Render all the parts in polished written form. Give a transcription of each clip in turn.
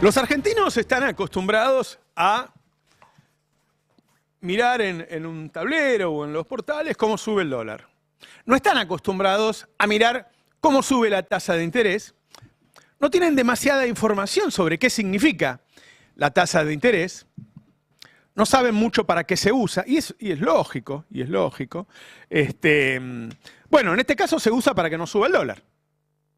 Los argentinos están acostumbrados a mirar en un tablero o en los portales cómo sube el dólar. No están acostumbrados a mirar cómo sube la tasa de interés. No tienen demasiada información sobre qué significa la tasa de interés. No saben mucho para qué se usa, y es lógico, bueno, en este caso se usa para que no suba el dólar,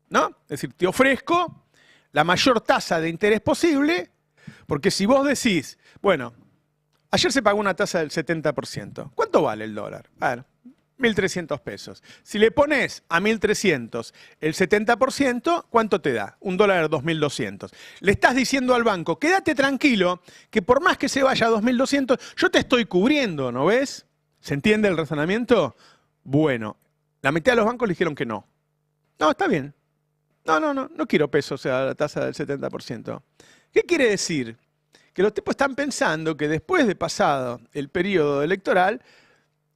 ¿no? Es decir, te ofrezco la mayor tasa de interés posible, porque si vos decís, bueno, ayer se pagó una tasa del 70%, ¿cuánto vale el dólar? A ver, 1.300 pesos. Si le pones a 1.300 el 70%, ¿cuánto te da? Un dólar 2.200. Le estás diciendo al banco, quédate tranquilo, que por más que se vaya a 2.200, yo te estoy cubriendo, ¿no ves? ¿Se entiende el razonamiento? Bueno, la mitad de los bancos le dijeron que no. No, está bien. No quiero pesos, o sea, la tasa del 70%. ¿Qué quiere decir? Que los tipos están pensando que después de pasado el periodo electoral,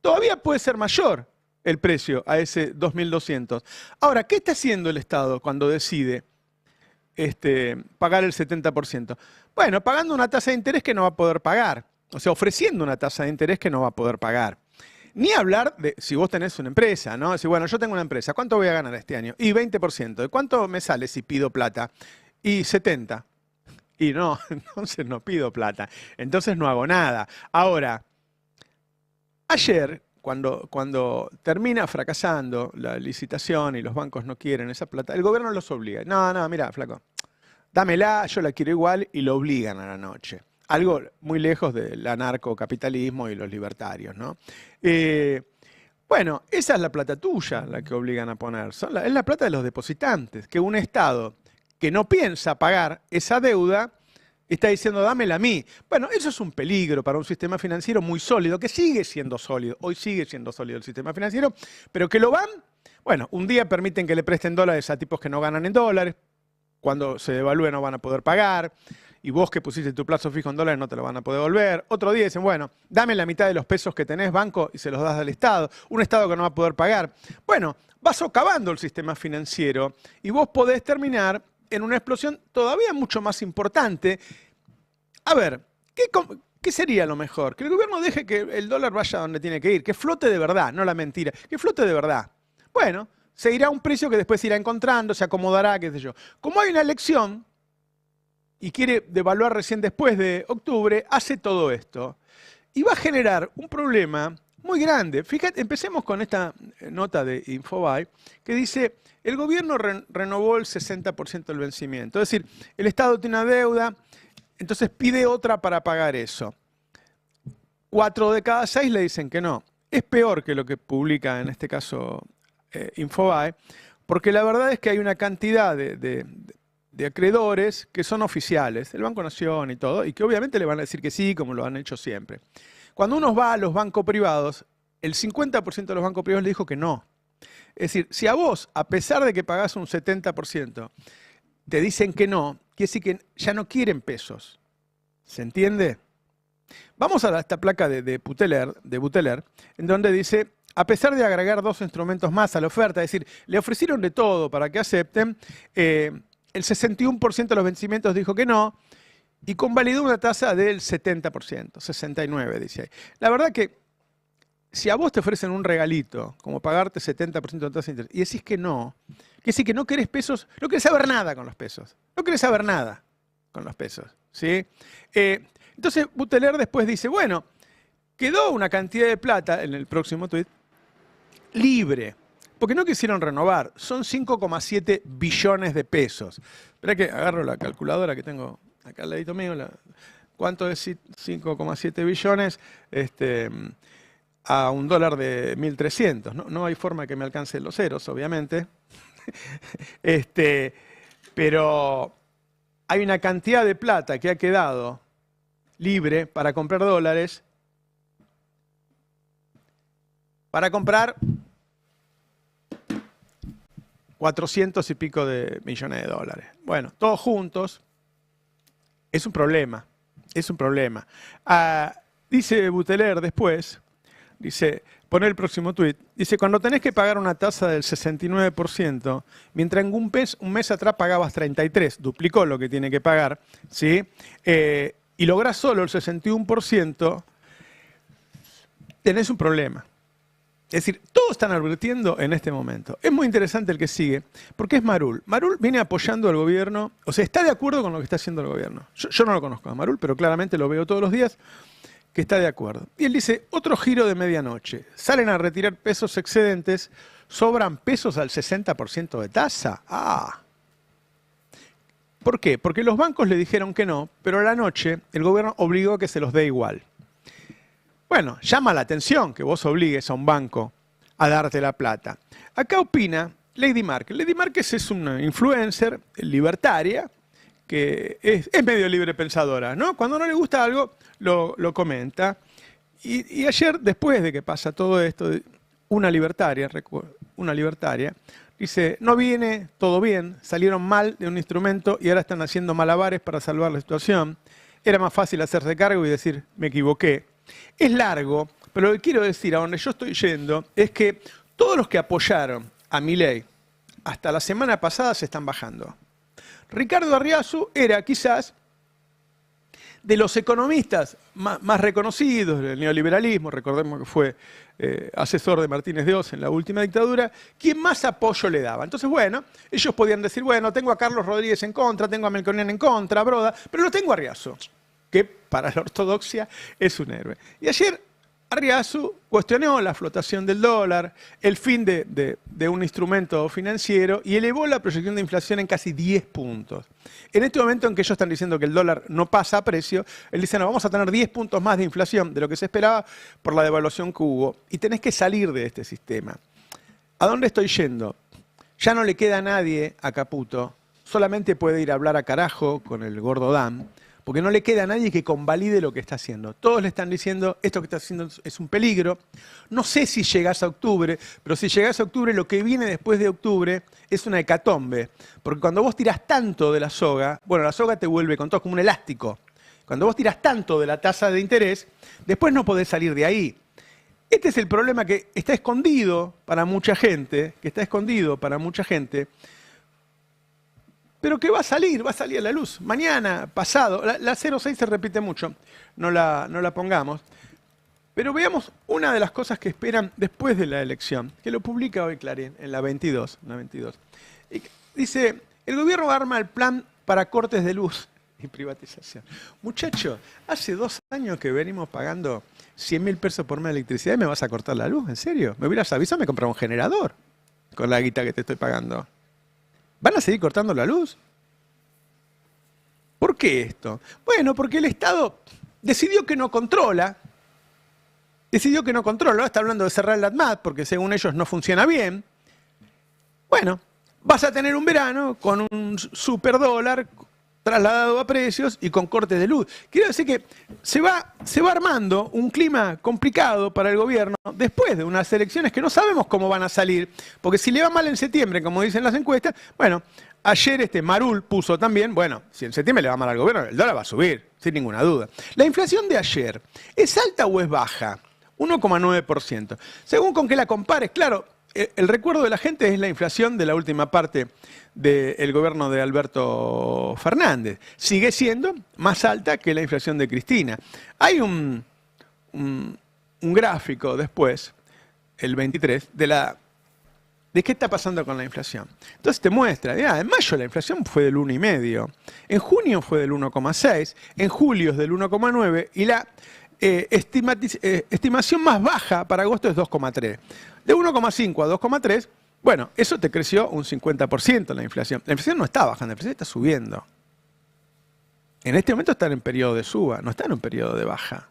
todavía puede ser mayor el precio a ese 2.200. Ahora, ¿qué está haciendo el Estado cuando decide pagar el 70%? Bueno, pagando una tasa de interés que no va a poder pagar. O sea, ofreciendo una tasa de interés que no va a poder pagar. Ni hablar de si vos tenés una empresa, ¿no? Decir, bueno, yo tengo una empresa, ¿cuánto voy a ganar este año? Y 20%. ¿De cuánto me sale si pido plata? Y 70. Y no, entonces no pido plata. Entonces no hago nada. Ahora, ayer, cuando termina fracasando la licitación y los bancos no quieren esa plata, el gobierno los obliga. No, mira, flaco, dámela, yo la quiero igual, y lo obligan a la noche. Algo muy lejos del anarcocapitalismo y los libertarios, ¿no? Bueno, esa es la plata tuya la que obligan a poner. Es la plata de los depositantes, que un Estado que no piensa pagar esa deuda está diciendo, dámela a mí. Bueno, eso es un peligro para un sistema financiero muy sólido, que sigue siendo sólido, hoy sigue siendo sólido el sistema financiero, pero que lo van, bueno, un día permiten que le presten dólares a tipos que no ganan en dólares, cuando se devalúe no van a poder pagar, y vos que pusiste tu plazo fijo en dólares no te lo van a poder devolver. Otro día dicen, bueno, dame la mitad de los pesos que tenés, banco, y se los das al Estado, un Estado que no va a poder pagar. Bueno, vas socavando el sistema financiero y vos podés terminar en una explosión todavía mucho más importante. A ver, ¿qué sería lo mejor? Que el gobierno deje que el dólar vaya donde tiene que ir, que flote de verdad, no la mentira, que flote de verdad. Bueno, se irá a un precio que después se irá encontrando, se acomodará, qué sé yo. Como hay una elección y quiere devaluar recién después de octubre, hace todo esto. Y va a generar un problema muy grande. Fíjate, empecemos con esta nota de Infobae que dice, el gobierno renovó el 60% del vencimiento. Es decir, el Estado tiene una deuda, entonces pide otra para pagar eso. 4 de cada 6 le dicen que no. Es peor que lo que publica en este caso Infobae, porque la verdad es que hay una cantidad de acreedores que son oficiales, el Banco Nación y todo, y que obviamente le van a decir que sí, como lo han hecho siempre. Cuando uno va a los bancos privados, el 50% de los bancos privados le dijo que no. Es decir, si a vos, a pesar de que pagás un 70%, te dicen que no, quiere decir que ya no quieren pesos. ¿Se entiende? Vamos a esta placa de Buteler, en donde dice, a pesar de agregar 2 instrumentos más a la oferta, es decir, le ofrecieron de todo para que acepten, el 61% de los vencimientos dijo que no, y convalidó una tasa del 70%, 69% dice ahí. La verdad que si a vos te ofrecen un regalito, como pagarte 70% de tasa de interés, y decís que no, quiere decir que no querés pesos, no querés saber nada con los pesos, no querés saber nada con los pesos, ¿sí? Entonces Buteler después dice, bueno, quedó una cantidad de plata, en el próximo tuit, libre, porque no quisieron renovar, son 5,7 billones de pesos. Esperá que agarro la calculadora que tengo acá al ladito mío, ¿cuánto es 5,7 billones? A un dólar de 1.300. No hay forma que me alcance los ceros, obviamente. Pero hay una cantidad de plata que ha quedado libre para comprar dólares, para comprar 400 y pico de millones de dólares. Bueno, todos juntos, es un problema, es un problema. Dice Buteler después, dice, Poner el próximo tuit. Dice, cuando tenés que pagar una tasa del 69%, mientras en un mes atrás pagabas 33%, duplicó lo que tiene que pagar, ¿sí? Y lográs solo el 61%, tenés un problema. Es decir, todos están advirtiendo en este momento. Es muy interesante el que sigue, porque es Marul. Marul viene apoyando al gobierno, o sea, está de acuerdo con lo que está haciendo el gobierno. Yo no lo conozco a Marul, pero claramente lo veo todos los días, que está de acuerdo. Y él dice, otro giro de medianoche. Salen a retirar pesos excedentes, sobran pesos al 60% de tasa. ¡Ah! ¿Por qué? Porque los bancos le dijeron que no, pero a la noche el gobierno obligó a que se los dé igual. Bueno, llama la atención que vos obligues a un banco a darte la plata. Acá opina Lady Márquez. Lady Márquez es una influencer libertaria que es medio libre pensadora, ¿no? Cuando no le gusta algo, lo comenta. Y ayer, después de que pasa todo esto, una libertaria, dice, no viene todo bien, salieron mal de un instrumento y ahora están haciendo malabares para salvar la situación. Era más fácil hacerse cargo y decir, me equivoqué. Es largo, pero lo que quiero decir, a donde yo estoy yendo, es que todos los que apoyaron a Milei hasta la semana pasada se están bajando. Ricardo Arriazu era quizás de los economistas más reconocidos del neoliberalismo, recordemos que fue asesor de Martínez de Oz en la última dictadura, quien más apoyo le daba. Entonces, bueno, ellos podían decir, bueno, tengo a Carlos Rodríguez en contra, tengo a Melconian en contra, a Broda, pero no tengo a Arriazu, que para la ortodoxia es un héroe. Y ayer Arriazu cuestionó la flotación del dólar, el fin de un instrumento financiero y elevó la proyección de inflación en casi 10 puntos. En este momento en que ellos están diciendo que el dólar no pasa a precio, él dice, no, vamos a tener 10 puntos más de inflación de lo que se esperaba por la devaluación que hubo. Y tenés que salir de este sistema. ¿A dónde estoy yendo? Ya no le queda a nadie a Caputo, solamente puede ir a hablar a carajo con el gordo Dam, porque no le queda a nadie que convalide lo que está haciendo. Todos le están diciendo, esto que está haciendo es un peligro. No sé si llegás a octubre, pero si llegás a octubre, lo que viene después de octubre es una hecatombe. Porque cuando vos tirás tanto de la soga, bueno, la soga te vuelve con todo como un elástico. Cuando vos tirás tanto de la tasa de interés, después no podés salir de ahí. Este es el problema que está escondido para mucha gente, pero que va a salir a la luz. Mañana, pasado, la 06 se repite mucho, no la pongamos. Pero veamos una de las cosas que esperan después de la elección, que lo publica hoy Clarín, en la 22. Y dice, el gobierno arma el plan para cortes de luz y privatización. Muchachos, hace 2 años que venimos pagando 100.000 pesos por mes de electricidad y me vas a cortar la luz, ¿en serio? Me hubieras avisado, me compraba un generador con la guita que te estoy pagando. ¿Van a seguir cortando la luz? ¿Por qué esto? Bueno, porque el Estado decidió que no controla. Ahora está hablando de cerrar el ATMAT porque según ellos no funciona bien. Bueno, vas a tener un verano con un superdólar trasladado a precios y con cortes de luz. Quiero decir que se va armando un clima complicado para el gobierno después de unas elecciones que no sabemos cómo van a salir, porque si le va mal en septiembre, como dicen las encuestas, bueno, ayer Marul puso también, bueno, si en septiembre le va mal al gobierno, el dólar va a subir, sin ninguna duda. La inflación de ayer, ¿es alta o es baja? 1,9%. Según con que la compares, claro, el recuerdo de la gente es la inflación de la última parte del gobierno de Alberto Fernández. Sigue siendo más alta que la inflación de Cristina. Hay un gráfico después, el 23, de qué está pasando con la inflación. Entonces te muestra, en mayo la inflación fue del 1,5%, en junio fue del 1,6%, en julio es del 1,9% y la estimación más baja para agosto es 2,3%. De 1,5 a 2,3, bueno, eso te creció un 50% la inflación. La inflación no está bajando, la inflación está subiendo. En este momento están en periodo de suba, no están en un periodo de baja.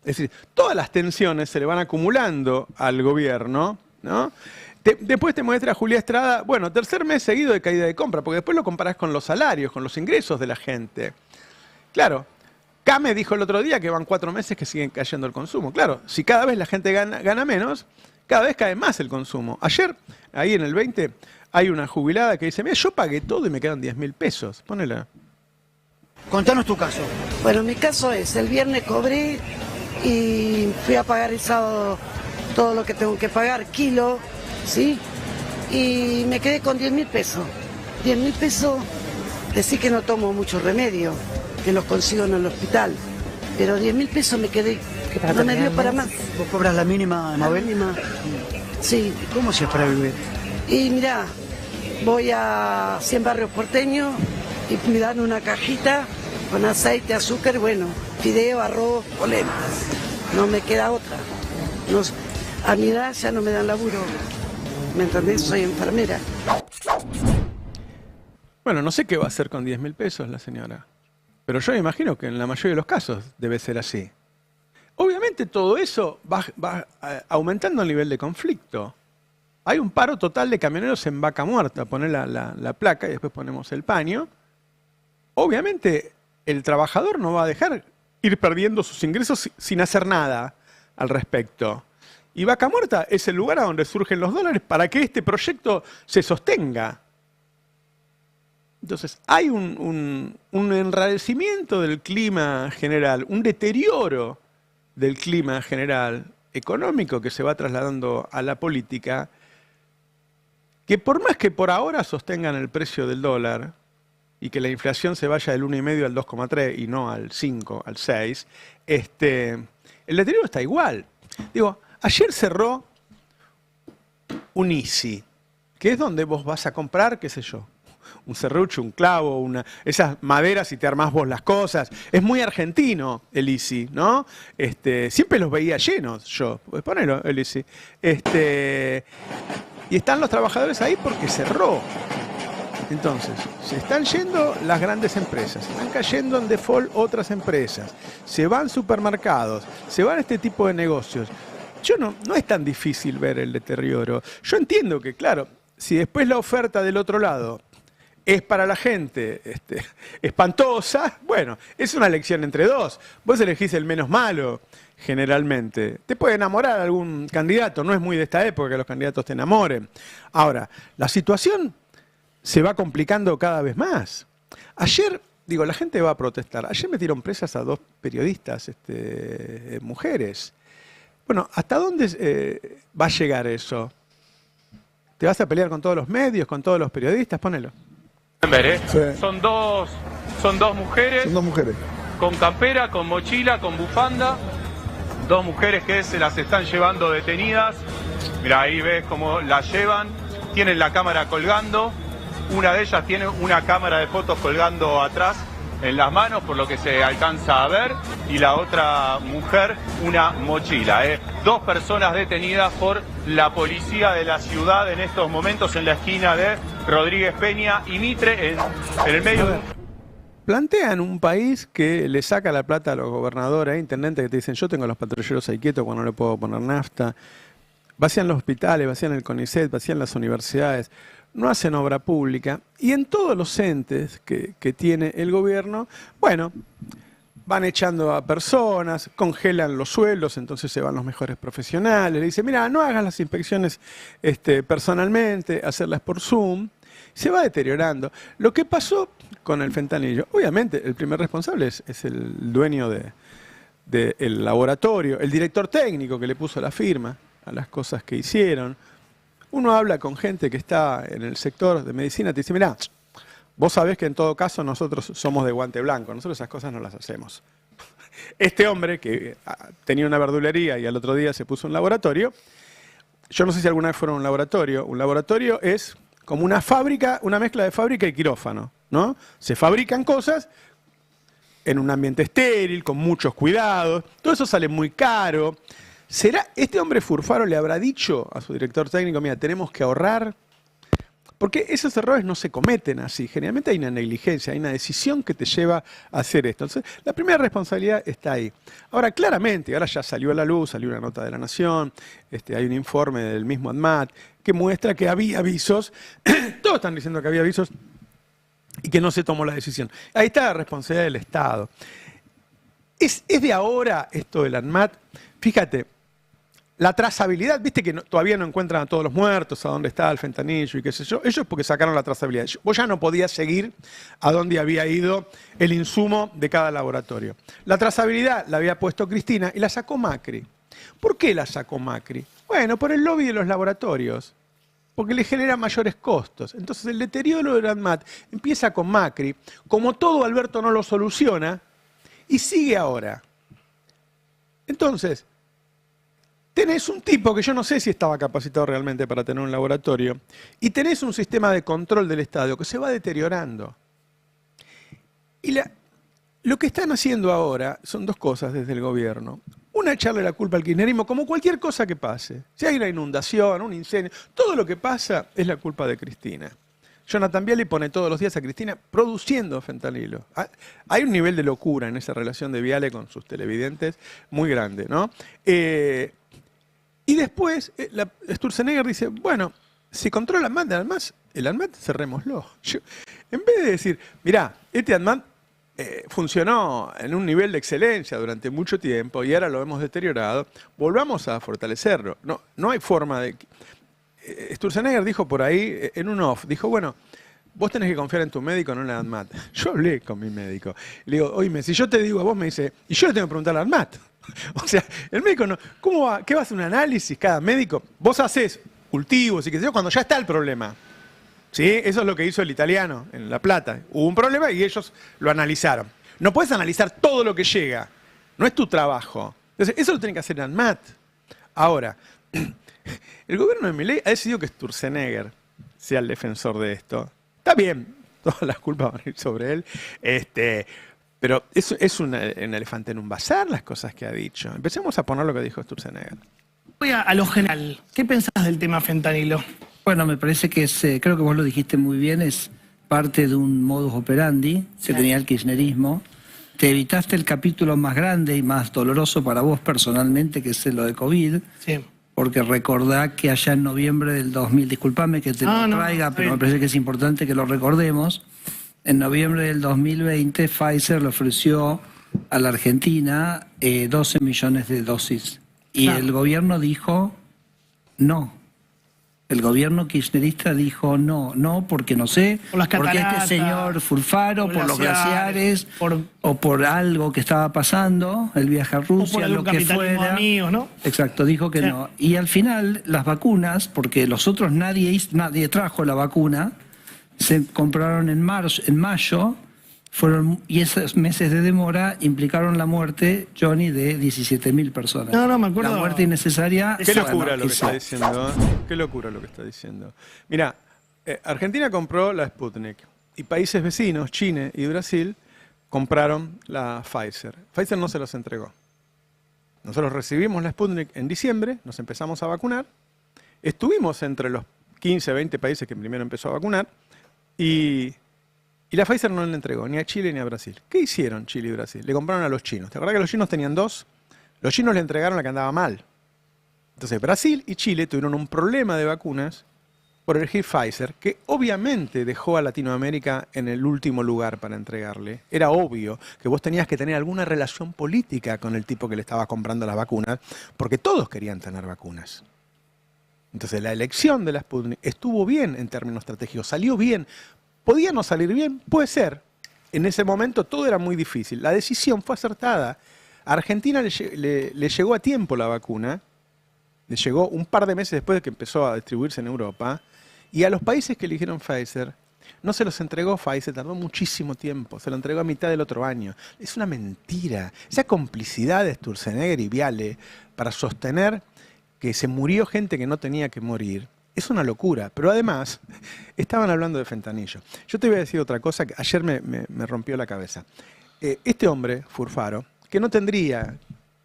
Es decir, todas las tensiones se le van acumulando al gobierno, ¿no? Después te muestra Julia Estrada, bueno, tercer mes seguido de caída de compra, porque después lo comparás con los salarios, con los ingresos de la gente. Claro, Came dijo el otro día que van 4 meses que siguen cayendo el consumo. Claro, si cada vez la gente gana menos, cada vez cae más el consumo. Ayer, ahí en el 20, hay una jubilada que dice, mira, yo pagué todo y me quedan 10.000 pesos. Ponela. Contanos tu caso. Bueno, mi caso es, el viernes cobré y fui a pagar el sábado todo lo que tengo que pagar, kilo, ¿sí? Y me quedé con 10.000 pesos. 10.000 pesos, decir que no tomo mucho remedio, que los consigo en el hospital. Pero 10.000 pesos me quedé, no me dio para más. ¿Vos cobras la mínima, La Mabel? mínima. Sí. ¿Cómo se para vivir? Y mirá, voy a 100 barrios porteños y me dan una cajita con aceite, azúcar, bueno, fideo, arroz, polenta. No me queda otra. No, a mi edad ya no me dan laburo. ¿Me entendés? Soy enfermera. Bueno, no sé qué va a hacer con 10.000 pesos la señora. Pero yo me imagino que en la mayoría de los casos debe ser así. Obviamente todo eso va aumentando el nivel de conflicto. Hay un paro total de camioneros en Vaca Muerta. Poner la placa y después ponemos el paño. Obviamente el trabajador no va a dejar ir perdiendo sus ingresos sin hacer nada al respecto. Y Vaca Muerta es el lugar a donde surgen los dólares para que este proyecto se sostenga. Entonces, hay un enrarecimiento del clima general, un deterioro del clima general económico que se va trasladando a la política, que por más que por ahora sostengan el precio del dólar y que la inflación se vaya del 1,5 al 2,3 y no al 5, al 6, el deterioro está igual. Digo, ayer cerró un Easy, que es donde vos vas a comprar, qué sé yo, un serrucho, un clavo, esas maderas y te armás vos las cosas. Es muy argentino el Easy, ¿no? Siempre los veía llenos yo. Pues ponelo, el Easy. Y están los trabajadores ahí porque cerró. Entonces, se están yendo las grandes empresas, están cayendo en default otras empresas, se van supermercados, se van este tipo de negocios. No es tan difícil ver el deterioro. Yo entiendo que, claro, si después la oferta del otro lado es para la gente espantosa, bueno, es una elección entre dos. Vos elegís el menos malo, generalmente. Te puede enamorar algún candidato, no es muy de esta época que los candidatos te enamoren. Ahora, la situación se va complicando cada vez más. Ayer, la gente va a protestar. Ayer metieron presas a 2 periodistas, mujeres. Bueno, ¿hasta dónde va a llegar eso? ¿Te vas a pelear con todos los medios, con todos los periodistas? Ponelo. Sí. Son dos mujeres. Son 2 mujeres. Con campera, con mochila, con bufanda. 2 mujeres que se las están llevando detenidas. Mira, ahí ves cómo las llevan. Tienen la cámara colgando. Una de ellas tiene una cámara de fotos colgando atrás en las manos, por lo que se alcanza a ver. Y la otra mujer, una mochila. 2 personas detenidas por la policía de la ciudad en estos momentos en la esquina de Rodríguez Peña y Mitre, en el medio de... Plantean un país que le saca la plata a los gobernadores, intendentes que te dicen, yo tengo a los patrulleros ahí quietos cuando no le puedo poner nafta. Vacían los hospitales, vacían el CONICET, vacían las universidades. No hacen obra pública. Y en todos los entes que tiene el gobierno, bueno, van echando a personas, congelan los sueldos, entonces se van los mejores profesionales. Le dicen, mira, no hagas las inspecciones personalmente, hacerlas por Zoom. Se va deteriorando. Lo que pasó con el fentanilo, obviamente el primer responsable es el dueño del laboratorio, el director técnico que le puso la firma a las cosas que hicieron. Uno habla con gente que está en el sector de medicina, te dice, mirá, vos sabés que en todo caso nosotros somos de guante blanco, nosotros esas cosas no las hacemos. Este hombre que tenía una verdulería y al otro día se puso un laboratorio, yo no sé si alguna vez fueron a un laboratorio es como una fábrica, una mezcla de fábrica y quirófano, ¿no? Se fabrican cosas en un ambiente estéril, con muchos cuidados, todo eso sale muy caro. ¿Será este hombre Furfaro le habrá dicho a su director técnico, mira, tenemos que ahorrar? Porque esos errores no se cometen así. Generalmente hay una negligencia, hay una decisión que te lleva a hacer esto. Entonces, la primera responsabilidad está ahí. Ahora, claramente, ahora ya salió a la luz, salió una nota de La Nación, hay un informe del mismo ADMAT que muestra que había avisos, todos están diciendo que había avisos y que no se tomó la decisión. Ahí está la responsabilidad del Estado. ¿Es de ahora esto del ADMAT? Fíjate, la trazabilidad, viste que todavía no encuentran a todos los muertos, a dónde está el fentanillo y qué sé yo. Ellos es porque sacaron la trazabilidad. Vos ya no podías seguir a dónde había ido el insumo de cada laboratorio. La trazabilidad la había puesto Cristina y la sacó Macri. ¿Por qué la sacó Macri? Bueno, por el lobby de los laboratorios, porque le genera mayores costos. Entonces el deterioro del ANMAT empieza con Macri, como todo Alberto no lo soluciona, y sigue ahora. Entonces, tenés un tipo que yo no sé si estaba capacitado realmente para tener un laboratorio, y tenés un sistema de control del Estado que se va deteriorando. Y lo que están haciendo ahora son dos cosas desde el gobierno. Una, echarle la culpa al kirchnerismo, como cualquier cosa que pase. Si hay una inundación, un incendio, todo lo que pasa es la culpa de Cristina. Jonathan Viale pone todos los días a Cristina produciendo fentanilo. Hay un nivel de locura en esa relación de Viale con sus televidentes muy grande, ¿no? Y después, Sturzenegger dice, bueno, si controla el ANMAT cerrémoslo. En vez de decir, mirá, este ANMAT funcionó en un nivel de excelencia durante mucho tiempo y ahora lo hemos deteriorado, volvamos a fortalecerlo. No hay forma de... Sturzenegger dijo por ahí, en un off, dijo, bueno, vos tenés que confiar en tu médico, no en el ANMAT. Yo hablé con mi médico. Le digo, oíme, si yo te digo a vos, me dice, y yo le tengo que preguntar al ANMAT. O sea, el médico no... ¿Cómo va? ¿Qué va a hacer un análisis cada médico? Vos hacés cultivos y qué sé yo, cuando ya está el problema. ¿Sí? Eso es lo que hizo el italiano en La Plata. Hubo un problema y ellos lo analizaron. No puedes analizar todo lo que llega. No es tu trabajo. Entonces, eso lo tiene que hacer el ANMAT. Ahora, el gobierno de Milei ha decidido que Sturzenegger sea el defensor de esto. Está bien, todas las culpas van a ir sobre él. Pero es un elefante en un bazar las cosas que ha dicho. Empecemos a poner lo que dijo Sturzenegger. Voy a lo general. ¿Qué pensás del tema fentanilo? Bueno, me parece que creo que vos lo dijiste muy bien, es parte de un modus operandi que tenía el kirchnerismo. Te evitaste el capítulo más grande y más doloroso para vos personalmente, que es lo de COVID. Sí. Porque recordá que allá en noviembre del 2000, discúlpame que te lo traiga, pero me parece que es importante que lo recordemos. En noviembre del 2020, Pfizer le ofreció a la Argentina 12 millones de dosis. Y el gobierno dijo no. El gobierno kirchnerista dijo no, porque no sé, por las porque cataratas, este señor Fulfaro, por los glaciares, o por algo que estaba pasando, el viaje a Rusia, lo que fuera. Amigos, ¿no? Exacto, dijo que no. Y al final, las vacunas, porque los otros nadie trajo la vacuna, se compraron en mayo, y esos meses de demora implicaron la muerte, Johnny, de 17.000 personas. No, me acuerdo. La muerte innecesaria. Qué locura lo que está diciendo. Qué locura lo que está diciendo. Mirá, Argentina compró la Sputnik y países vecinos, China y Brasil, compraron la Pfizer. Pfizer no se los entregó. Nosotros recibimos la Sputnik en diciembre, nos empezamos a vacunar, estuvimos entre los 15, 20 países que primero empezó a vacunar y la Pfizer no le entregó ni a Chile ni a Brasil. ¿Qué hicieron Chile y Brasil? Le compraron a los chinos. ¿Te acuerdas que los chinos tenían dos? Los chinos le entregaron la que andaba mal. Entonces Brasil y Chile tuvieron un problema de vacunas por elegir Pfizer, que obviamente dejó a Latinoamérica en el último lugar para entregarle. Era obvio que vos tenías que tener alguna relación política con el tipo que le estaba comprando las vacunas, porque todos querían tener vacunas. Entonces la elección de la Sputnik estuvo bien en términos estratégicos, salió bien. ¿Podía no salir bien? Puede ser. En ese momento todo era muy difícil. La decisión fue acertada. A Argentina le llegó a tiempo la vacuna, le llegó un par de meses después de que empezó a distribuirse en Europa, y a los países que eligieron Pfizer, no se los entregó Pfizer, tardó muchísimo tiempo, se lo entregó a mitad del otro año. Es una mentira. Esa complicidad de Sturzenegger y Viale para sostener que se murió gente que no tenía que morir, es una locura, pero además estaban hablando de fentanillo. Yo te voy a decir otra cosa que ayer me rompió la cabeza. Este hombre, Fulfaro, que no tendría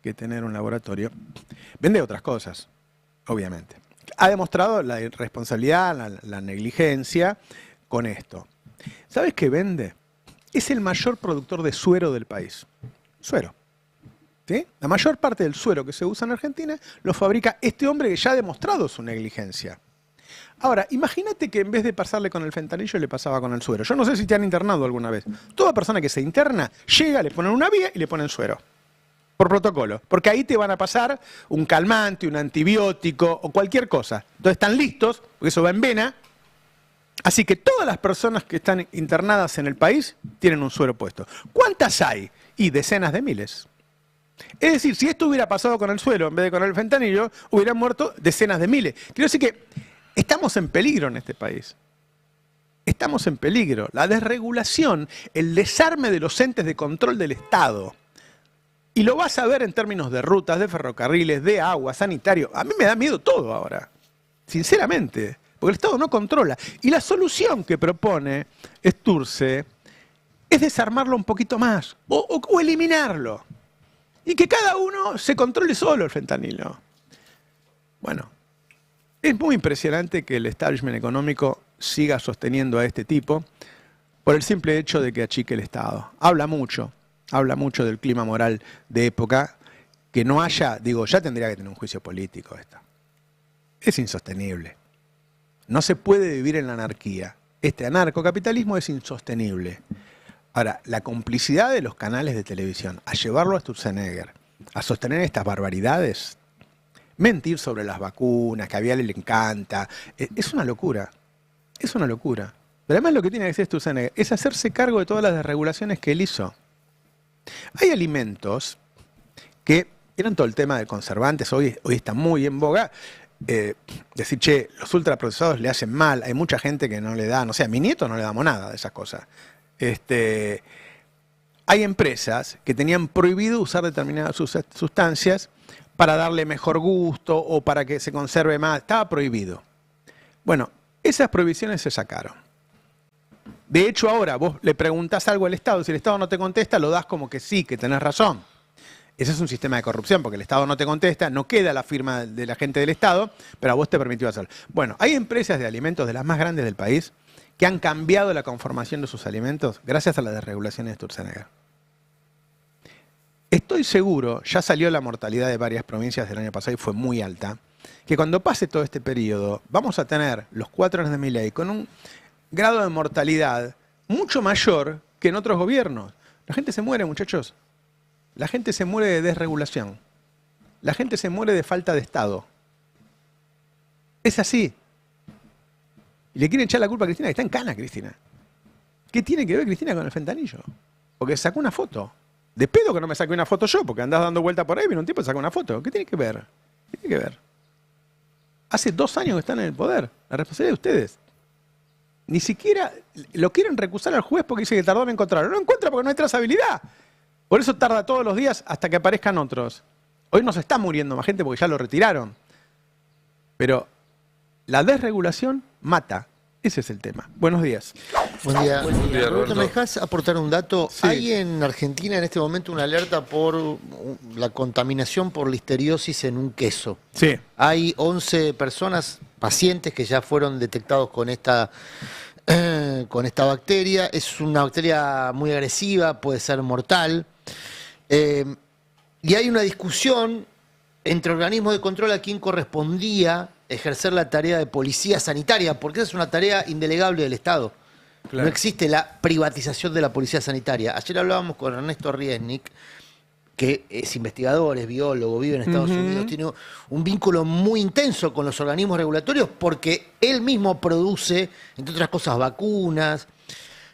que tener un laboratorio, vende otras cosas, obviamente. Ha demostrado la irresponsabilidad, la negligencia con esto. ¿Sabes qué vende? Es el mayor productor de suero del país. Suero. ¿Sí? La mayor parte del suero que se usa en Argentina lo fabrica este hombre que ya ha demostrado su negligencia. Ahora, imagínate que en vez de pasarle con el fentanillo le pasaba con el suero. Yo no sé si te han internado alguna vez. Toda persona que se interna llega, le ponen una vía y le ponen suero. Por protocolo. Porque ahí te van a pasar un calmante, un antibiótico o cualquier cosa. Entonces están listos, porque eso va en vena. Así que todas las personas que están internadas en el país tienen un suero puesto. ¿Cuántas hay? Y decenas de miles. Es decir, si esto hubiera pasado con el suelo en vez de con el fentanilo, hubieran muerto decenas de miles. Quiero decir que estamos en peligro en este país. Estamos en peligro. La desregulación, el desarme de los entes de control del Estado. Y lo vas a ver en términos de rutas, de ferrocarriles, de agua, sanitario. A mí me da miedo todo ahora, sinceramente, porque el Estado no controla. Y la solución que propone Sturze es desarmarlo un poquito más o eliminarlo. Y que cada uno se controle solo el fentanilo. Bueno, es muy impresionante que el establishment económico siga sosteniendo a este tipo por el simple hecho de que achique el Estado. Habla mucho del clima moral de época, que no haya, digo, ya tendría que tener un juicio político esto. Es insostenible. No se puede vivir en la anarquía. Este anarcocapitalismo es insostenible. Ahora, la complicidad de los canales de televisión a llevarlo a Sturzenegger, a sostener estas barbaridades, mentir sobre las vacunas, que a Viale le encanta, es una locura. Es una locura. Pero además lo que tiene que hacer Sturzenegger es hacerse cargo de todas las desregulaciones que él hizo. Hay alimentos que eran todo el tema de conservantes, hoy está muy en boga. Decir, che, los ultraprocesados le hacen mal, hay mucha gente que no le da, no sé, a mi nieto no le damos nada de esas cosas. Hay empresas que tenían prohibido usar determinadas sustancias para darle mejor gusto o para que se conserve más. Estaba prohibido. Bueno, esas prohibiciones se sacaron. De hecho, ahora vos le preguntás algo al Estado, si el Estado no te contesta, lo das como que sí, que tenés razón. Ese es un sistema de corrupción, porque el Estado no te contesta, no queda la firma de la gente del Estado, pero a vos te permitió hacerlo. Bueno, hay empresas de alimentos de las más grandes del país que han cambiado la conformación de sus alimentos gracias a la desregulación de Sturzenegger. Estoy seguro, ya salió la mortalidad de varias provincias del año pasado y fue muy alta, que cuando pase todo este periodo vamos a tener los 4 años de Milei con un grado de mortalidad mucho mayor que en otros gobiernos. La gente se muere, muchachos. La gente se muere de desregulación. La gente se muere de falta de Estado. Es así. Y le quieren echar la culpa a Cristina, que está en cana, Cristina. ¿Qué tiene que ver Cristina con el fentanillo? Porque sacó una foto. De pedo que no me saqué una foto yo, porque andás dando vuelta por ahí, viene un tipo y saca una foto. ¿Qué tiene que ver? ¿Qué tiene que ver? Hace 2 años que están en el poder. La responsabilidad de ustedes. Ni siquiera lo quieren recusar al juez porque dice que tardó en encontrarlo. No lo encuentra porque no hay trazabilidad. Por eso tarda todos los días hasta que aparezcan otros. Hoy no se está muriendo más gente porque ya lo retiraron. Pero la desregulación mata. Ese es el tema. Buenos días. Buen día. Roberto. ¿Me dejás aportar un dato? Sí. Hay en Argentina en este momento una alerta por la contaminación por listeriosis en un queso. Sí. Hay 11 personas, pacientes, que ya fueron detectados con esta bacteria. Es una bacteria muy agresiva, puede ser mortal. Y hay una discusión entre organismos de control a quien correspondía ejercer la tarea de policía sanitaria, porque esa es una tarea indelegable del Estado. Claro. No existe la privatización de la policía sanitaria. Ayer hablábamos con Ernesto Riesnik, que es investigador, es biólogo, vive en Estados Unidos, tiene un vínculo muy intenso con los organismos regulatorios porque él mismo produce, entre otras cosas, vacunas.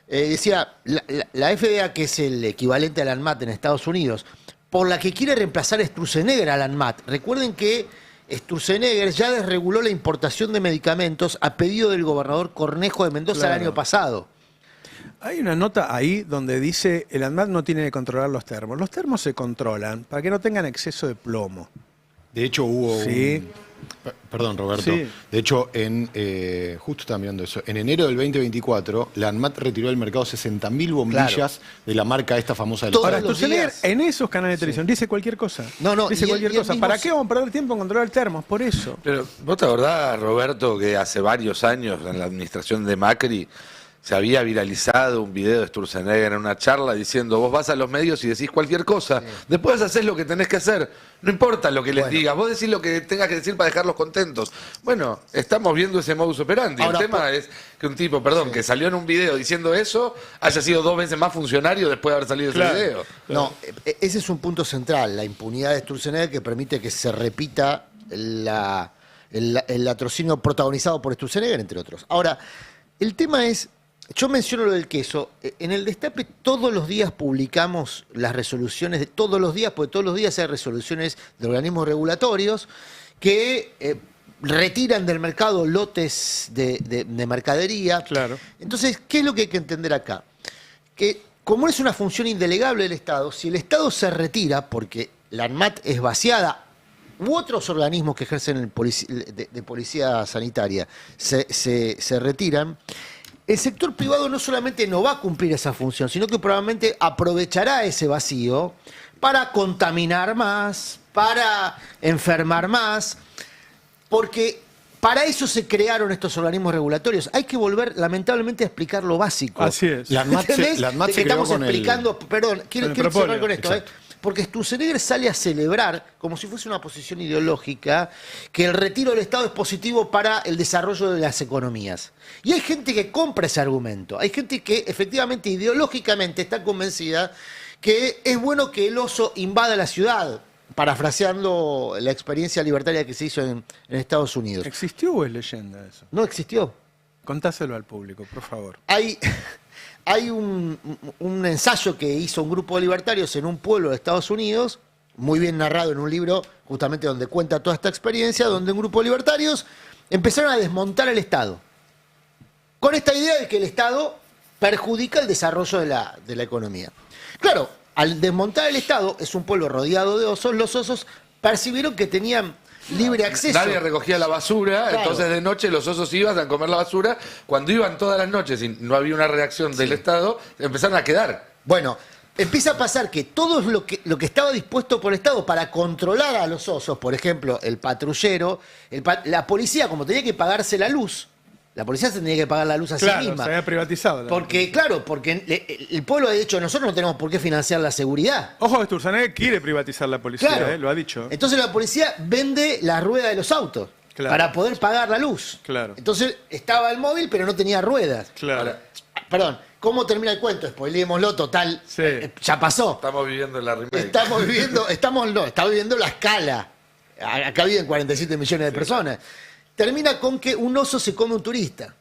Decía, la FDA, que es el equivalente al ANMAT en Estados Unidos, por la que quiere reemplazar a Sturzenegger al ANMAT. Recuerden que Sturzenegger ya desreguló la importación de medicamentos a pedido del gobernador Cornejo de Mendoza el año pasado. Hay una nota ahí donde dice el ANMAT no tiene que controlar los termos. Los termos se controlan para que no tengan exceso de plomo. De hecho hubo perdón, Roberto. Sí. De hecho, justo estaba mirando eso. En enero del 2024, la ANMAT retiró del mercado 60.000 bombillas de la marca esta famosa del Ahora, Sturzenegger en esos canales de televisión dice cualquier cosa. Dice cualquier cosa. ¿Para qué vamos a perder tiempo en controlar termos? Por eso. Pero ¿vos te acordás, Roberto, que hace varios años en la administración de Macri se había viralizado un video de Sturzenegger en una charla diciendo, vos vas a los medios y decís cualquier cosa, después haces lo que tenés que hacer, no importa lo que les digas, vos decís lo que tengas que decir para dejarlos contentos. Bueno, estamos viendo ese modus operandi. Ahora, el tema es que un tipo, que salió en un video diciendo eso, haya sido 2 veces más funcionario después de haber salido ese video. No, ese es un punto central, la impunidad de Sturzenegger, que permite que se repita el latrocinio protagonizado por Sturzenegger, entre otros. Ahora, el tema es, Yo menciono lo del queso. En el Destape todos los días publicamos las resoluciones de todos los días, porque todos los días hay resoluciones de organismos regulatorios que retiran del mercado lotes de mercadería. Claro. Entonces, ¿qué es lo que hay que entender acá? Que como es una función indelegable del Estado, si el Estado se retira porque la ANMAT es vaciada u otros organismos que ejercen de policía sanitaria se retiran, el sector privado no solamente no va a cumplir esa función, sino que probablemente aprovechará ese vacío para contaminar más, para enfermar más, porque para eso se crearon estos organismos regulatorios. Hay que volver, lamentablemente, a explicar lo básico. Así es. La ANMAT ¿Entendés? se creó estamos con explicando, perdón, quiero propóleo. cerrar con esto, porque Sturzenegger sale a celebrar, como si fuese una posición ideológica, que el retiro del Estado es positivo para el desarrollo de las economías. Y hay gente que compra ese argumento. Hay gente que efectivamente ideológicamente está convencida que es bueno que el oso invada la ciudad, parafraseando la experiencia libertaria que se hizo en Estados Unidos. ¿Existió o es leyenda eso? No existió. Contáselo al público, por favor. Hay un ensayo que hizo un grupo de libertarios en un pueblo de Estados Unidos, muy bien narrado en un libro justamente donde cuenta toda esta experiencia, donde un grupo de libertarios empezaron a desmontar el Estado, con esta idea de que el Estado perjudica el desarrollo de la economía. Claro, al desmontar el Estado, es un pueblo rodeado de osos, los osos percibieron que tenían libre acceso. Nadie recogía la basura, Claro. entonces de noche los osos iban a comer la basura. Cuando iban todas las noches y no había una reacción del Estado, empezaron a quedar. Bueno, empieza a pasar que todo lo que estaba dispuesto por el Estado para controlar a los osos, por ejemplo, el patrullero, la policía, como tenía que pagarse la luz, la policía se tenía que pagar la luz a sí Claro, misma. se había privatizado. Porque el pueblo ha dicho, nosotros no tenemos por qué financiar la seguridad. Ojo, Sturzenegger quiere privatizar la policía, Claro. lo ha dicho. Entonces la policía vende la rueda de los autos Claro. para poder pagar la luz. Claro. Entonces estaba el móvil, pero no tenía ruedas. Claro. Ahora, perdón, ¿cómo termina el cuento? Spoilémoslo, total. Sí. Ya pasó. Estamos viviendo en la remake. Estamos viviendo la escala. Acá viven 47 millones de personas. Termina con que un oso se come un turista.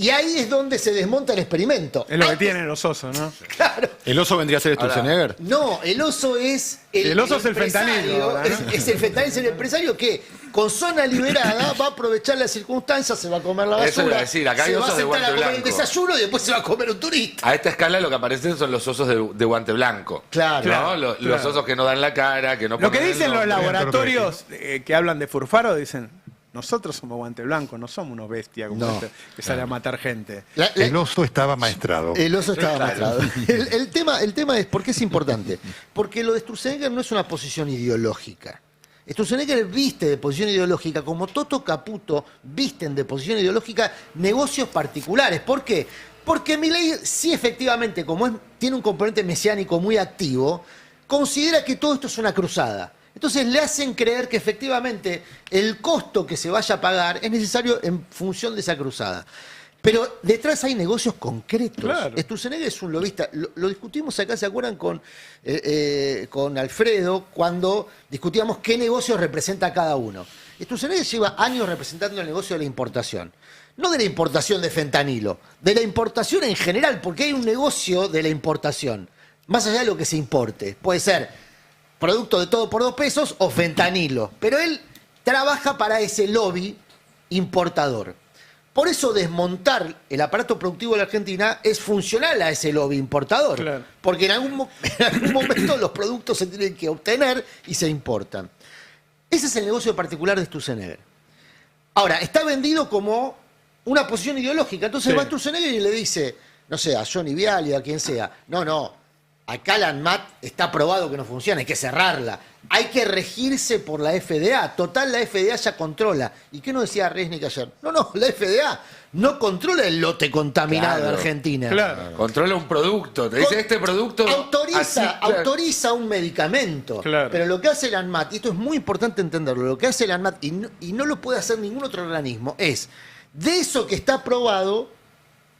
Y ahí es donde se desmonta el experimento. Es lo que tienen los osos, ¿no? Claro. ¿El oso vendría a ser Sturzenegger? No, el oso es El oso es el empresario, fentanilo ahora, ¿no? es el fentanilo, es el empresario que con zona liberada va a aprovechar las circunstancias, se va a comer la basura, Eso iba a decir, acá hay se va a osos de sentar a guante comer el blanco. desayuno y después se va a comer un turista. A esta escala lo que aparecen son los osos de guante blanco. Claro. ¿no? Claro, Los claro. osos que no dan la cara, que no Lo que ponen el dicen los nombre. laboratorios que hablan de Furfaro, dicen, nosotros somos guante blanco, no somos unos bestias como No. este que sale a matar gente. El oso estaba maestrado. El oso estaba maestrado. El tema es, ¿por qué es importante? Porque lo de Sturzenegger no es una posición ideológica. Sturzenegger viste de posición ideológica, como Toto Caputo visten de posición ideológica negocios particulares. ¿Por qué? Porque Milei sí efectivamente, como tiene un componente mesiánico muy activo, considera que todo esto es una cruzada. Entonces le hacen creer que efectivamente el costo que se vaya a pagar es necesario en función de esa cruzada. Pero detrás hay negocios concretos. Claro. Sturzenegger es un lobista. Lo discutimos acá, ¿se acuerdan? Con Alfredo, cuando discutíamos qué negocios representa cada uno. Sturzenegger lleva años representando el negocio de la importación. No de la importación de fentanilo, de la importación en general, porque hay un negocio de la importación. Más allá de lo que se importe. Puede ser producto de todo por 2 pesos o fentanilo. Pero él trabaja para ese lobby importador. Por eso desmontar el aparato productivo de la Argentina es funcional a ese lobby importador. Claro. Porque en algún momento los productos se tienen que obtener y se importan. Ese es el negocio particular de Sturzenegger. Ahora, está vendido como una posición ideológica. Entonces Sí. va Sturzenegger y le dice, no sé, a Johnny Viale, a quien sea, no, acá la ANMAT está probado que no funciona, hay que cerrarla. Hay que regirse por la FDA. Total, la FDA ya controla. ¿Y qué nos decía Resnick ayer? No, la FDA no controla el lote contaminado Claro, de Argentina. Claro. Controla un producto. Te dice, este producto... así, claro. Autoriza un medicamento. Claro. Pero lo que hace la ANMAT, y esto es muy importante entenderlo, lo que hace la ANMAT, y no lo puede hacer ningún otro organismo, es de eso que está aprobado,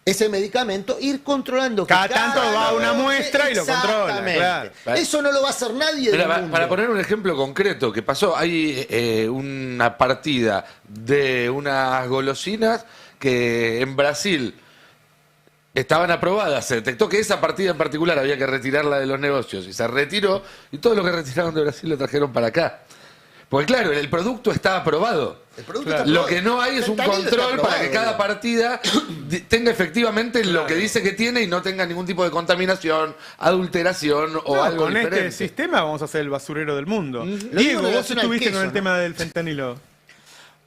ese medicamento, ir controlando que Cada tanto va a una lote- muestra y lo controla, Exactamente. claro. Eso no lo va a hacer nadie del Mira, mundo. para poner un ejemplo concreto que pasó, hay una partida de unas golosinas que en Brasil estaban aprobadas, se detectó que esa partida en particular había que retirarla de los negocios y se retiró, y todo lo que retiraron de Brasil lo trajeron para acá. Porque claro, el producto está aprobado. El producto está aprobado. Lo que no hay es un control para que cada partida tenga efectivamente lo que dice que tiene y no tenga ningún tipo de contaminación, adulteración o algo con diferente. este sistema vamos a ser el basurero del mundo. Diego, vos estuviste con el tema del fentanilo.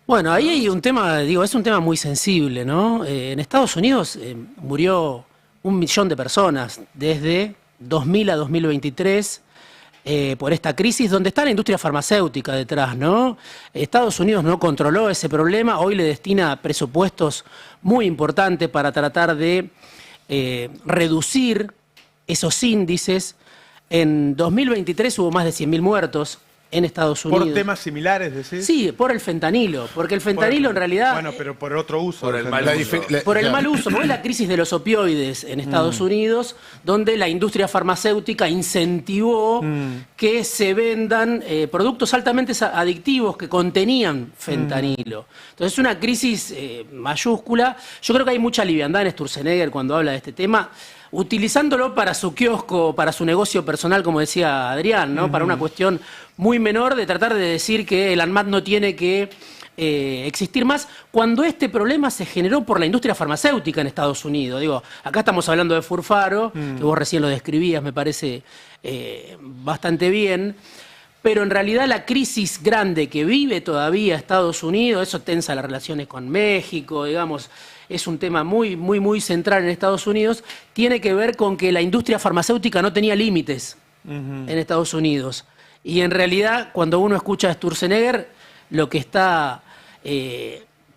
Bueno, ahí hay un tema, digo, es un tema muy sensible, ¿no? En Estados Unidos murió 1 millón de personas desde 2000 a 2023 por esta crisis, donde está la industria farmacéutica detrás, ¿no? Estados Unidos no controló ese problema, hoy le destina presupuestos muy importantes para tratar de reducir esos índices. En 2023 hubo más de 100.000 muertos en Estados Unidos. ¿Por temas similares, decís? Sí, por el fentanilo, porque el fentanilo en realidad... Bueno, pero por otro uso. Por el mal uso. Por el mal uso, porque es la crisis de los opioides en Estados Unidos, donde la industria farmacéutica incentivó que se vendan productos altamente adictivos que contenían fentanilo. Entonces es una crisis mayúscula. Yo creo que hay mucha liviandad en Sturzenegger cuando habla de este tema, utilizándolo para su kiosco, para su negocio personal, como decía Adrián, ¿no? Para una cuestión muy menor de tratar de decir que el ANMAT no tiene que existir más, cuando este problema se generó por la industria farmacéutica en Estados Unidos. Digo, acá estamos hablando de Furfaro, que vos recién lo describías, me parece bastante bien, pero en realidad la crisis grande que vive todavía Estados Unidos, eso tensa las relaciones con México, digamos, es un tema muy central en Estados Unidos, tiene que ver con que la industria farmacéutica no tenía límites en Estados Unidos. Y en realidad, cuando uno escucha a Sturzenegger, lo que está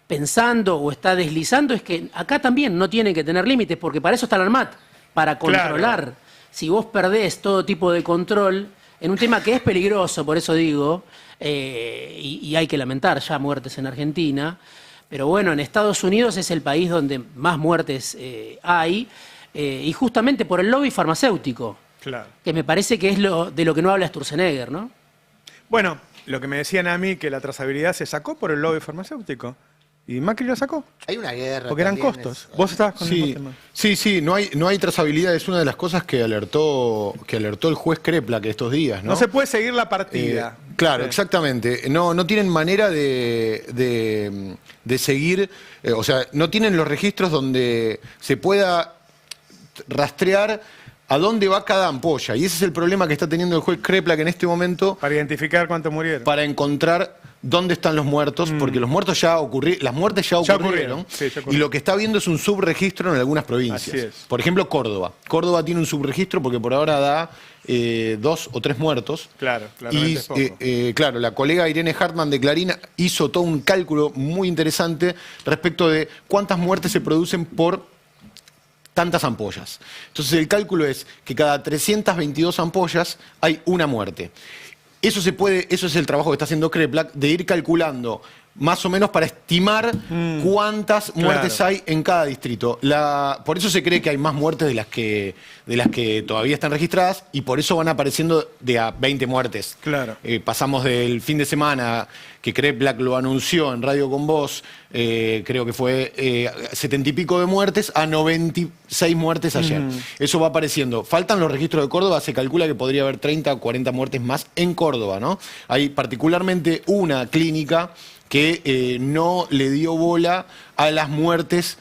pensando o está deslizando es que acá también no tienen que tener límites, porque para eso está el ANMAT, para controlar. Claro. Si vos perdés todo tipo de control en un tema que es peligroso, por eso digo, y hay que lamentar ya muertes en Argentina, pero bueno, en Estados Unidos es el país donde más muertes hay, y justamente por el lobby farmacéutico. Claro. Que me parece que es de lo que no habla Sturzenegger, ¿no? Bueno, lo que me decían a mí, que la trazabilidad se sacó por el lobby farmacéutico. Y Macri la sacó. Hay una guerra. Porque eran costos. Vos estabas con el mismo tema. Sí, no hay trazabilidad. Es una de las cosas que alertó el juez Kreplak estos días, ¿no? No se puede seguir la partida. Claro, exactamente. No tienen manera de seguir, o sea, no tienen los registros donde se pueda rastrear a dónde va cada ampolla. Y ese es el problema que está teniendo el juez Kreplak en este momento. Para identificar cuántos murieron. Para encontrar dónde están los muertos, porque los muertos ya ocurrieron, las muertes ya ocurrieron. Sí, ya ocurrieron. Y lo que está viendo es un subregistro en algunas provincias. Así es. Por ejemplo, Córdoba. Córdoba tiene un subregistro porque por ahora da 2 o 3 muertos. Claro, Y es poco. claro, la colega Irene Hartman de Clarín hizo todo un cálculo muy interesante respecto de cuántas muertes se producen por tantas ampollas. Entonces el cálculo es que cada 322 ampollas hay una muerte. Eso es el trabajo que está haciendo Kreplak, de ir calculando más o menos para estimar cuántas muertes hay en cada distrito. Por eso se cree que hay más muertes de las que todavía están registradas, y por eso van apareciendo de a 20 muertes. Claro. Pasamos del fin de semana, que Kreplak lo anunció en Radio con Voz, creo que fue 70 y pico de muertes, a 96 muertes ayer. Eso va apareciendo. Faltan los registros de Córdoba, se calcula que podría haber 30 o 40 muertes más en Córdoba, ¿no? Hay particularmente una clínica que no le dio bola a las muertes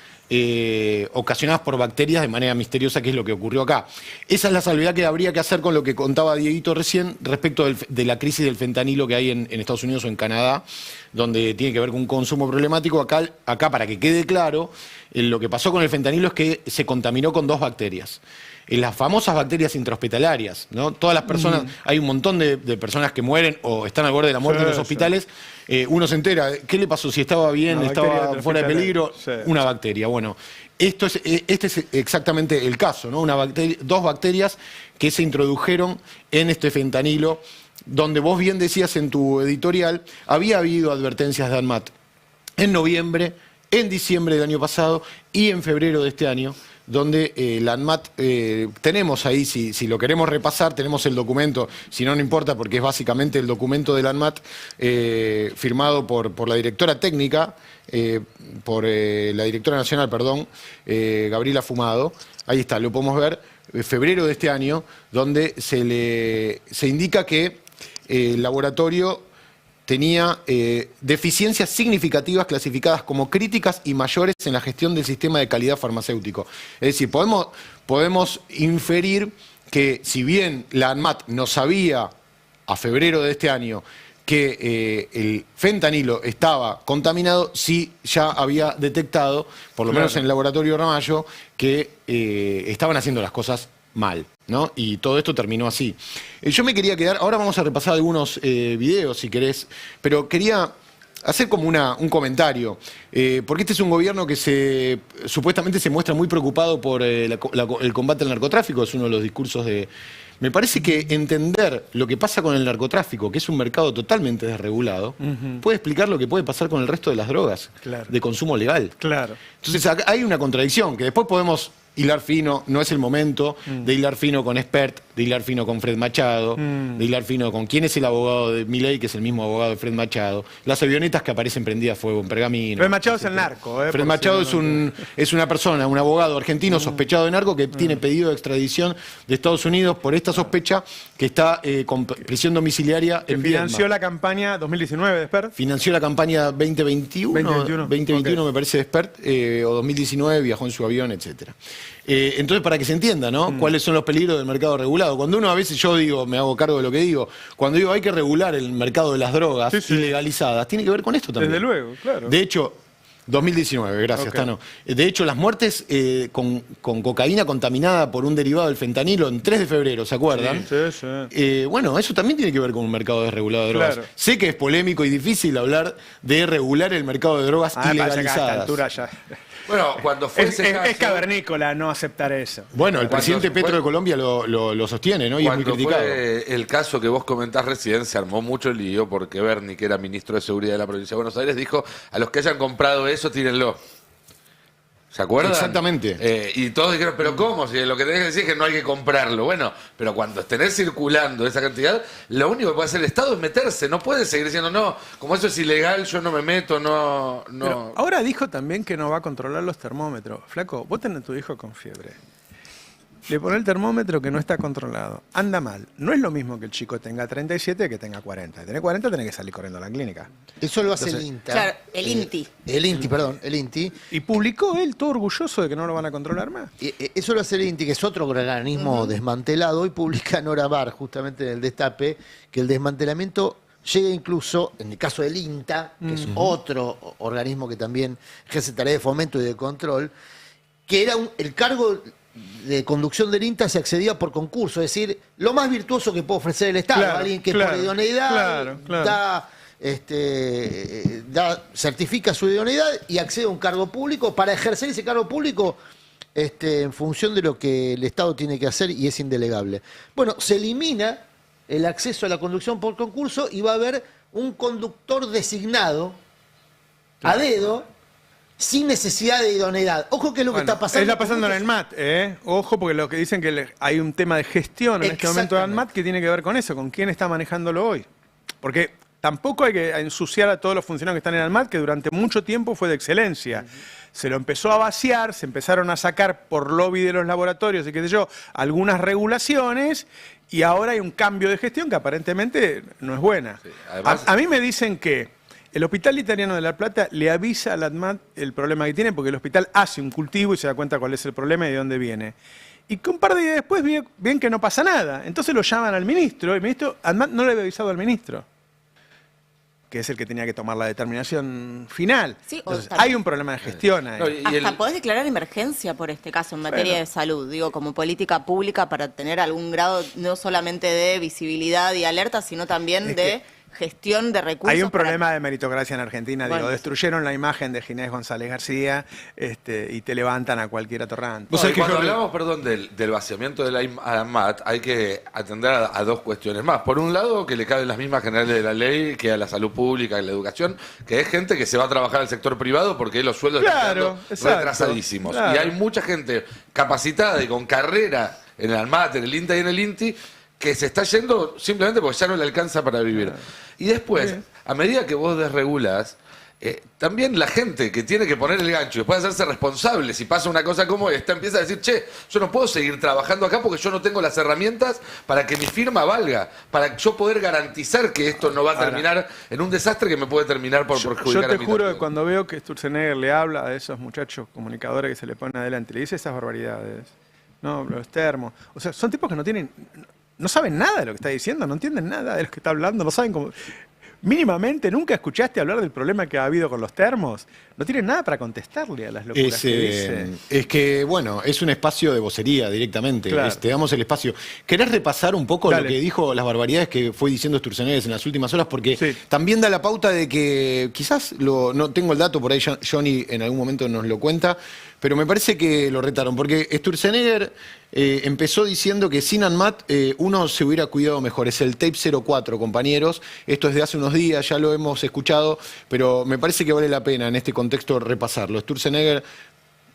ocasionadas por bacterias de manera misteriosa, que es lo que ocurrió acá. Esa es la salvedad que habría que hacer con lo que contaba Dieguito recién respecto de la crisis del fentanilo que hay en Estados Unidos o en Canadá, donde tiene que ver con un consumo problemático. Acá para que quede claro, lo que pasó con el fentanilo es que se contaminó con 2 bacterias. Las famosas bacterias intrahospitalarias, ¿no? Todas las personas, hay un montón de personas que mueren o están al borde de la muerte en los hospitales. Uno se entera, ¿qué le pasó? Si estaba bien, estaba fuera de peligro, una bacteria. Bueno, este es exactamente el caso, ¿no? 2 bacterias que se introdujeron en este fentanilo, donde vos bien decías en tu editorial, había habido advertencias de ANMAT en noviembre, en diciembre del año pasado y en febrero de este año, donde la ANMAT, tenemos ahí, si lo queremos repasar, tenemos el documento, si no, no importa, porque es básicamente el documento de la ANMAT firmado por la directora técnica, por la directora nacional, perdón, Gabriela Fumado. Ahí está, lo podemos ver, febrero de este año, donde se indica que el laboratorio tenía deficiencias significativas clasificadas como críticas y mayores en la gestión del sistema de calidad farmacéutico. Es decir, podemos inferir que si bien la ANMAT no sabía a febrero de este año que el fentanilo estaba contaminado, sí ya había detectado, por lo menos en el laboratorio Ramallo, que estaban haciendo las cosas mal, ¿no? Y todo esto terminó así. Yo me quería quedar, ahora vamos a repasar algunos videos si querés, pero quería hacer como un comentario, porque este es un gobierno que supuestamente se muestra muy preocupado por el combate al narcotráfico, es uno de los discursos de... Me parece que entender lo que pasa con el narcotráfico, que es un mercado totalmente desregulado, puede explicar lo que puede pasar con el resto de las drogas de consumo legal. Claro. Entonces acá hay una contradicción, que después podemos hilar fino, no es el momento de hilar fino con Expert, de hilar fino con Fred Machado, de hilar fino con quién es el abogado de Milei, que es el mismo abogado de Fred Machado, las avionetas que aparecen prendidas a fuego en Pergamino. Fred Machado es el narco. Fred Machado es una persona, un abogado argentino sospechado de narco que tiene pedido de extradición de Estados Unidos por esta sospecha, que está con prisión domiciliaria en Viedma. Financió la campaña 2019 de Expert. Financió la campaña 2021 okay. Me parece de Expert, o 2019, viajó en su avión, etcétera. Entonces, para que se entienda, ¿no? ¿Cuáles son los peligros del mercado regulado? Cuando uno, a veces yo digo, me hago cargo de lo que digo, cuando digo hay que regular el mercado de las drogas ilegalizadas, tiene que ver con esto también. Desde luego, claro. De hecho, 2019, gracias, Tano. De hecho, las muertes con cocaína contaminada por un derivado del fentanilo en 3 de febrero, ¿se acuerdan? Sí. Bueno, eso también tiene que ver con un mercado desregulado de drogas. Claro. Sé que es polémico y difícil hablar de regular el mercado de drogas ilegalizadas. A esta altura ya... Bueno, cuando fue ese caso, es cavernícola no aceptar eso. Bueno, el presidente Petro de Colombia lo sostiene, ¿no? Y es muy criticado. Fue el caso que vos comentás recién, se armó mucho el lío porque Berni, que era ministro de Seguridad de la provincia de Buenos Aires, dijo: a los que hayan comprado eso, tírenlo. ¿Se acuerdan? Exactamente. Y todos dijeron, ¿pero cómo? Si lo que tenés que decir es que no hay que comprarlo. Bueno, pero cuando tenés circulando esa cantidad, lo único que puede hacer el Estado es meterse. No puede seguir diciendo, no, como eso es ilegal, yo no me meto, no. Pero ahora dijo también que no va a controlar los termómetros. Flaco, vos tenés a tu hijo con fiebre. Le pone el termómetro que no está controlado. Anda mal. No es lo mismo que el chico tenga 37 que tenga 40. Si tenés 40 tenés que salir corriendo a la clínica. Eso lo hace el INTA. Claro, el INTI. El INTI. Y publicó él todo orgulloso de que no lo van a controlar más. Eso lo hace el INTI, que es otro organismo desmantelado. Hoy publica Nora Bar, justamente en el Destape, que el desmantelamiento llega incluso, en el caso del INTA, que es otro organismo que también ejerce tareas de fomento y de control, que era el cargo de conducción del INTA se accedía por concurso, es decir, lo más virtuoso que puede ofrecer el Estado, alguien que por idoneidad certifica su idoneidad y accede a un cargo público para ejercer ese cargo público en función de lo que el Estado tiene que hacer y es indelegable. Bueno, se elimina el acceso a la conducción por concurso y va a haber un conductor designado a dedo, sin necesidad de idoneidad. Ojo que es lo que está pasando. Está pasando en el MAT, Ojo, porque lo que dicen que hay un tema de gestión en este momento del MAT que tiene que ver con eso, con quién está manejándolo hoy. Porque tampoco hay que ensuciar a todos los funcionarios que están en el MAT, que durante mucho tiempo fue de excelencia. Se lo empezó a vaciar, se empezaron a sacar por lobby de los laboratorios y qué sé yo, algunas regulaciones, y ahora hay un cambio de gestión que aparentemente no es buena. Sí, además, a mí me dicen que el Hospital Italiano de La Plata le avisa a la ANMAT el problema que tiene, porque el hospital hace un cultivo y se da cuenta cuál es el problema y de dónde viene. Y que un par de días después ven que no pasa nada. Entonces lo llaman al ministro, y el ministro, ANMAT no le había avisado al ministro, que es el que tenía que tomar la determinación final. Sí, entonces, hay un problema de gestión ahí. Hasta podés declarar emergencia por este caso en materia de salud, digo, como política pública para tener algún grado no solamente de visibilidad y alerta, sino también de gestión de recursos. Hay un problema de meritocracia en Argentina. Bueno, Digo, destruyeron la imagen de Ginés González García y te levantan a cualquier atorrante. No, y cuando hablamos, perdón, del vaciamiento de la ANMAT, hay que atender a dos cuestiones más. Por un lado, que le caben las mismas generales de la ley que a la salud pública y la educación, que es gente que se va a trabajar al sector privado porque los sueldos Claro, están retrasadísimos. claro. Y hay mucha gente capacitada y con carrera en el ANMAT, en el INTA y en el INTI, que se está yendo simplemente porque ya no le alcanza para vivir. Y después, a medida que vos desregulás, también la gente que tiene que poner el gancho y después hacerse responsable si pasa una cosa como esta, empieza a decir, che, yo no puedo seguir trabajando acá porque yo no tengo las herramientas para que mi firma valga, para yo poder garantizar que esto no va a terminar en un desastre que me puede terminar por perjudicar a Yo mi te juro partido. que cuando veo que Sturzenegger le habla a esos muchachos comunicadores que se le ponen adelante, le dice esas barbaridades, no, los termos, o sea, son tipos que no saben nada de lo que está diciendo, no entienden nada de lo que está hablando, no saben cómo... Mínimamente, ¿nunca escuchaste hablar del problema que ha habido con los termos? No tienen nada para contestarle a las locuras que dice. Es que, bueno, es un espacio de vocería directamente. Claro. Te damos el espacio. ¿Querés repasar un poco Dale. lo que dijo, las barbaridades que fue diciendo Sturzenegger en las últimas horas? Porque Sí. también da la pauta de que quizás, no tengo el dato, por ahí Johnny en algún momento nos lo cuenta, pero me parece que lo retaron. Porque Sturzenegger empezó diciendo que sin ANMAT uno se hubiera cuidado mejor. Es el tape 04, compañeros. Esto es de hace unos días, ya lo hemos escuchado, pero me parece que vale la pena en este contexto repasarlo. Sturzenegger,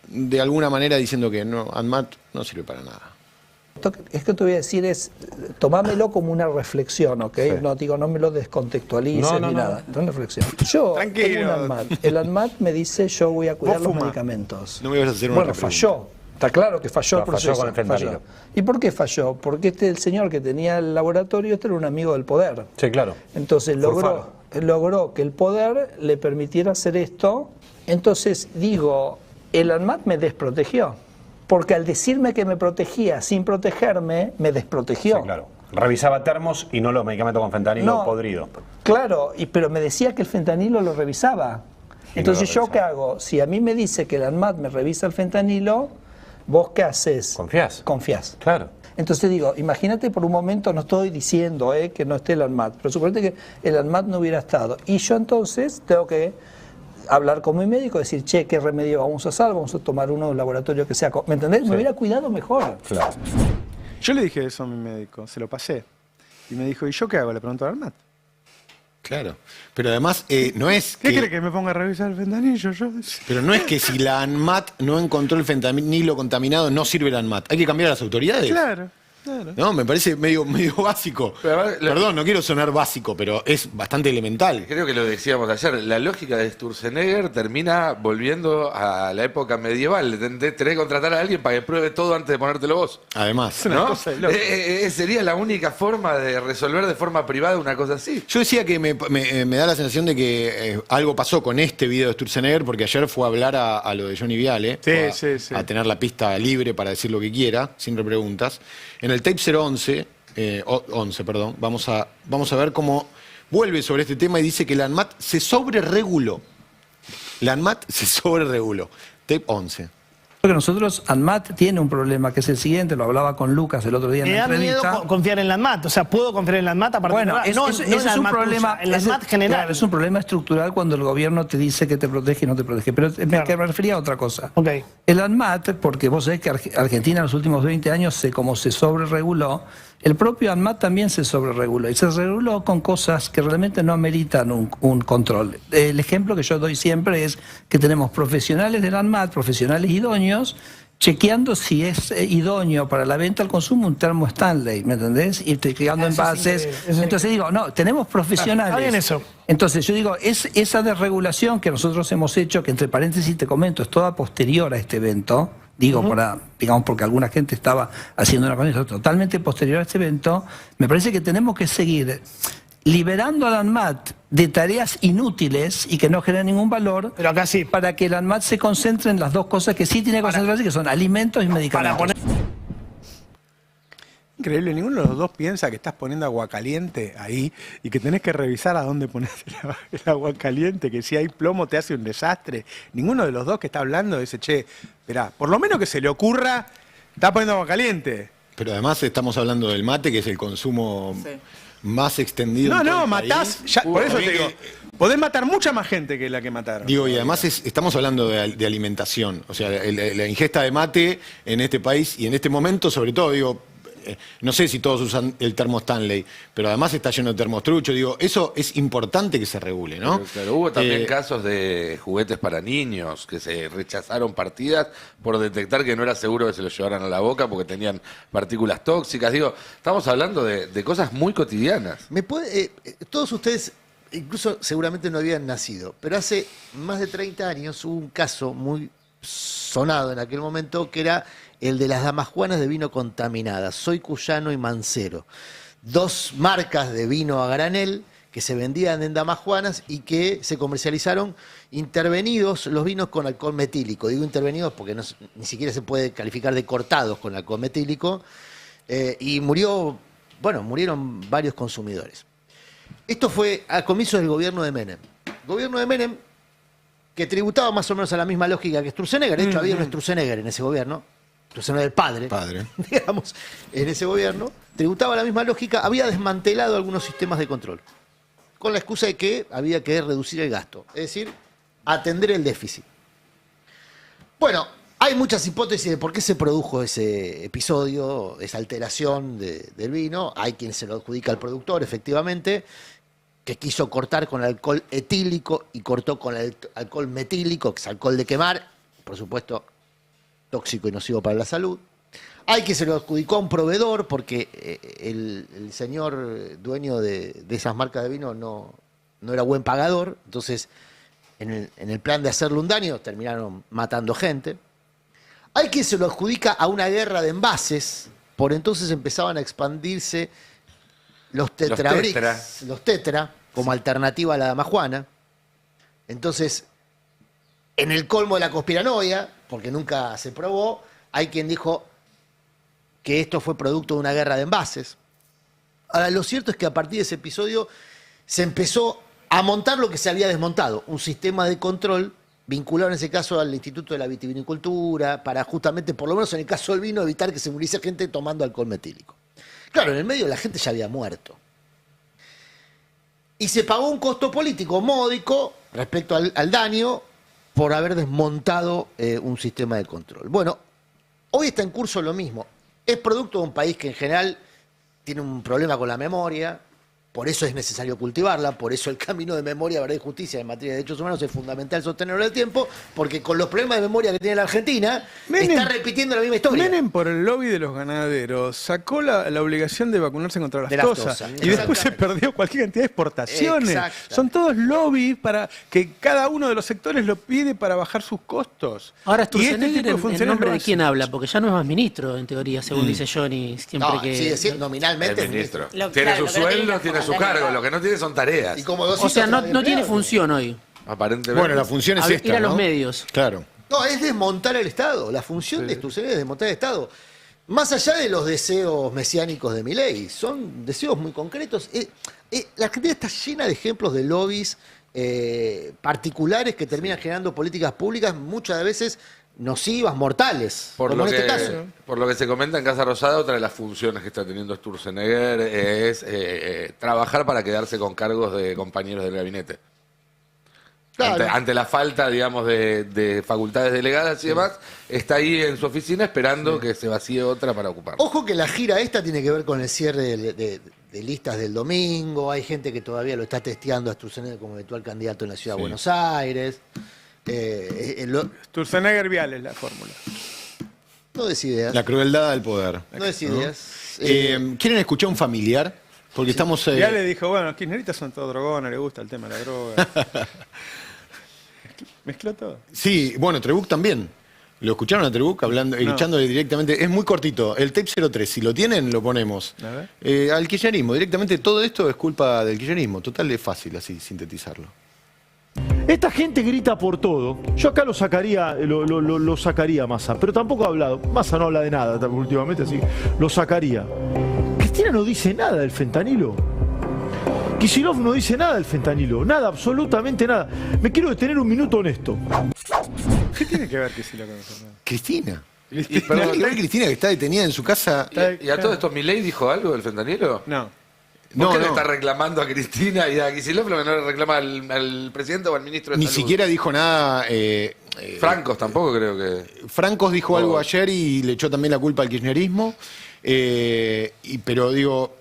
de alguna manera, diciendo que no, ANMAT no sirve para nada. Es que te voy a decir es, tomámelo como una reflexión, ¿ok? Sí. No digo, no me lo descontextualices ni nada. Es una reflexión. Yo Tranquilo. tengo un ANMAT. El ANMAT me dice, yo voy a cuidar Vos los fumá. medicamentos. No me ibas a hacer una Bueno, otra falló. Está claro que falló el Falló proceso. con el fentanilo. Falló. ¿Y por qué falló? Porque el señor que tenía el laboratorio, era un amigo del poder. Sí, claro. Entonces Furfano. logró que el poder le permitiera hacer esto. Entonces digo, el ANMAT me desprotegió. Porque al decirme que me protegía sin protegerme, me desprotegió. Sí, claro. Revisaba termos y no los medicamentos con fentanilo No. podrido. Claro, pero me decía que el fentanilo lo revisaba. Y Entonces, no lo ¿yo qué hago? Si a mí me dice que el ANMAT me revisa el fentanilo, ¿vos qué haces? ¿Confías? Confías. Claro. Entonces digo, imagínate por un momento, no estoy diciendo que no esté el ANMAT, pero suponete que el ANMAT no hubiera estado. Y yo entonces tengo que hablar con mi médico, decir, che, ¿qué remedio vamos a hacer? Vamos a tomar uno de un laboratorio que sea... ¿Me entendés? Me hubiera cuidado mejor. Claro. Yo le dije eso a mi médico, se lo pasé. Y me dijo, ¿y yo qué hago? Le pregunto al ANMAT. Claro. Pero además, no es ¿Qué que... cree que me ponga a revisar el fentanillo? Yo... Pero no es que si la ANMAT no encontró el fentanilo contaminado, no sirve la ANMAT. Hay que cambiar a las autoridades. Claro. No, me parece medio básico. Pero además, Perdón, no quiero sonar básico, pero es bastante elemental. Creo que lo decíamos ayer, la lógica de Sturzenegger termina volviendo a la época medieval. Tenés que contratar a alguien para que pruebe todo antes de ponértelo vos. Además. una ¿No? cosa de loco. Sería la única forma de resolver de forma privada una cosa así. Yo decía que me da la sensación de que algo pasó con este video de Sturzenegger, porque ayer fue a hablar a lo de Johnny Viale, Sí, sí. a tener la pista libre para decir lo que quiera, sin repreguntas. En el tape 011, vamos a ver cómo vuelve sobre este tema y dice que la ANMAT se sobrereguló. La ANMAT se sobrereguló. Tape 11. Porque nosotros, ANMAT tiene un problema que es el siguiente, lo hablaba con Lucas el otro día en Me la da miedo entrevista. confiar en la ANMAT. O sea, ¿puedo confiar en la ANMAT a partir Bueno, de ahora? eso en es la un ANMAT problema. tuya, en la ANMAT general. Claro, es un problema estructural cuando el gobierno te dice que te protege y no te protege. Pero me refería a otra cosa. Ok. El ANMAT, porque vos sabés que Argentina en los últimos 20 años, como se sobrereguló, el propio ANMAT también se sobrereguló. Y se reguló con cosas que realmente no ameritan un control. El ejemplo que yo doy siempre es que tenemos profesionales del ANMAT, profesionales idóneos, chequeando si es idóneo para la venta al consumo un termo Stanley, ¿me entendés? Y chequeando envases. Entonces digo, no, tenemos profesionales. Está bien eso. Entonces yo digo, es esa desregulación que nosotros hemos hecho, que entre paréntesis te comento, es toda posterior a este evento, digo, digamos, porque alguna gente estaba haciendo una cosa totalmente posterior a este evento, me parece que tenemos que seguir liberando al ANMAT de tareas inútiles y que no generan ningún valor, Pero acá sí. para que el ANMAT se concentre en las dos cosas que sí tiene que concentrarse, que son alimentos y medicamentos. Increíble, ninguno de los dos piensa que estás poniendo agua caliente ahí y que tenés que revisar a dónde pones el agua caliente, que si hay plomo te hace un desastre. Ninguno de los dos que está hablando dice, che, esperá, por lo menos que se le ocurra, está poniendo agua caliente. Pero además estamos hablando del mate, que es el consumo más extendido. No, en todo no, el matás. país. Ya, por eso te también digo, podés matar mucha más gente que la que mataron. Digo, y además estamos hablando de alimentación. O sea, la ingesta de mate en este país y en este momento, sobre todo, digo, no sé si todos usan el termo Stanley, pero además está lleno de termos truchos. Digo, eso es importante que se regule, ¿no? Pero hubo también casos de juguetes para niños que se rechazaron partidas por detectar que no era seguro que se los llevaran a la boca porque tenían partículas tóxicas. Digo, estamos hablando de cosas muy cotidianas. Todos ustedes, incluso seguramente no habían nacido, pero hace más de 30 años hubo un caso muy sonado en aquel momento que era el de las damajuanas de vino contaminadas, Soy Cuyano y Mancero. 2 marcas de vino a granel que se vendían en damajuanas y que se comercializaron intervenidos los vinos con alcohol metílico. Digo intervenidos porque ni siquiera se puede calificar de cortados con alcohol metílico. Y murieron varios consumidores. Esto fue a comienzos del gobierno de Menem. Gobierno de Menem que tributaba más o menos a la misma lógica que Sturzenegger. De hecho, había un Sturzenegger en ese gobierno. Sturzenegger padre, digamos, en ese gobierno. Tributaba la misma lógica. Había desmantelado algunos sistemas de control. Con la excusa de que había que reducir el gasto. Es decir, atender el déficit. Bueno, hay muchas hipótesis de por qué se produjo ese episodio, esa alteración del vino. Hay quien se lo adjudica al productor, efectivamente, que quiso cortar con alcohol etílico y cortó con el alcohol metílico, que es alcohol de quemar, por supuesto, tóxico y nocivo para la salud. Hay quien se lo adjudicó a un proveedor porque el señor dueño de esas marcas de vino no era buen pagador, entonces en el plan de hacerle un daño terminaron matando gente. Hay quien se lo adjudica a una guerra de envases, por entonces empezaban a expandirse los tetrabricks, los tetra, como alternativa a la damajuana. Entonces, en el colmo de la conspiranoia, porque nunca se probó, hay quien dijo que esto fue producto de una guerra de envases. Ahora, lo cierto es que a partir de ese episodio se empezó a montar lo que se había desmontado, un sistema de control vinculado en ese caso al Instituto de la Vitivinicultura, para justamente, por lo menos en el caso del vino, evitar que se muriese gente tomando alcohol metílico. Claro, en el medio la gente ya había muerto. Y se pagó un costo político módico respecto al daño por haber desmontado un sistema de control. Bueno, hoy está en curso lo mismo. Es producto de un país que en general tiene un problema con la memoria, por eso es necesario cultivarla, por eso el camino de memoria, verdad y justicia en materia de derechos humanos es fundamental sostenerlo en el tiempo, porque con los problemas de memoria que tiene la Argentina, está repitiendo la misma historia. Menem, por el lobby de los ganaderos, sacó la obligación de vacunarse contra la lactosa. Y después se perdió cualquier cantidad de exportaciones. Son todos lobbies para que cada uno de los sectores lo pide para bajar sus costos. Ahora, Sturzenegger, ¿en nombre de quién habla? Porque ya no es más ministro, en teoría, según dice Johnny. Siempre que... Sí, nominalmente es ministro. Tiene su sueldo, tiene su cargo, lo que no tiene son tareas. O sea, no tiene función hoy. Aparentemente. Bueno, la función es esta, ir a ¿no? los medios. Claro. No, es desmontar el Estado. La función de Sturzenegger es desmontar el Estado. Más allá de los deseos mesiánicos de Milei, son deseos muy concretos. La Argentina está llena de ejemplos de lobbies particulares que terminan generando políticas públicas muchas veces nocivas, mortales, por como lo en que, este caso. Por lo que se comenta en Casa Rosada, otra de las funciones que está teniendo Sturzenegger es trabajar para quedarse con cargos de compañeros del gabinete. Claro. Ante la falta, digamos, de facultades delegadas y demás, está ahí en su oficina esperando que se vacíe otra para ocupar. Ojo que la gira esta tiene que ver con el cierre de listas del domingo. Hay gente que todavía lo está testeando a Sturzenegger como eventual candidato en la Ciudad de Buenos Aires. Sturzenegger Vial es la fórmula. No des ideas. La crueldad del poder. No des ideas. ¿Quieren escuchar un familiar? Porque estamos... Ya le dijo, bueno, los kirchneristas son todos drogones, le gusta el tema de la droga. Mezcló todo. Sí, bueno, Trebuch también. ¿Lo escucharon a Trebuch echándole directamente? Es muy cortito. El tape 03, si lo tienen, lo ponemos. Al kirchnerismo, directamente todo esto es culpa del kirchnerismo. Total, es fácil así sintetizarlo. Esta gente grita por todo. Yo acá lo sacaría Massa, pero tampoco ha hablado. Massa no habla de nada últimamente, así lo sacaría. Cristina no dice nada del fentanilo. Kicillof no dice nada del fentanilo. Nada, absolutamente nada. Me quiero detener un minuto en esto. ¿Qué tiene que ver Kicillof con el fentanilo? Cristina. Cristina que está detenida en su casa. ¿Y a todo esto Milei dijo algo del fentanilo? No. ¿Por qué le está reclamando a Cristina y a Kicillof lo que no le reclama al presidente o al ministro de Ni Salud? siquiera dijo nada. Francos tampoco creo que. Francos dijo algo ayer y le echó también la culpa al kirchnerismo. Pero digo,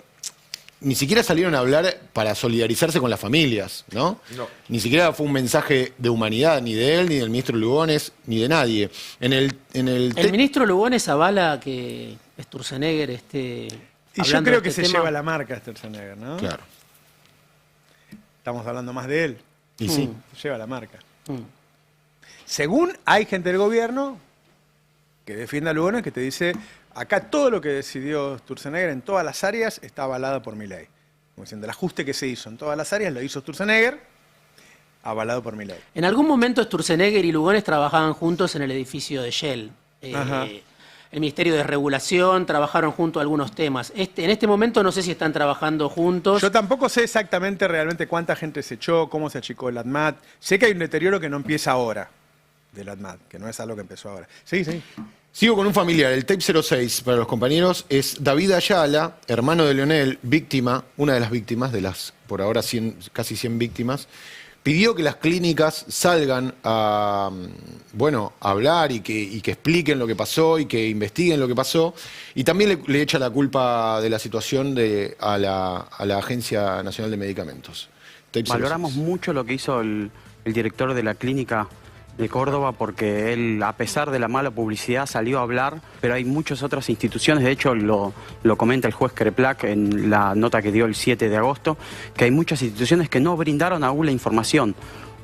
ni siquiera salieron a hablar para solidarizarse con las familias, ¿no? No. Ni siquiera fue un mensaje de humanidad, ni de él, ni del ministro Lugones, ni de nadie. El ministro Lugones avala que Sturzenegger esté. Y yo creo que se lleva la marca Sturzenegger, ¿no? Claro. Estamos hablando más de él. Y sí. Se lleva la marca. Según hay gente del gobierno que defiende a Lugones, que te dice, acá todo lo que decidió Sturzenegger en todas las áreas está avalado por Milei. Como diciendo, el ajuste que se hizo en todas las áreas lo hizo Sturzenegger, avalado por Milei. En algún momento Sturzenegger y Lugones trabajaban juntos en el edificio de Shell. El Ministerio de Regulación, trabajaron juntos algunos temas. En este momento no sé si están trabajando juntos. Yo tampoco sé exactamente realmente cuánta gente se echó, cómo se achicó el ADMAT. Sé que hay un deterioro que no empieza ahora del ADMAT, que no es algo que empezó ahora. Sí. Sigo con un familiar. El tape 06 para los compañeros es David Ayala, hermano de Leonel, víctima, una de las víctimas, de las por ahora casi 100 víctimas. Pidió que las clínicas salgan a hablar y que expliquen lo que pasó y que investiguen lo que pasó. Y también le echa la culpa de la situación a la Agencia Nacional de Medicamentos. Valoramos mucho lo que hizo el director de la clínica de Córdoba porque él, a pesar de la mala publicidad, salió a hablar, pero hay muchas otras instituciones, de hecho lo comenta el juez Kreplak en la nota que dio el 7 de agosto, que hay muchas instituciones que no brindaron aún la información,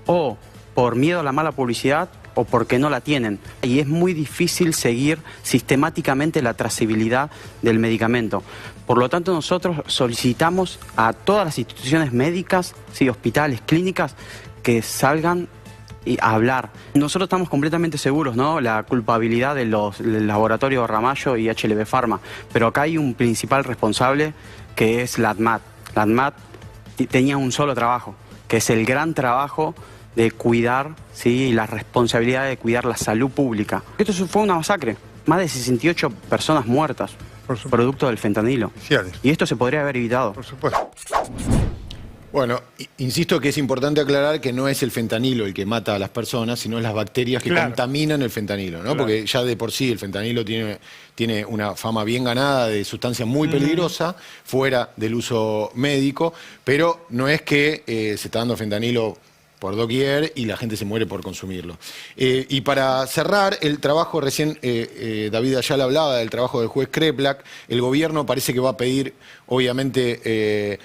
o por miedo a la mala publicidad, o porque no la tienen. Y es muy difícil seguir sistemáticamente la trazabilidad del medicamento. Por lo tanto, nosotros solicitamos a todas las instituciones médicas, sí, hospitales, clínicas, que salgan y a hablar. Nosotros estamos completamente seguros, ¿no? La culpabilidad del laboratorio Ramallo y HLB Pharma, pero acá hay un principal responsable que es la ADMAT. La ADMAT tenía un solo trabajo, que es el gran trabajo de cuidar, ¿sí?, la responsabilidad de cuidar la salud pública. Esto fue una masacre, más de 68 personas muertas, producto del fentanilo. Y esto se podría haber evitado. Por supuesto. Bueno, insisto que es importante aclarar que no es el fentanilo el que mata a las personas, sino las bacterias que contaminan el fentanilo, ¿no? Claro. Porque ya de por sí el fentanilo tiene una fama bien ganada de sustancia muy peligrosa, fuera del uso médico, pero no es que se está dando fentanilo por doquier y la gente se muere por consumirlo. Y para cerrar, el trabajo recién, David Ayala hablaba del trabajo del juez Kreplak, el gobierno parece que va a pedir, obviamente,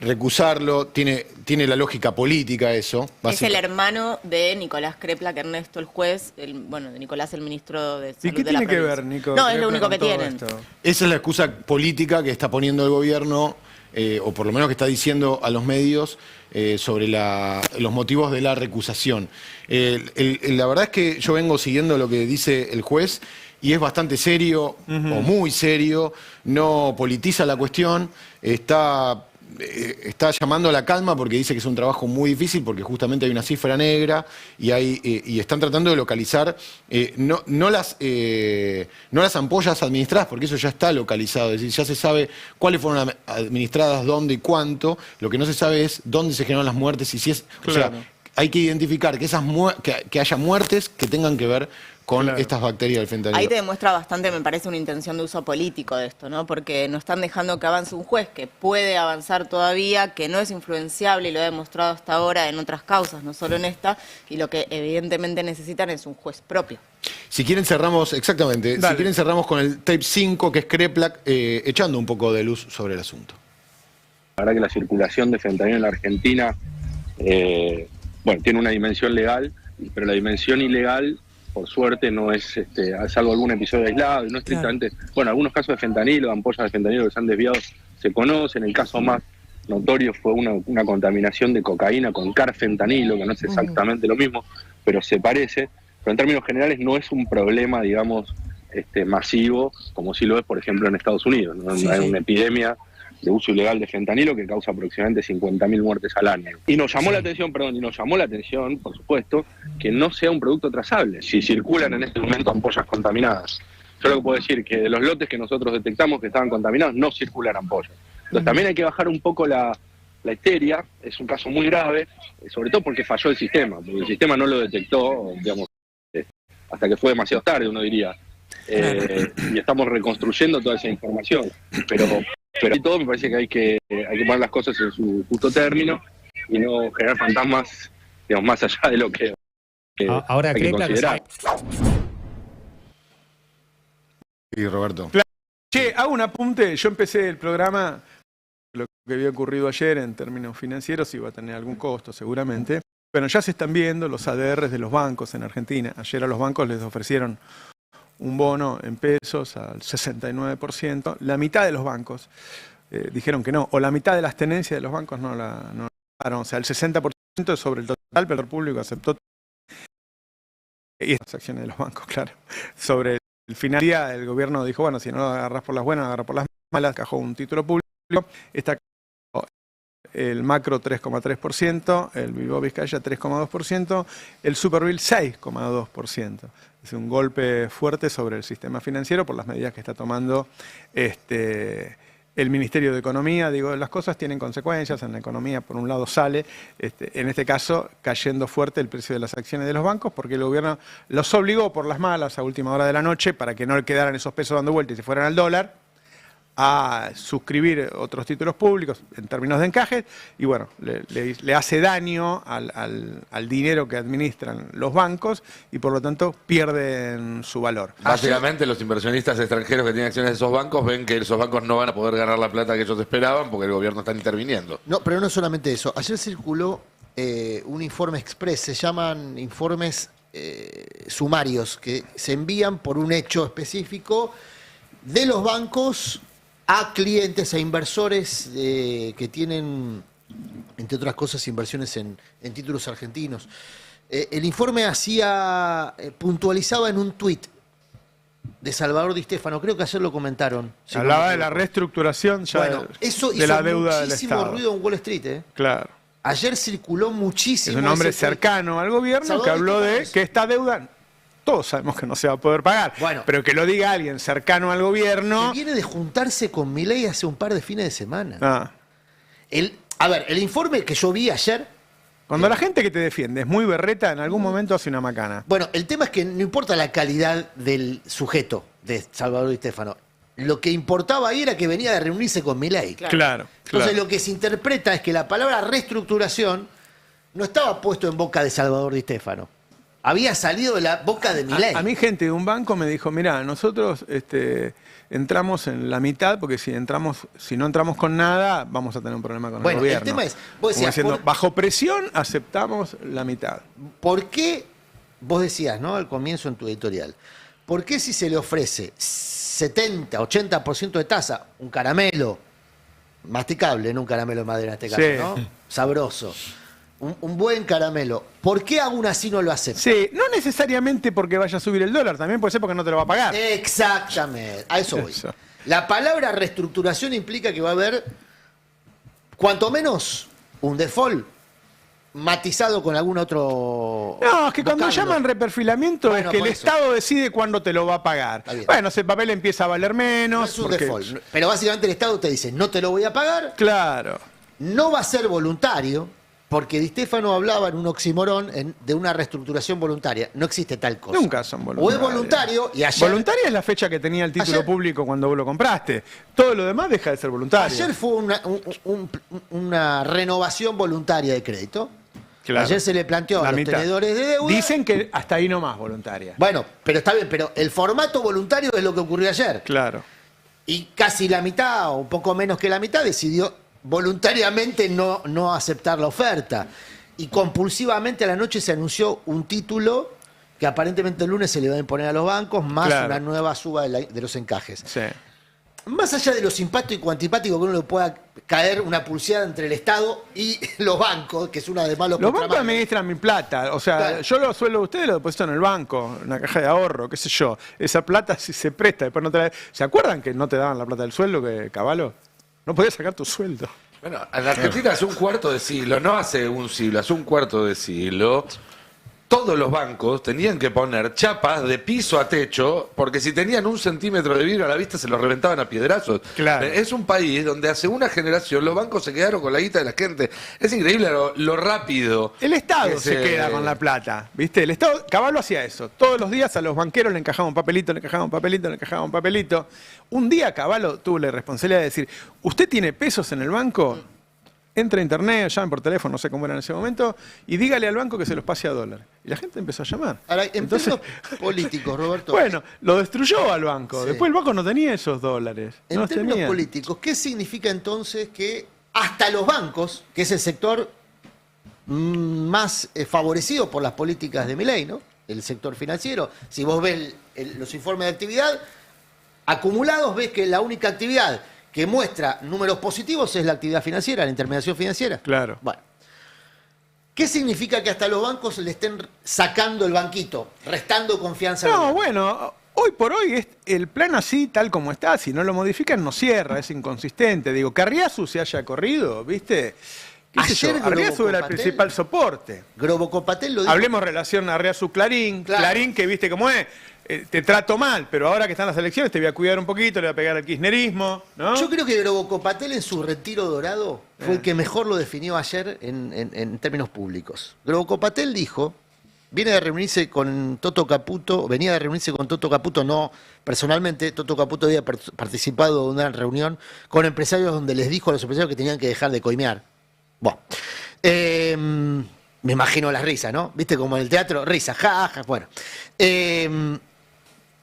recusarlo, tiene la lógica política eso. Es el hermano de Nicolás Kreplak, Ernesto, el juez, de Nicolás, el ministro de Salud. ¿Y qué de la tiene que provincia. ver, Nico? No, es lo único que tienen. Esa es la excusa política que está poniendo el gobierno, o por lo menos que está diciendo a los medios, sobre los motivos de la recusación. La verdad es que yo vengo siguiendo lo que dice el juez y es bastante serio, o muy serio, no politiza la cuestión, está llamando a la calma porque dice que es un trabajo muy difícil porque justamente hay una cifra negra y están tratando de localizar no las ampollas administradas, porque eso ya está localizado, es decir, ya se sabe cuáles fueron administradas, dónde y cuánto. Lo que no se sabe es dónde se generaron las muertes y si es... O sea, hay que identificar que haya muertes que tengan que ver con estas bacterias del fentanilo. Ahí te demuestra bastante, me parece, una intención de uso político de esto, ¿no? Porque no están dejando que avance un juez que puede avanzar todavía, que no es influenciable y lo ha demostrado hasta ahora en otras causas, no solo en esta, y lo que evidentemente necesitan es un juez propio. Si quieren cerramos, exactamente, si quieren cerramos con el tape 5, que es Kreplak, echando un poco de luz sobre el asunto. La verdad que la circulación de fentanilo en la Argentina, tiene una dimensión legal, pero la dimensión ilegal, por suerte, no es, salvo algún episodio aislado, y no estrictamente, algunos casos de fentanilo, de ampollas de fentanilo que se han desviado, se conocen. El caso más notorio fue una contaminación de cocaína con carfentanilo, que no es exactamente lo mismo, pero se parece. Pero en términos generales no es un problema, digamos, masivo, como sí lo es, por ejemplo, en Estados Unidos, ¿no? Hay una epidemia de uso ilegal de fentanilo que causa aproximadamente 50.000 muertes al año. Y nos llamó la atención, por supuesto, que no sea un producto trazable. Si circulan en este momento ampollas contaminadas, yo lo que puedo decir es que de los lotes que nosotros detectamos que estaban contaminados, no circulan ampollas. Entonces también hay que bajar un poco la histeria. Es un caso muy grave, sobre todo porque falló el sistema, porque el sistema no lo detectó, digamos, hasta que fue demasiado tarde, uno diría. Y estamos reconstruyendo toda esa información. Pero y todo me parece que hay que poner las cosas en su justo término y no generar fantasmas, digamos, más allá de lo que ahora hay que considerar. Y Roberto. Che, hago un apunte. Yo empecé el programa, lo que había ocurrido ayer en términos financieros iba a tener algún costo seguramente. Bueno, ya se están viendo los ADRs de los bancos en Argentina. Ayer a los bancos les ofrecieron un bono en pesos al 69%. La mitad de los bancos dijeron que no, o la mitad de las tenencias de los bancos no la o sea, el 60% sobre el total, pero el público aceptó. Y estas acciones de los bancos, claro. Sobre el final del día, el gobierno dijo, bueno, si no lo agarras por las buenas, agarras por las malas, cajó un título público. Está el macro 3,3%, el Bilbao Vizcaya 3,2%, el Superbil 6,2%. Es un golpe fuerte sobre el sistema financiero por las medidas que está tomando el Ministerio de Economía. Digo, las cosas tienen consecuencias en la economía. Por un lado sale, en este caso, cayendo fuerte el precio de las acciones de los bancos porque el gobierno los obligó por las malas a última hora de la noche para que no quedaran esos pesos dando vuelta y se fueran al dólar, a suscribir otros títulos públicos en términos de encaje y bueno, le hace daño al dinero que administran los bancos y por lo tanto pierden su valor. Básicamente los inversionistas extranjeros que tienen acciones de esos bancos ven que esos bancos no van a poder ganar la plata que ellos esperaban porque el gobierno está interviniendo. No, pero no solamente eso. Ayer circuló un informe express, se llaman informes sumarios que se envían por un hecho específico de los bancos a clientes, a inversores que tienen, entre otras cosas, inversiones en títulos argentinos. El informe puntualizaba en un tuit de Salvador Di Stéfano, creo que ayer lo comentaron. Si hablaba de la reestructuración ya eso de la deuda del muchísimo Estado. Ruido en Wall Street. Claro. Ayer circuló muchísimo. Es un hombre cercano al gobierno Salvador que habló Di de que esta deuda todos sabemos que no se va a poder pagar. Bueno, pero que lo diga alguien cercano al gobierno. Que viene de juntarse con Milei hace un par de fines de semana. Ah. A ver, el informe que yo vi ayer. Cuando la gente que te defiende es muy berreta, en algún momento hace una macana. Bueno, el tema es que no importa la calidad del sujeto de Salvador Di Stéfano. Lo que importaba ahí era que venía de reunirse con Milei. Claro. Entonces lo que se interpreta es que la palabra reestructuración no estaba puesto en boca de Salvador Di Stéfano. Había salido de la boca de Milei. A mí gente de un banco me dijo, mirá, nosotros entramos en la mitad porque si no entramos con nada, vamos a tener un problema con el gobierno. El tema es, vos decías, diciendo, bajo presión aceptamos la mitad. ¿Por qué, vos decías, ¿no? Al comienzo en tu editorial, ¿por qué si se le ofrece 70, 80% de tasa, un caramelo masticable, no un caramelo de madera en este caso, ¿no? Sabroso. Un buen caramelo. ¿Por qué aún así no lo acepta? Sí, no necesariamente porque vaya a subir el dólar, también puede ser porque no te lo va a pagar. Exactamente, a eso voy. La palabra reestructuración implica que va a haber, cuanto menos, un default matizado con algún otro... No, es que cuando llaman reperfilamiento es que el Estado decide cuándo te lo va a pagar. Bueno, ese papel empieza a valer menos. No es un default, pero básicamente el Estado te dice, no te lo voy a pagar. Claro. No va a ser voluntario. Porque Di Stéfano hablaba en un oxímoron de una reestructuración voluntaria. No existe tal cosa. Nunca son voluntarios. O es voluntario y ayer... Voluntaria es la fecha que tenía el título público cuando vos lo compraste. Todo lo demás deja de ser voluntario. Ayer fue una renovación voluntaria de crédito. Claro. Ayer se le planteó a los tenedores de deuda... Dicen que hasta ahí nomás voluntaria. Bueno, pero está bien, pero el formato voluntario es lo que ocurrió ayer. Claro. Y casi la mitad, o un poco menos que la mitad, decidió voluntariamente no aceptar la oferta. Y compulsivamente a la noche se anunció un título que aparentemente el lunes se le va a imponer a los bancos, más una nueva suba de los encajes. Sí. Más allá de lo simpático o antipático que uno le pueda caer una pulseada entre el Estado y los bancos, que es una de malos. Los bancos administran mi plata. O sea, yo lo sueldo a ustedes, lo deposito en el banco, en una caja de ahorro, qué sé yo. Esa plata si se presta, después no te la... ¿Se acuerdan que no te daban la plata del sueldo, que Cavallo? No podías sacar tu sueldo. Bueno, en la Argentina hace un cuarto de siglo, no hace un siglo, hace un cuarto de siglo, todos los bancos tenían que poner chapas de piso a techo, porque si tenían 1 centímetro de vidrio a la vista se lo reventaban a piedrazos. Claro. Es un país donde hace una generación los bancos se quedaron con la guita de la gente. Es increíble lo rápido. El Estado que se queda con la plata, ¿viste? El Estado, Caballo hacía eso. Todos los días a los banqueros le encajaba un papelito, le encajaba un papelito, le encajaba un papelito. Un día Caballo tuvo la responsabilidad de decir, ¿usted tiene pesos en el banco? Entra a internet, llamen por teléfono, no sé cómo era en ese momento, y dígale al banco que se los pase a dólar. Y la gente empezó a llamar. Ahora, en términos políticos, Roberto. Bueno, lo destruyó al banco. Después el banco no tenía esos dólares. En términos políticos, ¿qué significa entonces que hasta los bancos, que es el sector más favorecido por las políticas de Milei, ¿no? El sector financiero, si vos ves los informes de actividad acumulados, ves que la única actividad que muestra números positivos es la actividad financiera, la intermediación financiera. Claro. Bueno, ¿qué significa que hasta los bancos le estén sacando el banquito, restando confianza? No, bueno, hoy por hoy es el plan así, tal como está, si no lo modifican, no cierra, es inconsistente. Digo, que Arriazu se haya corrido, ¿viste? Ayer Arriazu era el principal soporte. Grobocopatel lo dijo. Hablemos relación Arriazu-Clarín. Claro. Clarín, que viste cómo es. Te trato mal, pero ahora que están las elecciones te voy a cuidar un poquito, le voy a pegar al kirchnerismo, ¿no? Yo creo que Grobocopatel en su retiro dorado fue el que mejor lo definió ayer en términos públicos. Grobocopatel dijo, venía de reunirse con Toto Caputo, no personalmente, Toto Caputo había participado de una reunión con empresarios donde les dijo a los empresarios que tenían que dejar de coimear. Bueno, me imagino las risas, ¿no? ¿Viste? Como en el teatro, risas, jaja, bueno.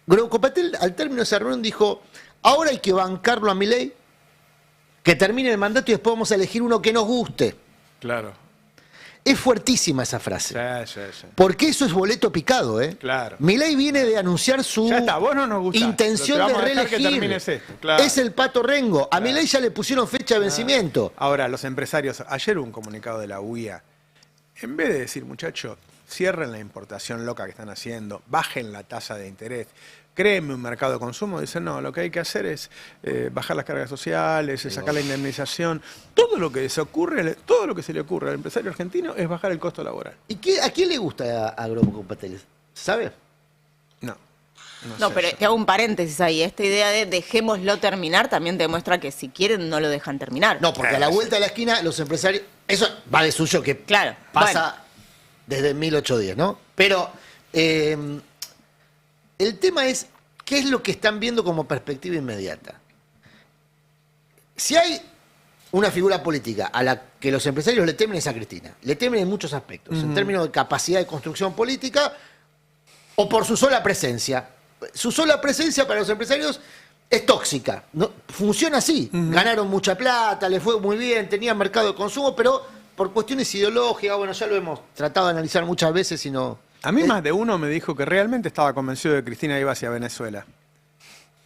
Grobocopatel, al término de esa reunión, dijo, ahora hay que bancarlo a Milei, que termine el mandato y después vamos a elegir uno que nos guste. Claro. Es fuertísima esa frase. Sí. Porque eso es boleto picado, ¿eh? Claro. Milei viene de anunciar su Ya está, vos no nos gustás, intención pero te de vamos a dejar que reelegir. termines esto, claro. Es el Pato Rengo. A Milei ya le pusieron fecha de vencimiento. Ahora, los empresarios, ayer un comunicado de la UIA, en vez de decir, muchachos, cierren la importación loca que están haciendo, bajen la tasa de interés, créenme un mercado de consumo, dicen, no, lo que hay que hacer es bajar las cargas sociales, sacar la indemnización. Todo lo que se le ocurre al empresario argentino es bajar el costo laboral. ¿Y a quién le gusta a Grobocopatel? ¿Sabe? No, pero te hago un paréntesis ahí. Esta idea de dejémoslo terminar también demuestra que si quieren no lo dejan terminar. No, porque a la vuelta de la esquina los empresarios... Eso va de suyo que pasa desde 1810, ¿no? Pero el tema es, ¿qué es lo que están viendo como perspectiva inmediata? Si hay una figura política a la que los empresarios le temen es a Cristina. Le temen en muchos aspectos, en términos de capacidad de construcción política o por su sola presencia. Su sola presencia para los empresarios es tóxica. ¿No? Funciona así. Ganaron mucha plata, les fue muy bien, tenían mercado de consumo, pero por cuestiones ideológicas, bueno, ya lo hemos tratado de analizar muchas veces y no... A mí más de uno me dijo que realmente estaba convencido de que Cristina iba hacia Venezuela.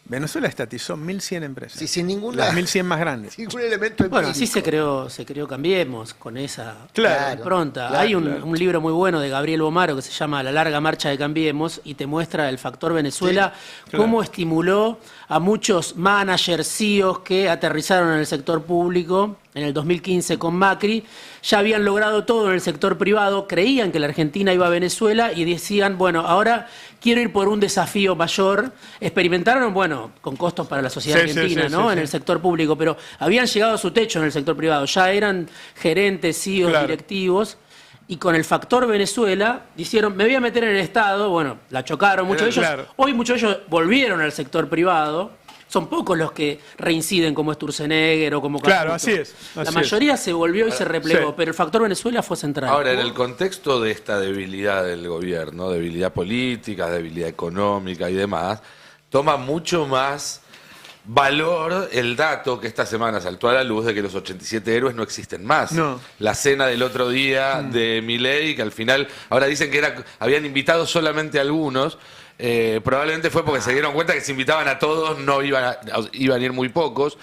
Venezuela estatizó 1.100 empresas. Sí, sin ninguna... Las 1.100 más grandes. Sin ningún elemento empírico. Bueno, así se creó Cambiemos, con esa impronta. Claro, Hay un libro muy bueno de Gabriel Bomaro que se llama La larga marcha de Cambiemos y te muestra el factor Venezuela, cómo estimuló a muchos managers, CEOs que aterrizaron en el sector público en el 2015 con Macri, ya habían logrado todo en el sector privado, creían que la Argentina iba a Venezuela y decían, bueno, ahora quiero ir por un desafío mayor. Experimentaron, bueno, con costos para la sociedad argentina, ¿no? En el sector público, pero habían llegado a su techo en el sector privado, ya eran gerentes, CEOs, directivos. Y con el factor Venezuela, dijeron, me voy a meter en el Estado, bueno, la chocaron muchos de ellos. Hoy muchos de ellos volvieron al sector privado. Son pocos los que reinciden como Sturzenegger o como Caputo. Claro, así es. La mayoría se volvió y se replegó, pero el factor Venezuela fue central. Ahora, en el contexto de esta debilidad del gobierno, debilidad política, debilidad económica y demás, toma mucho más valor el dato que esta semana saltó a la luz de que los 87 héroes no existen más. No. La cena del otro día de Milei, que al final, ahora dicen que habían invitado solamente a algunos. Probablemente fue porque se dieron cuenta que si invitaban a todos no iban a ir muy pocos.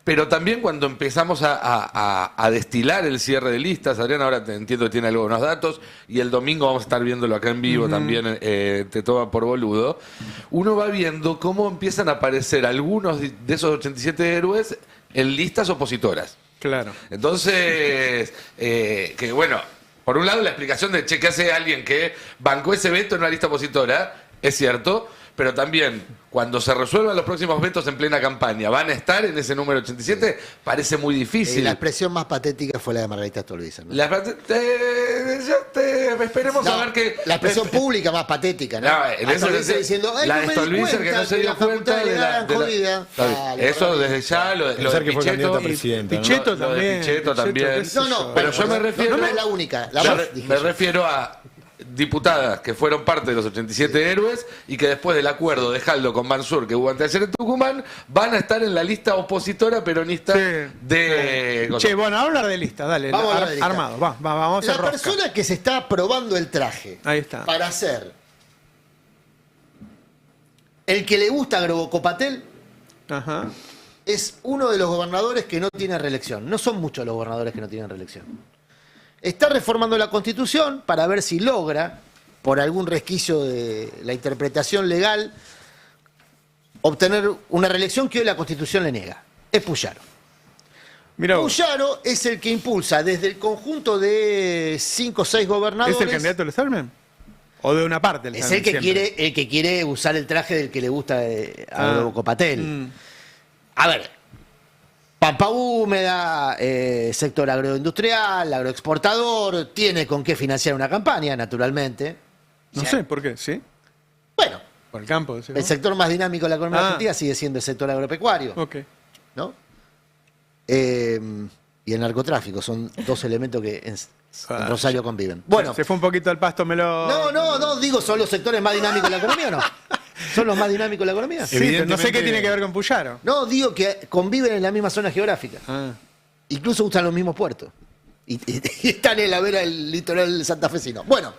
Pero también cuando empezamos a destilar el cierre de listas, Adrián, ahora entiendo que tiene algunos datos, y el domingo vamos a estar viéndolo acá en vivo también, te toma por boludo, uno va viendo cómo empiezan a aparecer algunos de esos 87 héroes en listas opositoras. Claro. Entonces, que bueno... Por un lado, la explicación de, che, ¿qué hace alguien que bancó ese veto en una lista opositora? Es cierto, pero también, cuando se resuelvan los próximos vetos en plena campaña, ¿van a estar en ese número 87? Parece muy difícil. La expresión más patética fue la de Margarita Stolbizer, ¿no? Esperemos a ver que... La expresión pública más patética, ¿no? En eso diciendo, la de Stolbizer que no se dio cuenta de la... Eso desde ya, lo de Pichetto... Pichetto también. Pichetto también. No, pero yo me refiero... No es la única. Me refiero a diputadas que fueron parte de los 87 héroes y que después del acuerdo de Jaldo con Mansur que hubo anteayer en Tucumán van a estar en la lista opositora peronista de... Che, bueno, a hablar de lista, dale. Vamos a hablar de lista. Armado, vamos a hacer La rosca. persona que se está probando el traje Ahí está. para ser el que le gusta a Grobocopatel Ajá. es uno de los gobernadores que no tiene reelección. No son muchos los gobernadores que no tienen reelección. Está reformando la Constitución para ver si logra, por algún resquicio de la interpretación legal, obtener una reelección que hoy la Constitución le niega. Es Puyaro. Puyaro es el que impulsa desde el conjunto de 5 o 6 gobernadores. ¿Es el candidato del Establishment? ¿O de una parte del Es el que quiere usar el traje del que le gusta a Grobocopatel. A ver, pampa húmeda, sector agroindustrial, agroexportador, tiene con qué financiar una campaña, naturalmente. No sé, ¿por qué? ¿Sí? Bueno. Por el campo. ¿Sí? El sector más dinámico de la economía argentina sigue siendo el sector agropecuario. Ok. ¿No? Y el narcotráfico son dos elementos que en Rosario conviven. Bueno. Se fue un poquito al pasto, No, digo, ¿son los sectores más dinámicos de la economía o no? ¿Son los más dinámicos de la economía? Sí, pero no sé qué tiene que ver con Puyaro. No, digo que conviven en la misma zona geográfica. Incluso usan los mismos puertos. Y están en la vera del litoral santafesino. Bueno,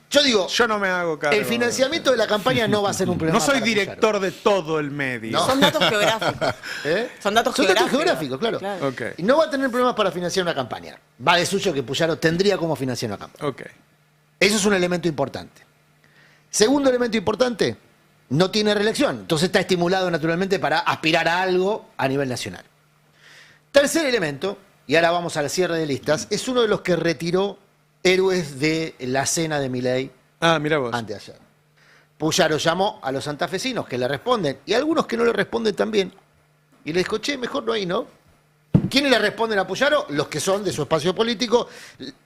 yo digo, yo no me hago cargo. El financiamiento de la campaña no va a ser un problema. No soy director de todo el medio. No. Son datos geográficos. Son datos geográficos, claro. Okay. Y no va a tener problemas para financiar una campaña. Va de suyo que Puyaro tendría cómo financiar una campaña. Okay. Eso es un elemento importante. Segundo elemento importante, no tiene reelección. Entonces está estimulado naturalmente para aspirar a algo a nivel nacional. Tercer elemento, y ahora vamos al cierre de listas, es uno de los que retiró héroes de la cena de Milei. Mira vos. Anteayer. Puyaro llamó a los santafesinos que le responden y a algunos que no le responden también. Y le dijo, che, mejor no hay, ¿no? ¿Quiénes le responden a Puyaro? Los que son de su espacio político,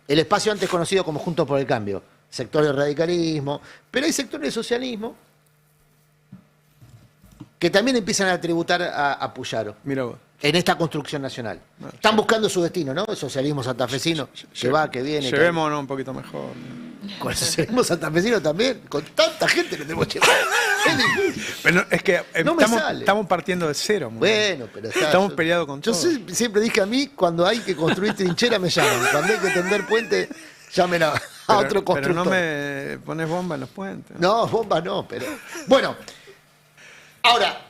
el espacio antes conocido como Juntos por el Cambio. Sectores del radicalismo, pero hay sectores del socialismo que también empiezan a tributar a Puyaro. Mira vos. En esta construcción nacional. Están buscando su destino, ¿no? El socialismo santafesino, que va, que viene. Llevémonos un poquito mejor. Con el socialismo santafesino también, con tanta gente que tenemos que llevar. Pero es que No me sale. estamos partiendo de cero. Bueno, pero estamos peleados con todo. Yo siempre dije a mí, cuando hay que construir trinchera me llaman. Cuando hay que tender puente, llamen a otro constructor. Pero no me pones bomba en los puentes. No, bomba no, pero... Bueno, ahora...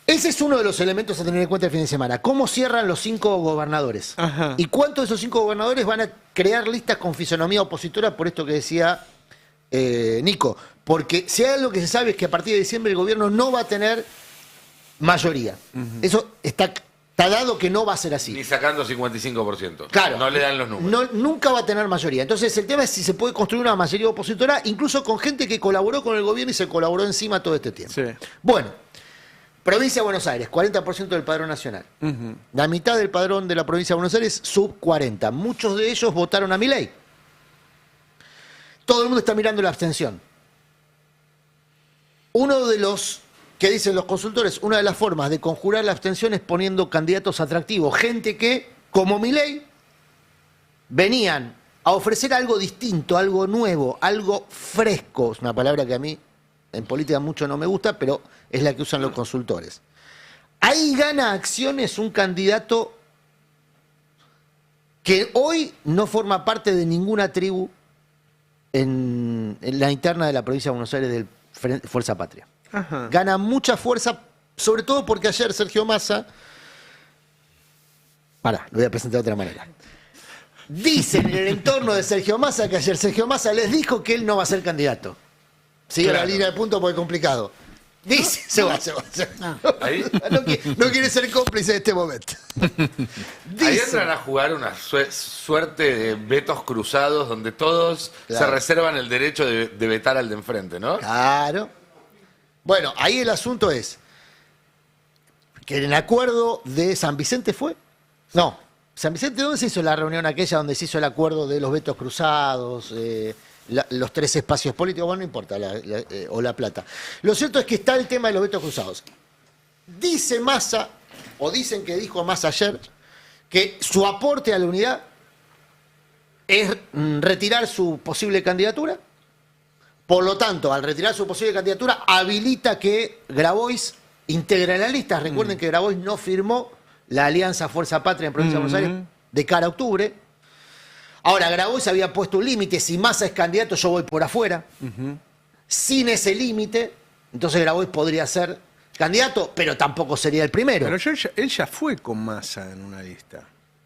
Ese es uno de los elementos a tener en cuenta el fin de semana. ¿Cómo cierran los 5 gobernadores? Ajá. ¿Y cuántos de esos 5 gobernadores van a crear listas con fisonomía opositora por esto que decía Nico? Porque si hay algo que se sabe es que a partir de diciembre el gobierno no va a tener mayoría. Eso está dado que no va a ser así. Ni sacando 55%. Claro. No le dan los números. Nunca va a tener mayoría. Entonces el tema es si se puede construir una mayoría opositora, incluso con gente que colaboró con el gobierno y se colaboró encima todo este tiempo. Sí. Bueno. Provincia de Buenos Aires, 40% del padrón nacional. La mitad del padrón de la provincia de Buenos Aires, sub 40. Muchos de ellos votaron a Milei. Todo el mundo está mirando la abstención. Uno de los, que dicen los consultores, una de las formas de conjurar la abstención es poniendo candidatos atractivos. Gente que, como Milei, venían a ofrecer algo distinto, algo nuevo, algo fresco. Es una palabra que a mí en política mucho no me gusta, pero es la que usan los consultores. Ahí gana acciones un candidato que hoy no forma parte de ninguna tribu en la interna de la provincia de Buenos Aires del Fuerza Patria. Ajá. Gana mucha fuerza, sobre todo porque ayer Sergio Massa... lo voy a presentar de otra manera. Dicen en el entorno de Sergio Massa que ayer Sergio Massa les dijo que él no va a ser candidato. Sigue la línea de punto porque es complicado. Dice, se va. Ahí, No quiere ser cómplice de este momento. ahí entran a jugar una suerte de vetos cruzados donde todos Claro. se reservan el derecho de vetar al de enfrente, ¿no? Claro. Bueno, ahí el asunto es que en el acuerdo de San Vicente fue. No, San Vicente, ¿dónde se hizo la reunión aquella donde se hizo el acuerdo de los vetos cruzados, los 3 espacios políticos? Bueno, no importa, o La Plata. Lo cierto es que está el tema de los vetos cruzados. Dice Massa, o dicen que dijo Massa ayer, que su aporte a la unidad es retirar su posible candidatura. Por lo tanto, al retirar su posible candidatura, habilita que Grabois integre la lista. Recuerden que Grabois no firmó la Alianza Fuerza Patria en Provincia de Buenos Aires de cara a octubre. Ahora, Grabois había puesto un límite: si Massa es candidato, yo voy por afuera. Sin ese límite, entonces Grabois podría ser candidato, pero tampoco sería el primero. Pero él ya fue con Massa en una lista.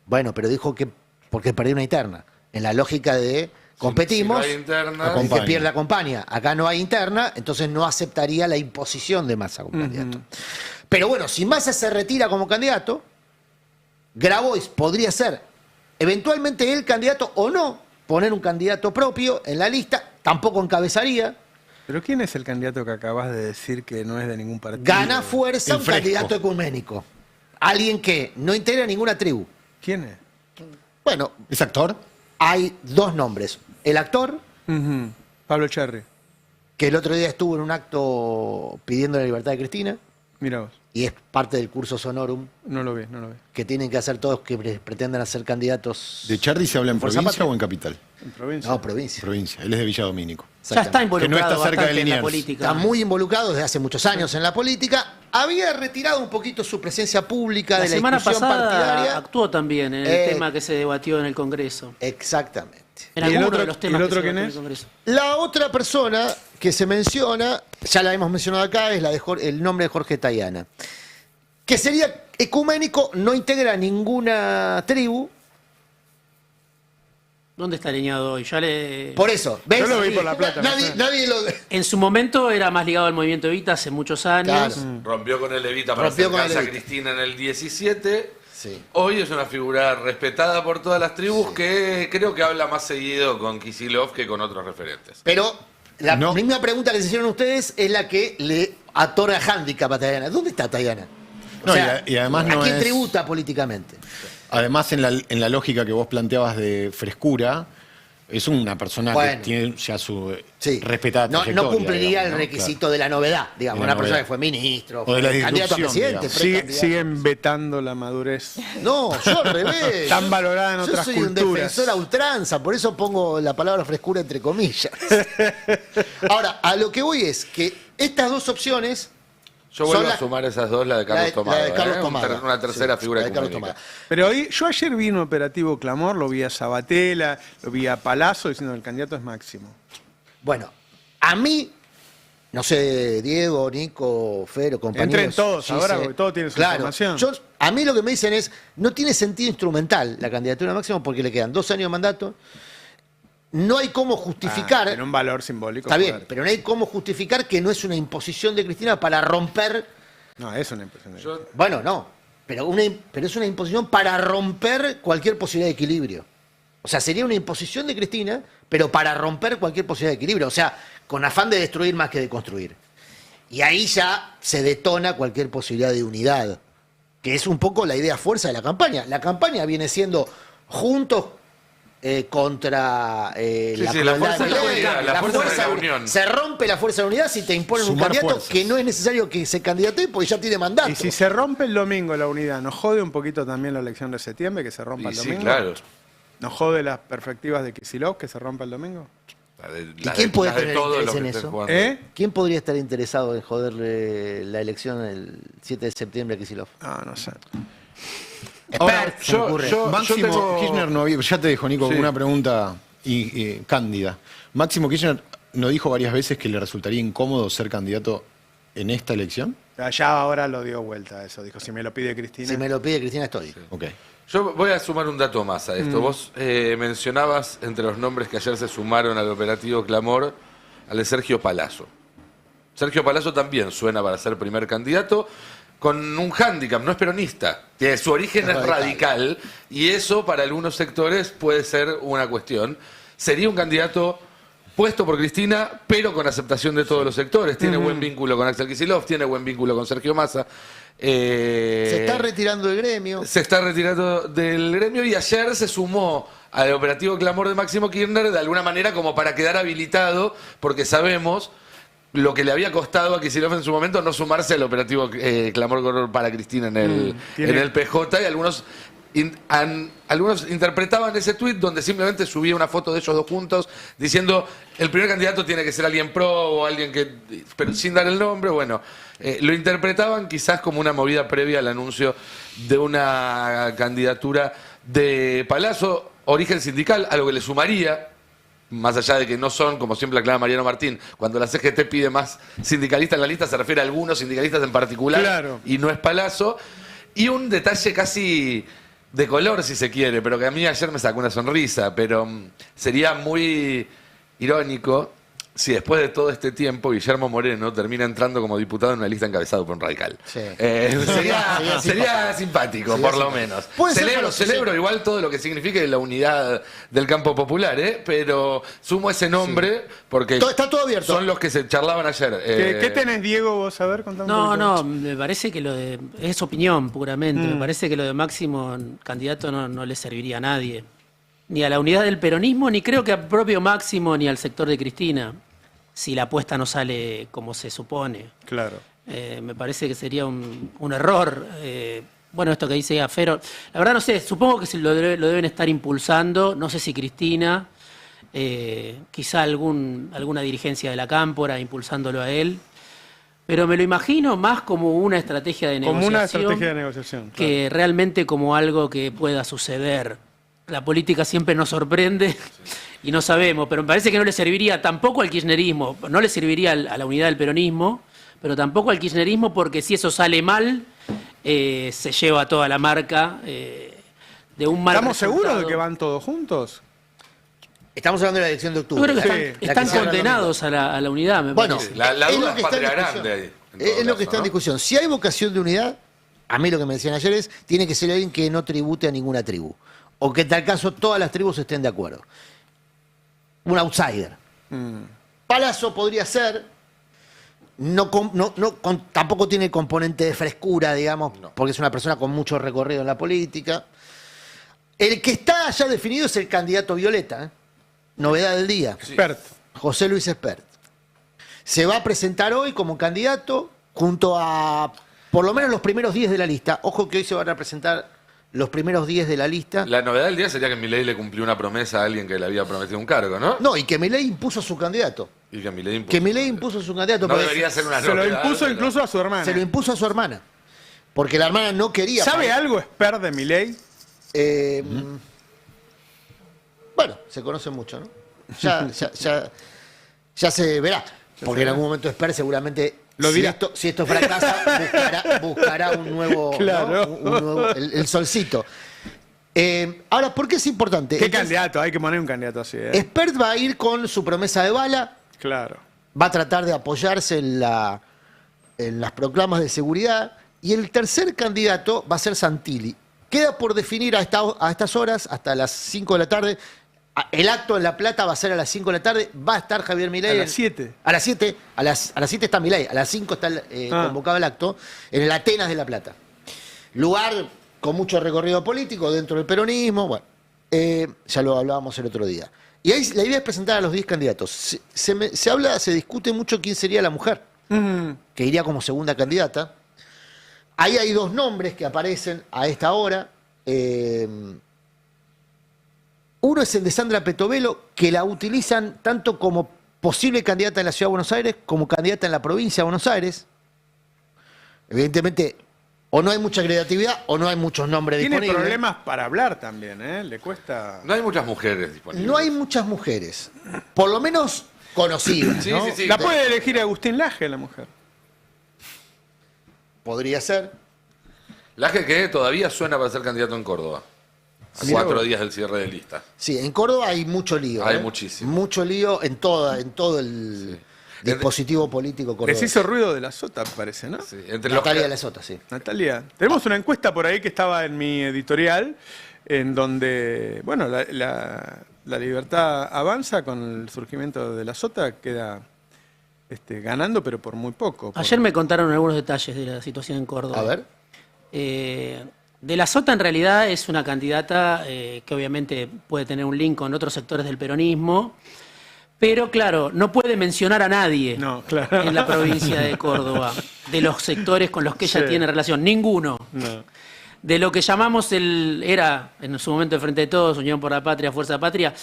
Bueno, pero dijo que porque perdió una interna. En la lógica de competimos, si no hay interna, el que pierde acompaña. Acá no hay interna, entonces no aceptaría la imposición de Massa como candidato. Pero bueno, si Massa se retira como candidato, Grabois podría ser eventualmente el candidato o no, poner un candidato propio en la lista, tampoco encabezaría. ¿Pero quién es el candidato que acabas de decir que no es de ningún partido? Gana fuerza El un fresco. candidato ecuménico. Alguien que no integra ninguna tribu. ¿Quién es? Bueno, ¿Es actor? hay 2 nombres. El actor, Pablo Cherry. que el otro día estuvo en un acto pidiendo la libertad de Cristina, Mira vos. y es parte del curso Sonorum No lo vi. que tienen que hacer todos que pretendan ser candidatos. ¿De Charly se habla en Fuerza provincia Patria. o en capital? En provincia. No, provincia. Provincia. Él es de Villa Domínico. Ya está Que no involucrado está cerca de bastante en la Liniers. política. Está muy involucrado desde hace muchos años en la política. Había retirado un poquito su presencia pública La de la semana discusión pasada partidaria. actuó también en el tema que se debatió en el Congreso. Exactamente. En ¿Y el alguno otro- de los y temas el que otro se quién debatió en el es? Congreso. La otra persona que se menciona, ya la hemos mencionado acá, es la de el nombre de Jorge Tayana. Que sería ecuménico, no integra ninguna tribu. ¿Dónde está alineado hoy? Ya le... Por eso, ¿ves? Yo lo vi por La Plata. Nadie lo... En su momento era más ligado al movimiento Evita hace muchos años. Claro. Rompió con el Evita para Rompió con el acercarse a Evita. Cristina en el 17. Sí. Hoy es una figura respetada por todas las tribus que creo que habla más seguido con Kicillof que con otros referentes. Pero la No. misma pregunta que se hicieron ustedes es la que le otorga hándicap a Tayana. ¿Dónde está Tayana? No, y además ¿a no quién es- tributa políticamente? Además, en la lógica que vos planteabas de frescura, es una persona Bueno. que tiene ya su Sí. respetada No trayectoria. cumpliría digamos, el ¿no? requisito de la novedad, digamos. De la Una persona novedad. que fue ministro, O de la fue candidato a disrupción, presidente. digamos. precandidato. Siguen vetando la madurez. No, yo al revés. Tan valorada en otras Yo soy un culturas. defensor a ultranza, por eso pongo la palabra frescura entre comillas. Ahora, a lo que voy es que estas 2 opciones... Yo vuelvo son a sumar esas 2, la de Carlos Tomada. la de Carlos ¿eh? Tomada. Una tercera Sí, figura la de Carlos ecuménica. Tomada. Pero yo ayer vi un operativo Clamor, lo vi a Sabatella, lo vi a Palazzo diciendo que el candidato es Máximo. Bueno, a mí, no sé, Diego, Nico, Fero, compañeros... Entren todos ahora, porque todos tienen su información. A mí lo que me dicen es, no tiene sentido instrumental la candidatura a Máximo porque le quedan 2 años de mandato. No hay cómo justificar... Tiene un valor simbólico. Está bien, fuerte. pero no hay cómo justificar que no es una imposición de Cristina para romper... No, es una impresión. Bueno, no, pero es una imposición para romper cualquier posibilidad de equilibrio. O sea, sería una imposición de Cristina, pero para romper cualquier posibilidad de equilibrio. O sea, con afán de destruir más que de construir. Y ahí ya se detona cualquier posibilidad de unidad, que es un poco la idea fuerza de la campaña. La campaña viene siendo juntos contra la sí, la crueldad fuerza de de la Milei. unidad, la fuerza de la unión. Se rompe la fuerza de la unidad si te imponen un Sumar candidato fuerzas. que no es necesario que se candidate porque ya tiene mandato. Y si se rompe el domingo la unidad, ¿nos jode un poquito también la elección de septiembre que se rompa Y el sí, domingo? claro. ¿Nos jode las perspectivas de Kicillof que se rompa el domingo? ¿Y quién puede tener todos interés los en que estén eso? jugando. ¿Quién podría estar interesado en joderle la elección el 7 de septiembre a Kicillof? Ah, no sé. Ahora, se me ocurre. Máximo tengo- Kirchner no había, ya te dejo, Nico, Sí. una pregunta cándida. Máximo Kirchner nos dijo varias veces que le resultaría incómodo ser candidato en esta elección. Ya ahora lo dio vuelta eso. Dijo, si me lo pide Cristina. Si me lo pide Cristina, estoy. Ok. Yo voy a sumar un dato más a esto. Vos mencionabas entre los nombres que ayer se sumaron al operativo Clamor al de Sergio Palazzo. Sergio Palazzo también suena para ser primer candidato, con un hándicap, no es peronista, que su origen es radical, y eso para algunos sectores puede ser una cuestión. Sería un candidato puesto por Cristina, pero con aceptación de todos los sectores. Tiene buen vínculo con Axel Kicillof, tiene buen vínculo con Sergio Massa. Se está retirando del gremio. Se está retirando del gremio y ayer se sumó al operativo Clamor de Máximo Kirchner de alguna manera como para quedar habilitado, porque sabemos lo que le había costado a Kicillof en su momento no sumarse al operativo Clamor para Cristina en el PJ, y algunos interpretaban ese tuit donde simplemente subía una foto de ellos dos juntos diciendo el primer candidato tiene que ser alguien pro o alguien que, pero sin dar el nombre. Bueno, lo interpretaban quizás como una movida previa al anuncio de una candidatura de Palazzo, origen sindical, a lo que le sumaría, más allá de que no son, como siempre aclara Mariano Martín, cuando la CGT pide más sindicalistas en la lista se refiere a algunos sindicalistas en particular, claro, y no es Palazzo. Y un detalle casi de color, si se quiere, pero que a mí ayer me sacó una sonrisa, pero sería muy irónico si después de todo este tiempo Guillermo Moreno termina entrando como diputado en una lista encabezado por un radical. Sí. Sería simpático, por lo menos. Celebro igual todo lo que signifique la unidad del campo popular, pero sumo ese nombre porque está todo abierto. Son los que se charlaban ayer. ¿Qué tenés, Diego, vos? A ver, contame un poquito. No, me parece que lo de... Es opinión, puramente. Me parece que lo de Máximo candidato no le serviría a nadie. Ni a la unidad del peronismo, ni creo que al propio Máximo, ni al sector de Cristina, si la apuesta no sale como se supone. Claro. Me parece que sería un error. Bueno, esto que dice Afero, la verdad no sé, supongo que lo deben estar impulsando, no sé si Cristina, quizá alguna dirigencia de la Cámpora impulsándolo a él, pero me lo imagino más como una estrategia de negociación. Como una estrategia de negociación, claro, que realmente como algo que pueda suceder. La política siempre nos sorprende y no sabemos, pero me parece que no le serviría tampoco al kirchnerismo, no le serviría a la unidad del peronismo, pero tampoco al kirchnerismo, porque si eso sale mal, se lleva toda la marca de un mal ¿Estamos resultado. seguros de que van todos juntos? Estamos hablando de la elección de octubre. Yo creo que están condenados a la unidad, me parece. La duda es patria grande ahí. Es lo que está en discusión. Si hay vocación de unidad, a mí lo que me decían ayer es, tiene que ser alguien que no tribute a ninguna tribu. O que en tal caso todas las tribus estén de acuerdo. Un outsider. Palazzo podría ser, tampoco tiene componente de frescura, digamos, porque es una persona con mucho recorrido en la política. El que está ya definido es el candidato Violeta, novedad del día. Espert. José Luis Espert. Se va a presentar hoy como candidato junto a por lo menos los primeros 10 de la lista. Ojo que hoy se van a presentar los primeros 10 de la lista. La novedad del día sería que Milei le cumplió una promesa a alguien que le había prometido un cargo, ¿no? No, y que Milei impuso a su candidato. Y que Milei impuso a su candidato. No debería ser una novedad. Se lo impuso incluso a su hermana. Se lo impuso a su hermana. Porque la hermana no quería. ¿Sabe algo Espert de Milei? Bueno, se conoce mucho, ¿no? Ya se verá. Porque en algún momento Espert seguramente... Si esto fracasa, buscará un nuevo, claro, ¿no? un nuevo el solcito. Ahora, ¿por qué es importante? ¿Qué candidato? Hay que poner un candidato así. Espert va a ir con su promesa de bala. Claro. Va a tratar de apoyarse en las proclamas de seguridad. Y el tercer candidato va a ser Santilli. Queda por definir a estas horas, hasta las 5 de la tarde. El acto en La Plata va a ser a las 5 de la tarde. Va a estar Javier Milei. A las 7. A las 7. A las 7 está Milei. A las 5 está convocado el acto. En el Atenas de La Plata. Lugar con mucho recorrido político dentro del peronismo. Bueno, ya lo hablábamos el otro día. Y ahí la idea es presentar a los 10 candidatos. Se discute mucho quién sería la mujer. Que iría como segunda candidata. Ahí hay dos nombres que aparecen a esta hora. Uno es el de Sandra Petovelo, que la utilizan tanto como posible candidata en la Ciudad de Buenos Aires como candidata en la provincia de Buenos Aires. Evidentemente, o no hay mucha creatividad o no hay muchos nombres disponibles. Tiene problemas para hablar también, ¿eh? Le cuesta... No hay muchas mujeres disponibles. No hay muchas mujeres. Por lo menos conocidas, ¿no? Sí. La puede elegir Agustín Laje, la mujer. Podría ser. Laje que todavía suena para ser candidato en Córdoba. A 4 días del cierre de lista. Sí, en Córdoba hay mucho lío. Hay muchísimo. Mucho lío en todo el... dispositivo político Les cordobés. hizo ruido de la Sota, parece, ¿no? Sí, entre Natalia los, de la Sota, sí. Natalia, tenemos una encuesta por ahí que estaba en mi editorial, en donde, bueno, la libertad avanza con el surgimiento de la Sota, queda ganando, pero por muy poco. Ayer me contaron algunos detalles de la situación en Córdoba. A ver. De la Sota en realidad es una candidata que obviamente puede tener un link con otros sectores del peronismo, pero claro, no puede mencionar a nadie en la provincia de Córdoba, de los sectores con los que ella tiene relación, ninguno. No. De lo que llamamos era en su momento el Frente de Todos, Unión por la Patria, Fuerza Patria,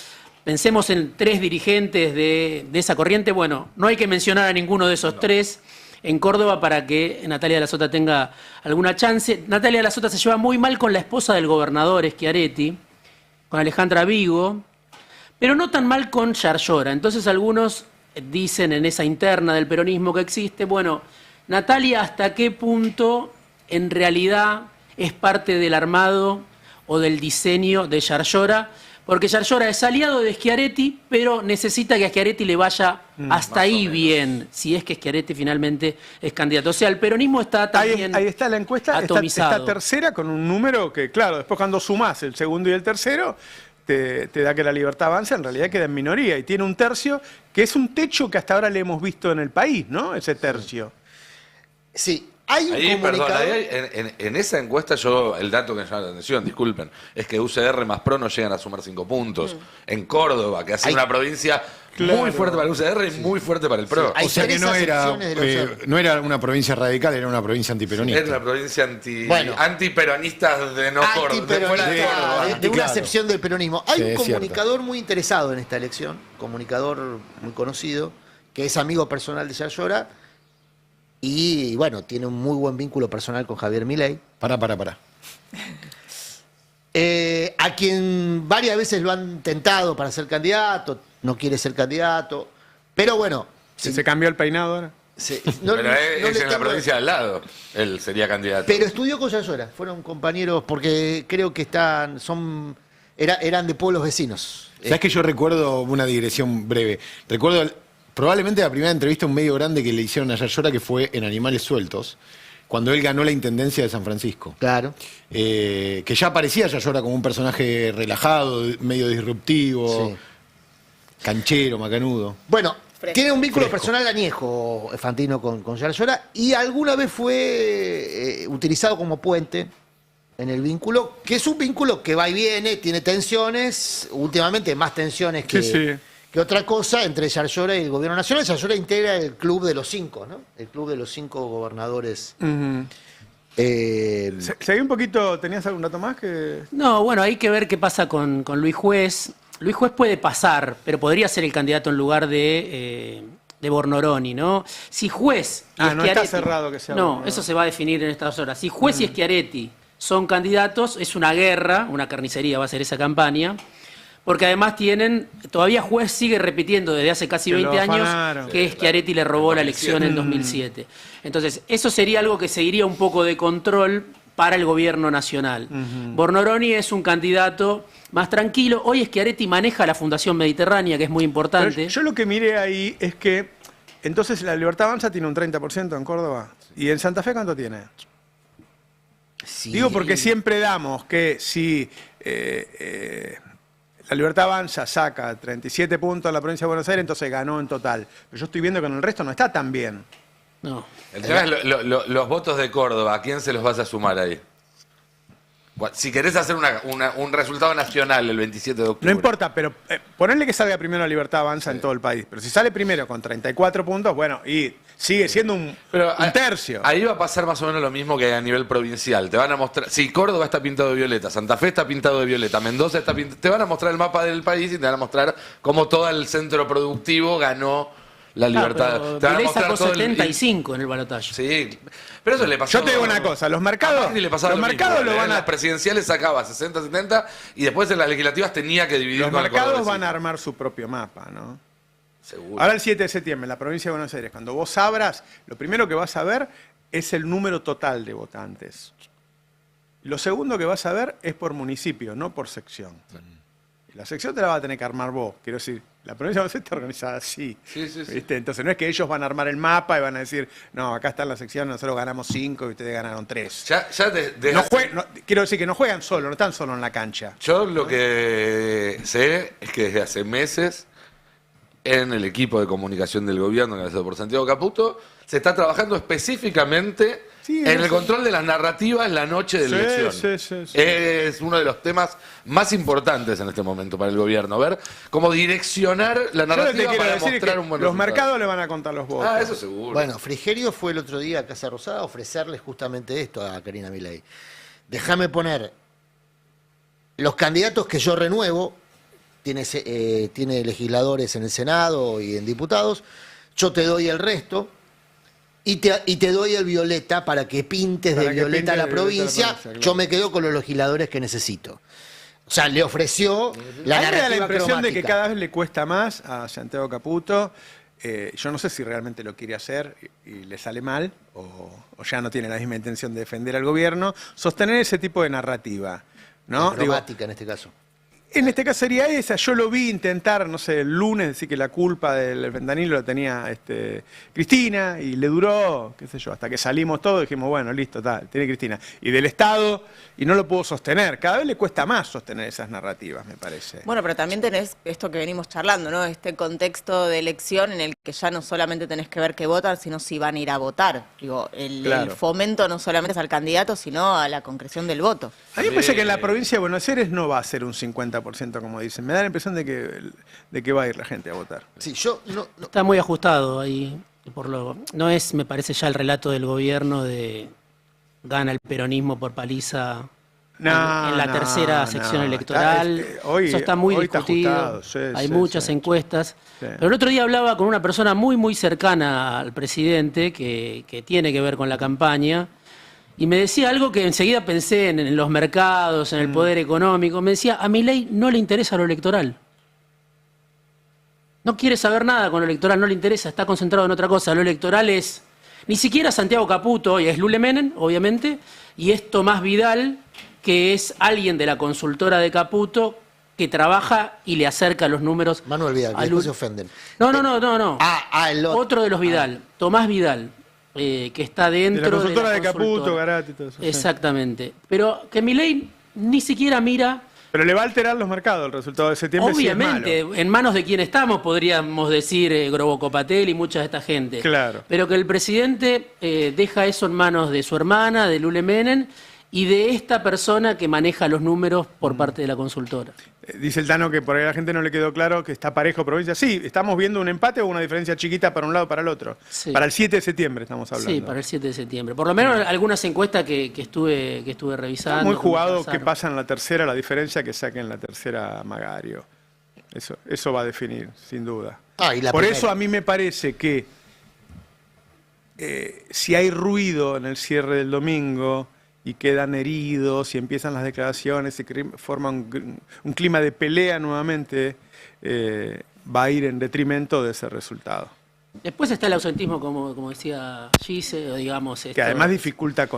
pensemos en 3 dirigentes de esa corriente, bueno, no hay que mencionar a ninguno de esos 3 en Córdoba para que Natalia de la Sota tenga alguna chance. Natalia de la Sota se lleva muy mal con la esposa del gobernador Schiaretti, con Alejandra Vigo, pero no tan mal con Yarlora. Entonces algunos dicen en esa interna del peronismo que existe, bueno, Natalia hasta qué punto en realidad es parte del armado o del diseño de Yarlora, porque Yarlora es aliado de Schiaretti, pero necesita que a Schiaretti le vaya hasta ahí bien, si es que Schiaretti finalmente es candidato. O sea, el peronismo está también ahí está la encuesta, está tercera con un número que, claro, después cuando sumás el segundo y el tercero, te da que la libertad avanza, en realidad queda en minoría, y tiene un tercio, que es un techo que hasta ahora le hemos visto en el país, ¿no? Ese tercio. Sí. Hay un ahí, comunicado. perdón, en esa encuesta el dato que me llama la atención, disculpen, es que UCR más PRO no llegan a sumar 5 puntos. En Córdoba, que ha sido una provincia muy fuerte para el UCR y muy fuerte para el PRO. O sea que no era una provincia radical, era una provincia antiperonista. Era una provincia antiperonista de no Córdoba. De una acepción del peronismo. Hay un comunicador muy interesado en esta elección, comunicador muy conocido, que es amigo personal de Yarlora. Y bueno, tiene un muy buen vínculo personal con Javier Milei. Pará. A quien varias veces lo han tentado para ser candidato, no quiere ser candidato. Pero bueno. ¿Se cambió el peinado ahora? Pero es en la provincia de al lado. Él sería candidato. Pero estudió con Yarlora. Fueron compañeros porque creo que eran de pueblos vecinos. ¿Sabes que yo recuerdo una digresión breve? Recuerdo probablemente la primera entrevista a un medio grande que le hicieron a Yarlora, que fue en Animales Sueltos, cuando él ganó la intendencia de San Francisco. Claro. Que ya aparecía Yarlora como un personaje relajado, medio disruptivo, canchero, macanudo. Bueno, tiene un vínculo personal añejo Fantino con Yarlora, y alguna vez fue utilizado como puente en el vínculo, que es un vínculo que va y viene, tiene tensiones, últimamente más tensiones que otra cosa entre Yarlora y el gobierno nacional. Yarlora integra el club de los 5, ¿no? El club de los 5 gobernadores. Seguí un poquito, ¿tenías algún dato más? No, bueno, hay que ver qué pasa con Luis Juez. Luis Juez puede pasar, pero podría ser el candidato en lugar de Bornoroni, ¿no? Si Juez y no está cerrado que sea Bornoroni. Eso se va a definir en estas horas. Si Juez y Schiaretti son candidatos, es una guerra, una carnicería va a ser esa campaña. Porque además todavía Juez sigue repitiendo desde hace casi 20 años que Schiaretti le robó la elección en 2007. Entonces, eso sería algo que seguiría un poco de control para el gobierno nacional. Bornoroni es un candidato más tranquilo. Hoy Schiaretti maneja la Fundación Mediterránea, que es muy importante. Pero yo lo que miré ahí es que, entonces la Libertad Avanza tiene un 30% en Córdoba. ¿Y en Santa Fe cuánto tiene? Sí. Digo porque siempre damos que si... la Libertad Avanza saca 37 puntos en la provincia de Buenos Aires, entonces ganó en total. Pero yo estoy viendo que en el resto no está tan bien. No. El tema es los votos de Córdoba, ¿a quién se los vas a sumar ahí? Si querés hacer un resultado nacional el 27 de octubre. No importa, pero ponerle que salga primero la Libertad Avanza en todo el país. Pero si sale primero con 34 puntos, bueno, y sigue siendo un tercio. Ahí va a pasar más o menos lo mismo que a nivel provincial. Te van a mostrar, si Córdoba está pintado de violeta, Santa Fe está pintado de violeta, Mendoza está pintado, te van a mostrar el mapa del país y te van a mostrar cómo todo el centro productivo ganó la libertad. Te van a mostrar sacó 75 en el balotaje. Sí, pero eso le pasó. Yo te digo una cosa, los mercados lo van a... En las presidenciales sacaba 60, 70 y después en las legislativas tenía que dividir. Los mercados van a armar su propio mapa, ¿no? Seguro. Ahora el 7 de septiembre, en la provincia de Buenos Aires, cuando vos abras, lo primero que vas a ver es el número total de votantes. Lo segundo que vas a ver es por municipio, no por sección. Y la sección te la vas a tener que armar vos, quiero decir, La provincia de Buenos Aires está organizada así. Sí, sí, sí. ¿Viste? Entonces no es que ellos van a armar el mapa y van a decir, no, acá está la sección, nosotros ganamos 5 y ustedes ganaron 3. Quiero decir que no juegan solo, no están solo en la cancha. Yo lo que sé es que desde hace meses en el equipo de comunicación del gobierno, encabezado por Santiago Caputo, se está trabajando específicamente en el control de las narrativas la noche de elección. Sí. Es uno de los temas más importantes en este momento para el gobierno, ver cómo direccionar la narrativa para mostrar un buen los resultado. mercados le van a contar los votos. Ah, eso seguro. Bueno, Frigerio fue el otro día a Casa Rosada a ofrecerles justamente esto a Karina Milei. Déjame poner los candidatos que yo renuevo, tiene legisladores en el Senado y en diputados, yo te doy el resto. Y te doy el violeta para que pintes de violeta la provincia. Claro. Yo me quedo con los legisladores que necesito. O sea, le ofreció la a mí me narrativa da la impresión cromática. de que cada vez le cuesta más a Santiago Caputo. Yo no sé si realmente lo quiere hacer y le sale mal, o ya no tiene la misma intención de defender al gobierno, sostener ese tipo de narrativa, ¿no? La cromática en este caso. En este caso sería esa. Yo lo vi intentar, no sé, el lunes, decir que la culpa del fentanilo la tenía Cristina, y le duró, qué sé yo, hasta que salimos todos y dijimos, bueno, listo, tiene Cristina. Y del Estado, y no lo pudo sostener. Cada vez le cuesta más sostener esas narrativas, me parece. Bueno, pero también tenés esto que venimos charlando, ¿no? Este contexto de elección en el que ya no solamente tenés que ver que votan, sino si van a ir a votar. Digo, el fomento no solamente es al candidato, sino a la concreción del voto. A mí me parece que en la provincia de Buenos Aires no va a ser un 50% como dicen. Me da la impresión de que va a ir la gente a votar. Sí, yo no. Está muy ajustado ahí. No es, me parece, ya el relato del gobierno de gana el peronismo por paliza en la tercera sección electoral. Eso está muy discutido. Hay muchas encuestas. Sí. Pero el otro día hablaba con una persona muy, muy cercana al presidente que tiene que ver con la campaña. Y me decía algo que enseguida pensé en los mercados, en el poder económico. Me decía, a Milei no le interesa lo electoral. No quiere saber nada con lo electoral, no le interesa, está concentrado en otra cosa. Lo electoral es ni siquiera Santiago Caputo, y es Lule Menem, obviamente, y es Tomás Vidal, que es alguien de la consultora de Caputo que trabaja y le acerca los números. Manuel Vidal, que después se ofenden. No. El otro de los Vidal, Tomás Vidal. Que está dentro de la consultora de consultora. Caputo, Garati y todo eso. Exactamente. Pero que Milei ni siquiera mira. Pero le va a alterar los mercados el resultado de septiembre. Obviamente, si es malo. en manos de quién estamos, podríamos decir Grobo Copatel y mucha de esta gente. Claro. Pero que el presidente deja eso en manos de su hermana, de Lule Menem, y de esta persona que maneja los números por parte de la consultora. Dice el Tano que por ahí a la gente no le quedó claro que está parejo provincia. Sí, estamos viendo un empate o una diferencia chiquita para un lado o para el otro. Sí. Para el 7 de septiembre estamos hablando. Sí, para el 7 de septiembre. Por lo menos algunas encuestas que estuve revisando. Está muy jugado que pasa en la tercera, la diferencia que saque en la tercera Magario. Eso va a definir, sin duda. Por eso a mí me parece que si hay ruido en el cierre del domingo y quedan heridos y empiezan las declaraciones y forma un clima de pelea nuevamente, va a ir en detrimento de ese resultado. Después está el ausentismo, como decía Gise, o digamos... Que además dificulta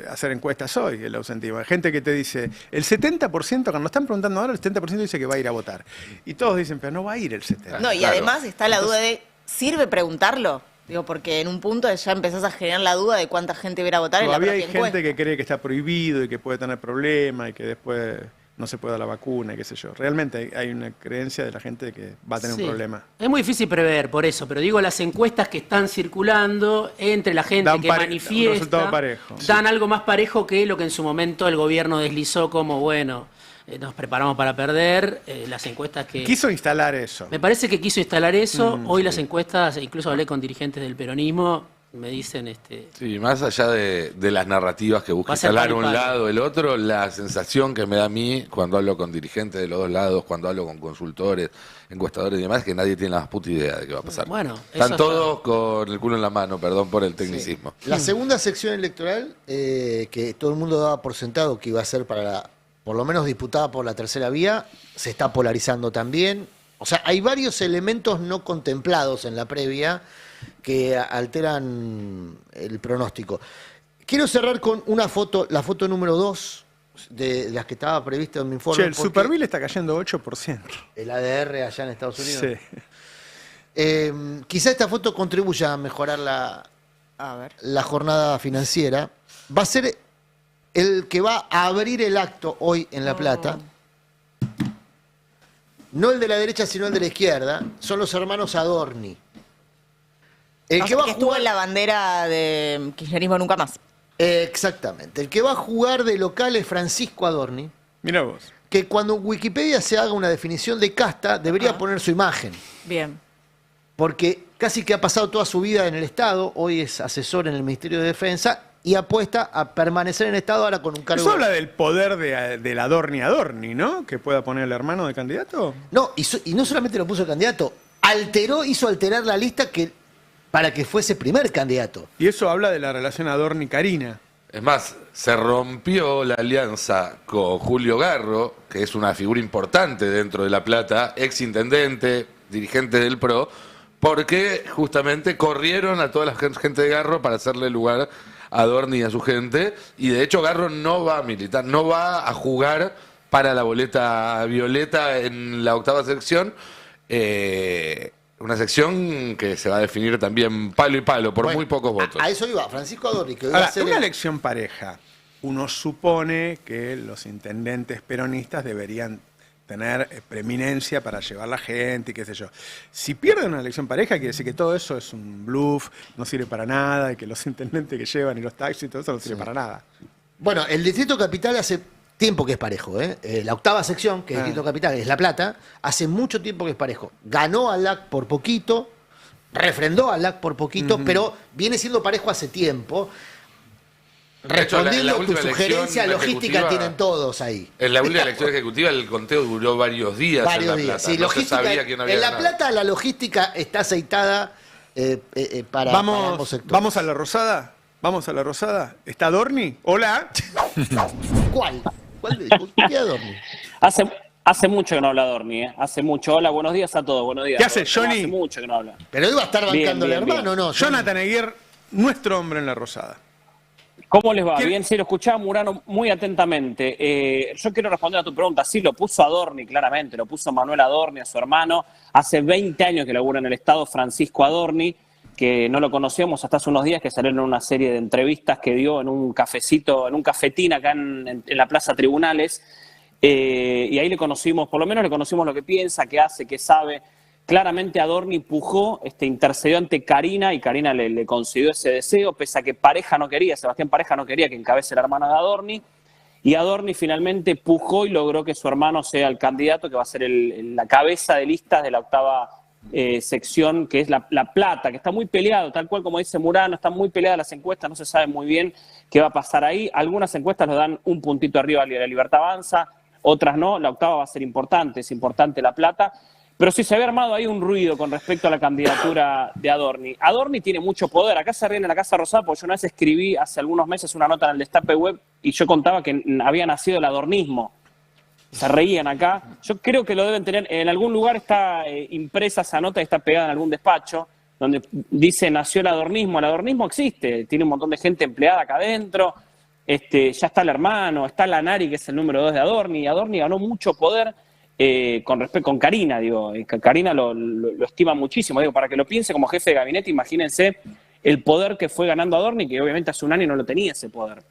hacer encuestas hoy, el ausentismo. Hay gente que te dice, el 70%, cuando están preguntando ahora, el 70% dice que va a ir a votar. Y todos dicen, pero no va a ir el 70%. No, y además está la duda de, ¿sirve preguntarlo? Digo, porque en un punto ya empezás a generar la duda de cuánta gente va a ir a votar en la propia propia encuesta. Hay gente que cree que está prohibido y que puede tener problemas y que después no se puede dar la vacuna y qué sé yo. Realmente hay una creencia de la gente de que va a tener un problema. Es muy difícil prever por eso, pero digo, las encuestas que están circulando entre la gente que manifiesta un resultado parejo. Dan algo más parejo que lo que en su momento el gobierno deslizó como, bueno, nos preparamos para perder, las encuestas que... Quiso instalar eso. Me parece que quiso instalar eso. Hoy las encuestas, incluso hablé con dirigentes del peronismo, me dicen... Sí, más allá de las narrativas que busca instalar un lado o el otro, la sensación que me da a mí cuando hablo con dirigentes de los dos lados, cuando hablo con consultores, encuestadores y demás, es que nadie tiene la más puta idea de qué va a pasar. Bueno, están todos con el culo en la mano, perdón por el tecnicismo. Sí. La segunda sección electoral, que todo el mundo daba por sentado que iba a ser para por lo menos disputada por la tercera vía, se está polarizando también. O sea, hay varios elementos no contemplados en la previa que alteran el pronóstico. Quiero cerrar con una foto, la foto número 2, de las que estaba previsto en mi informe. Che, el Superbill está cayendo 8%. El ADR allá en Estados Unidos. Sí. Quizá esta foto contribuya a mejorar la jornada financiera. Va a ser el que va a abrir el acto hoy en La Plata. No el de la derecha, sino el de la izquierda. Son los hermanos Adorni. El que va a estuvo jugar en la bandera de kirchnerismo nunca más. Exactamente. El que va a jugar de local es Francisco Adorni. Mirá vos. Que cuando en Wikipedia se haga una definición de casta, debería poner su imagen. Bien. Porque casi que ha pasado toda su vida en el Estado, hoy es asesor en el Ministerio de Defensa y apuesta a permanecer en el Estado ahora con un cargo... Eso habla del poder del Adorni, ¿no? Que pueda poner el hermano de candidato. No, y no solamente lo puso candidato, hizo alterar la lista para que fuese primer candidato. Y eso habla de la relación Adorni-Carina. Es más, se rompió la alianza con Julio Garro, que es una figura importante dentro de La Plata, ex intendente, dirigente del PRO, porque justamente corrieron a toda la gente de Garro para hacerle lugar a Adorni y a su gente, y de hecho Garro no va a militar, no va a jugar para la boleta violeta en la 8ª sección, una sección que se va a definir también palo y palo, por muy pocos votos. A eso iba, Francisco Adorni, que Ahora, va a ser una elección pareja. Uno supone que los intendentes peronistas deberían tener preeminencia para llevar la gente y qué sé yo. Si pierden una elección pareja, quiere decir que todo eso es un bluff, no sirve para nada, y que los intendentes que llevan y los taxis y todo eso no sirve para nada. Bueno, el Distrito Capital hace tiempo que es parejo, ¿eh? La 8ª sección, que es el Distrito Capital, es La Plata, hace mucho tiempo que es parejo. Ganó a LAC por poquito, refrendó a LAC por poquito, pero viene siendo parejo hace tiempo. Respondiendo a tu sugerencia, logística tienen todos ahí. En la última elección ejecutiva el conteo duró varios días en La Plata. Sí, no se sabía quién había en La ganado. Plata la logística está aceitada para ambos sectores. ¿Vamos a la Rosada? ¿Vamos a la Rosada? ¿Está Adorni? Hola. ¿Cuál? ¿Qué Adorni? Hace mucho que no habla Adorni, ¿eh? Hace mucho. Hola, buenos días a todos. Buenos días. ¿Qué hace, Johnny? Hace mucho que no habla. Pero iba a estar bancando al hermano, ¿no? Jonathan Eguier, nuestro hombre en la Rosada. ¿Cómo les va? Bien, sí, lo escuchaba Murano muy atentamente. Yo quiero responder a tu pregunta. Sí, lo puso Adorni, claramente. Lo puso Manuel Adorni, a su hermano. Hace 20 años que labura en el Estado, Francisco Adorni, que no lo conocíamos hasta hace unos días, que salió en una serie de entrevistas que dio en un cafecito, en un cafetín acá en la Plaza Tribunales. Y ahí le conocimos, por lo menos le conocimos lo que piensa, qué hace, qué sabe. Claramente Adorni pujó, intercedió ante Carina y Carina le concedió ese deseo, pese a que Pareja no quería, Sebastián Pareja no quería que encabece la hermana de Adorni. Y Adorni finalmente pujó y logró que su hermano sea el candidato, que va a ser la cabeza de listas de la 8ª sección, que es la Plata, que está muy peleado, tal cual como dice Murano, están muy peleadas las encuestas, no se sabe muy bien qué va a pasar ahí. Algunas encuestas lo dan un puntito arriba a la Libertad Avanza, otras no. La 8ª va a ser importante, es importante La Plata. Pero sí se había armado ahí un ruido con respecto a la candidatura de Adorni. Adorni tiene mucho poder. Acá se ríen en la Casa Rosada, porque yo una vez escribí hace algunos meses una nota en el Destape Web y yo contaba que había nacido el adornismo. Se reían acá. Yo creo que lo deben tener. En algún lugar está impresa esa nota y está pegada en algún despacho, donde dice nació el adornismo. El adornismo existe, tiene un montón de gente empleada acá adentro. Ya está el hermano, está Lanari, que es el número 2 de Adorni. Y Adorni ganó mucho poder. Con Carina, Carina lo estima muchísimo, para que lo piense como jefe de gabinete, imagínense el poder que fue ganando Adorni, que obviamente hace un año no lo tenía ese poder.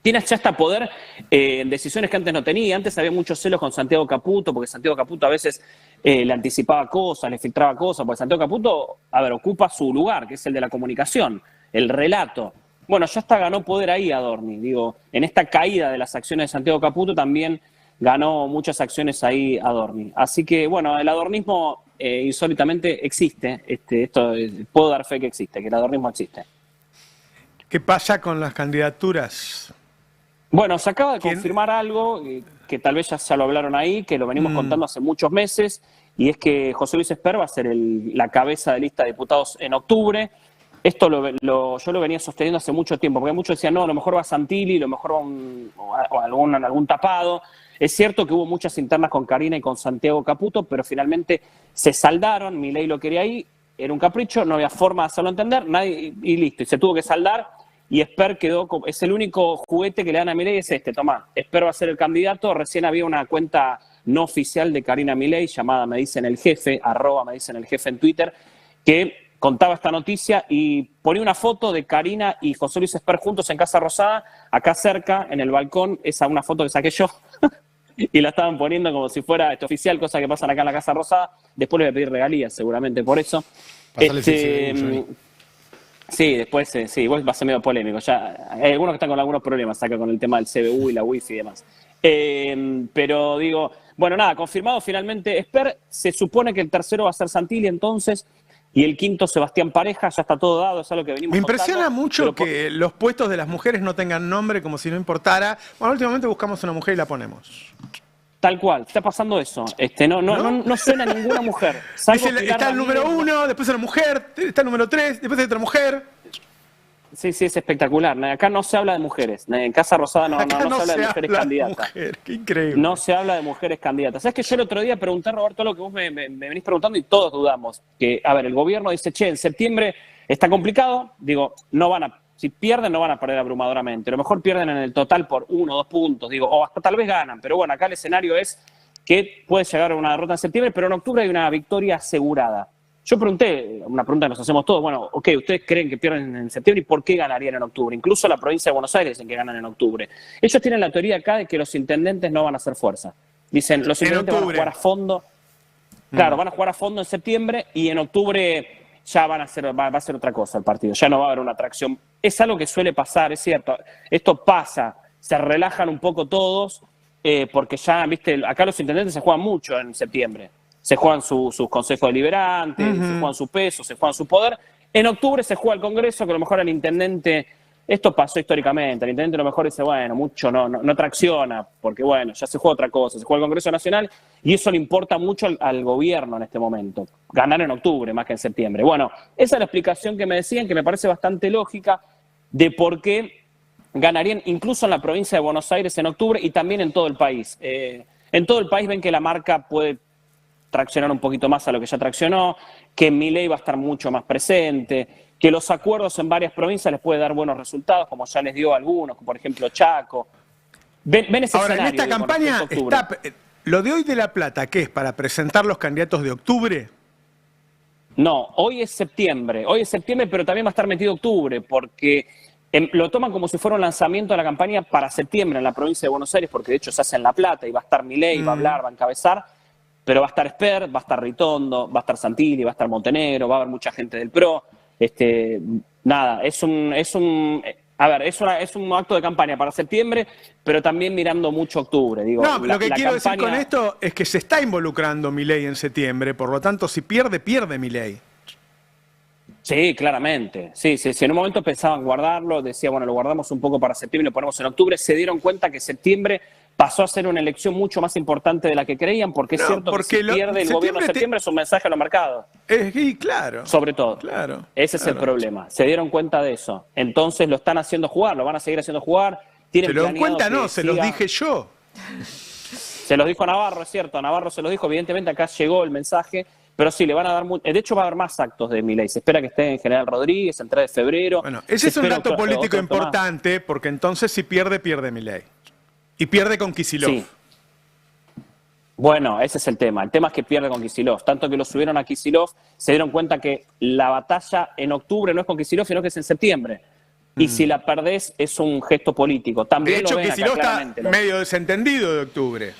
Tiene ya hasta poder en decisiones que antes no tenía. Antes había muchos celos con Santiago Caputo, porque Santiago Caputo a veces le anticipaba cosas, le filtraba cosas, porque Santiago Caputo, ocupa su lugar, que es el de la comunicación, el relato. Bueno, ya hasta ganó poder ahí Adorni, en esta caída de las acciones de Santiago Caputo también ganó muchas acciones ahí Adorni. Así que, bueno, el adornismo insólitamente existe. Puedo dar fe que existe, que el adornismo existe. ¿Qué pasa con las candidaturas? Bueno, se acaba de confirmar algo que tal vez ya lo hablaron ahí, que lo venimos contando hace muchos meses, y es que José Luis Esper va a ser la cabeza de lista de diputados en octubre. Esto yo lo venía sosteniendo hace mucho tiempo, porque muchos decían, no, a lo mejor va Santilli, a lo mejor va algún tapado. Es cierto que hubo muchas internas con Carina y con Santiago Caputo, pero finalmente se saldaron, Milei lo quería ahí, era un capricho, no había forma de hacerlo entender, nadie, y listo, y se tuvo que saldar, y Esper es el único juguete que le dan a Milei, es este, tomá, Esper va a ser el candidato. Recién había una cuenta no oficial de Karina Milei llamada Me Dicen el Jefe, @Me Dicen el Jefe en Twitter, que contaba esta noticia y ponía una foto de Karina y José Luis Esper juntos en Casa Rosada, acá cerca, en el balcón, esa una foto que saqué yo, y la estaban poniendo como si fuera oficial, cosa que pasan acá en la Casa Rosada. Después le voy a pedir regalías, seguramente por eso. Sí, después, sí, igual va a ser medio polémico. Ya, hay algunos que están con algunos problemas acá con el tema del CBU y la Wi-Fi y demás. Pero digo, bueno, nada, confirmado finalmente Esper. Se supone que el tercero va a ser Santilli entonces, y el quinto Sebastián Pareja. Ya está todo dado, es algo que venimos Me impresiona contando, mucho que los puestos de las mujeres no tengan nombre como si no importara. Bueno, últimamente buscamos una mujer y la ponemos. Tal cual, está pasando eso. No suena ninguna mujer. Dice, está el número 1, después una mujer, está el número 3, después hay otra mujer. Sí, es espectacular. Acá no se habla de mujeres. En Casa Rosada no se habla de mujeres candidatas. Qué increíble. No se habla de mujeres candidatas. ¿Sabes que yo el otro día pregunté, Roberto, lo que vos me venís preguntando y todos dudamos? Que, a ver, el gobierno dice, che, en septiembre está complicado. Digo, si pierden, no van a perder abrumadoramente. A lo mejor pierden en el total por 1 o 2 puntos. Digo, o hasta tal vez ganan. Pero bueno, acá el escenario es que puede llegar a una derrota en septiembre, pero en octubre hay una victoria asegurada. Yo pregunté, una pregunta que nos hacemos todos, bueno, ok, ¿ustedes creen que pierden en septiembre y por qué ganarían en octubre? Incluso la provincia de Buenos Aires dicen que ganan en octubre. Ellos tienen la teoría acá de que los intendentes no van a hacer fuerza. Dicen, los intendentes van a jugar a fondo. Claro, van a jugar a fondo en septiembre y en octubre ya va a ser otra cosa el partido. Ya no va a haber una atracción. Es algo que suele pasar, es cierto. Esto pasa, se relajan un poco todos, porque ya, viste, acá los intendentes se juegan mucho en septiembre. Se juegan sus consejos deliberantes, se juegan su peso, se juegan su poder. En octubre se juega el Congreso, que a lo mejor el intendente, esto pasó históricamente, el intendente a lo mejor dice, bueno, mucho no tracciona, porque bueno, ya se juega otra cosa, se juega el Congreso Nacional, y eso le importa mucho al gobierno en este momento, ganar en octubre más que en septiembre. Bueno, esa es la explicación que me decían, que me parece bastante lógica, de por qué ganarían incluso en la provincia de Buenos Aires en octubre y también en todo el país. En todo el país ven que la marca puede traccionar un poquito más a lo que ya traccionó, que Milei va a estar mucho más presente, que los acuerdos en varias provincias les puede dar buenos resultados, como ya les dio a algunos, como por ejemplo Chaco. Ven ese Ahora, escenario. en esta campaña está lo de hoy de La Plata, ¿qué es? ¿Para presentar los candidatos de octubre? No, hoy es septiembre, pero también va a estar metido octubre, porque lo toman como si fuera un lanzamiento de la campaña para septiembre en la provincia de Buenos Aires, porque de hecho se hace en La Plata y va a estar Milei, va a hablar, va a encabezar. Pero va a estar Esper, va a estar Ritondo, va a estar Santilli, va a estar Montenegro, va a haber mucha gente del PRO. Nada, es un acto de campaña para septiembre, pero también mirando mucho octubre. Digo, no, lo que quiero decir con esto es que se está involucrando Milei en septiembre, por lo tanto, si pierde Milei. Sí, claramente. Sí, en un momento pensaban guardarlo, decía, bueno, lo guardamos un poco para septiembre, lo ponemos en octubre. Se dieron cuenta que septiembre pasó a ser una elección mucho más importante de la que creían, porque es cierto que si pierde el gobierno en septiembre es un mensaje a los mercados. Y claro. Sobre todo. Claro. Ese es el problema. Se dieron cuenta de eso. Entonces lo están haciendo jugar, lo van a seguir haciendo jugar. Se lo dan cuenta, no, se los dije yo. Se los dijo Navarro, es cierto. Navarro se los dijo, evidentemente acá llegó el mensaje. Pero sí, le van a dar de hecho va a haber más actos de Milei. Se espera que esté en General Rodríguez, el 3 de febrero. Bueno, ese es un dato político importante, porque entonces si pierde Milei. Y pierde con Kicillof. Sí. Bueno, ese es el tema. El tema es que pierde con Kicillof. Tanto que lo subieron a Kicillof, se dieron cuenta que la batalla en octubre no es con Kicillof, sino que es en septiembre. Y si la perdés, es un gesto político. También de hecho, lo ven Kicillof acá, está medio desentendido de octubre.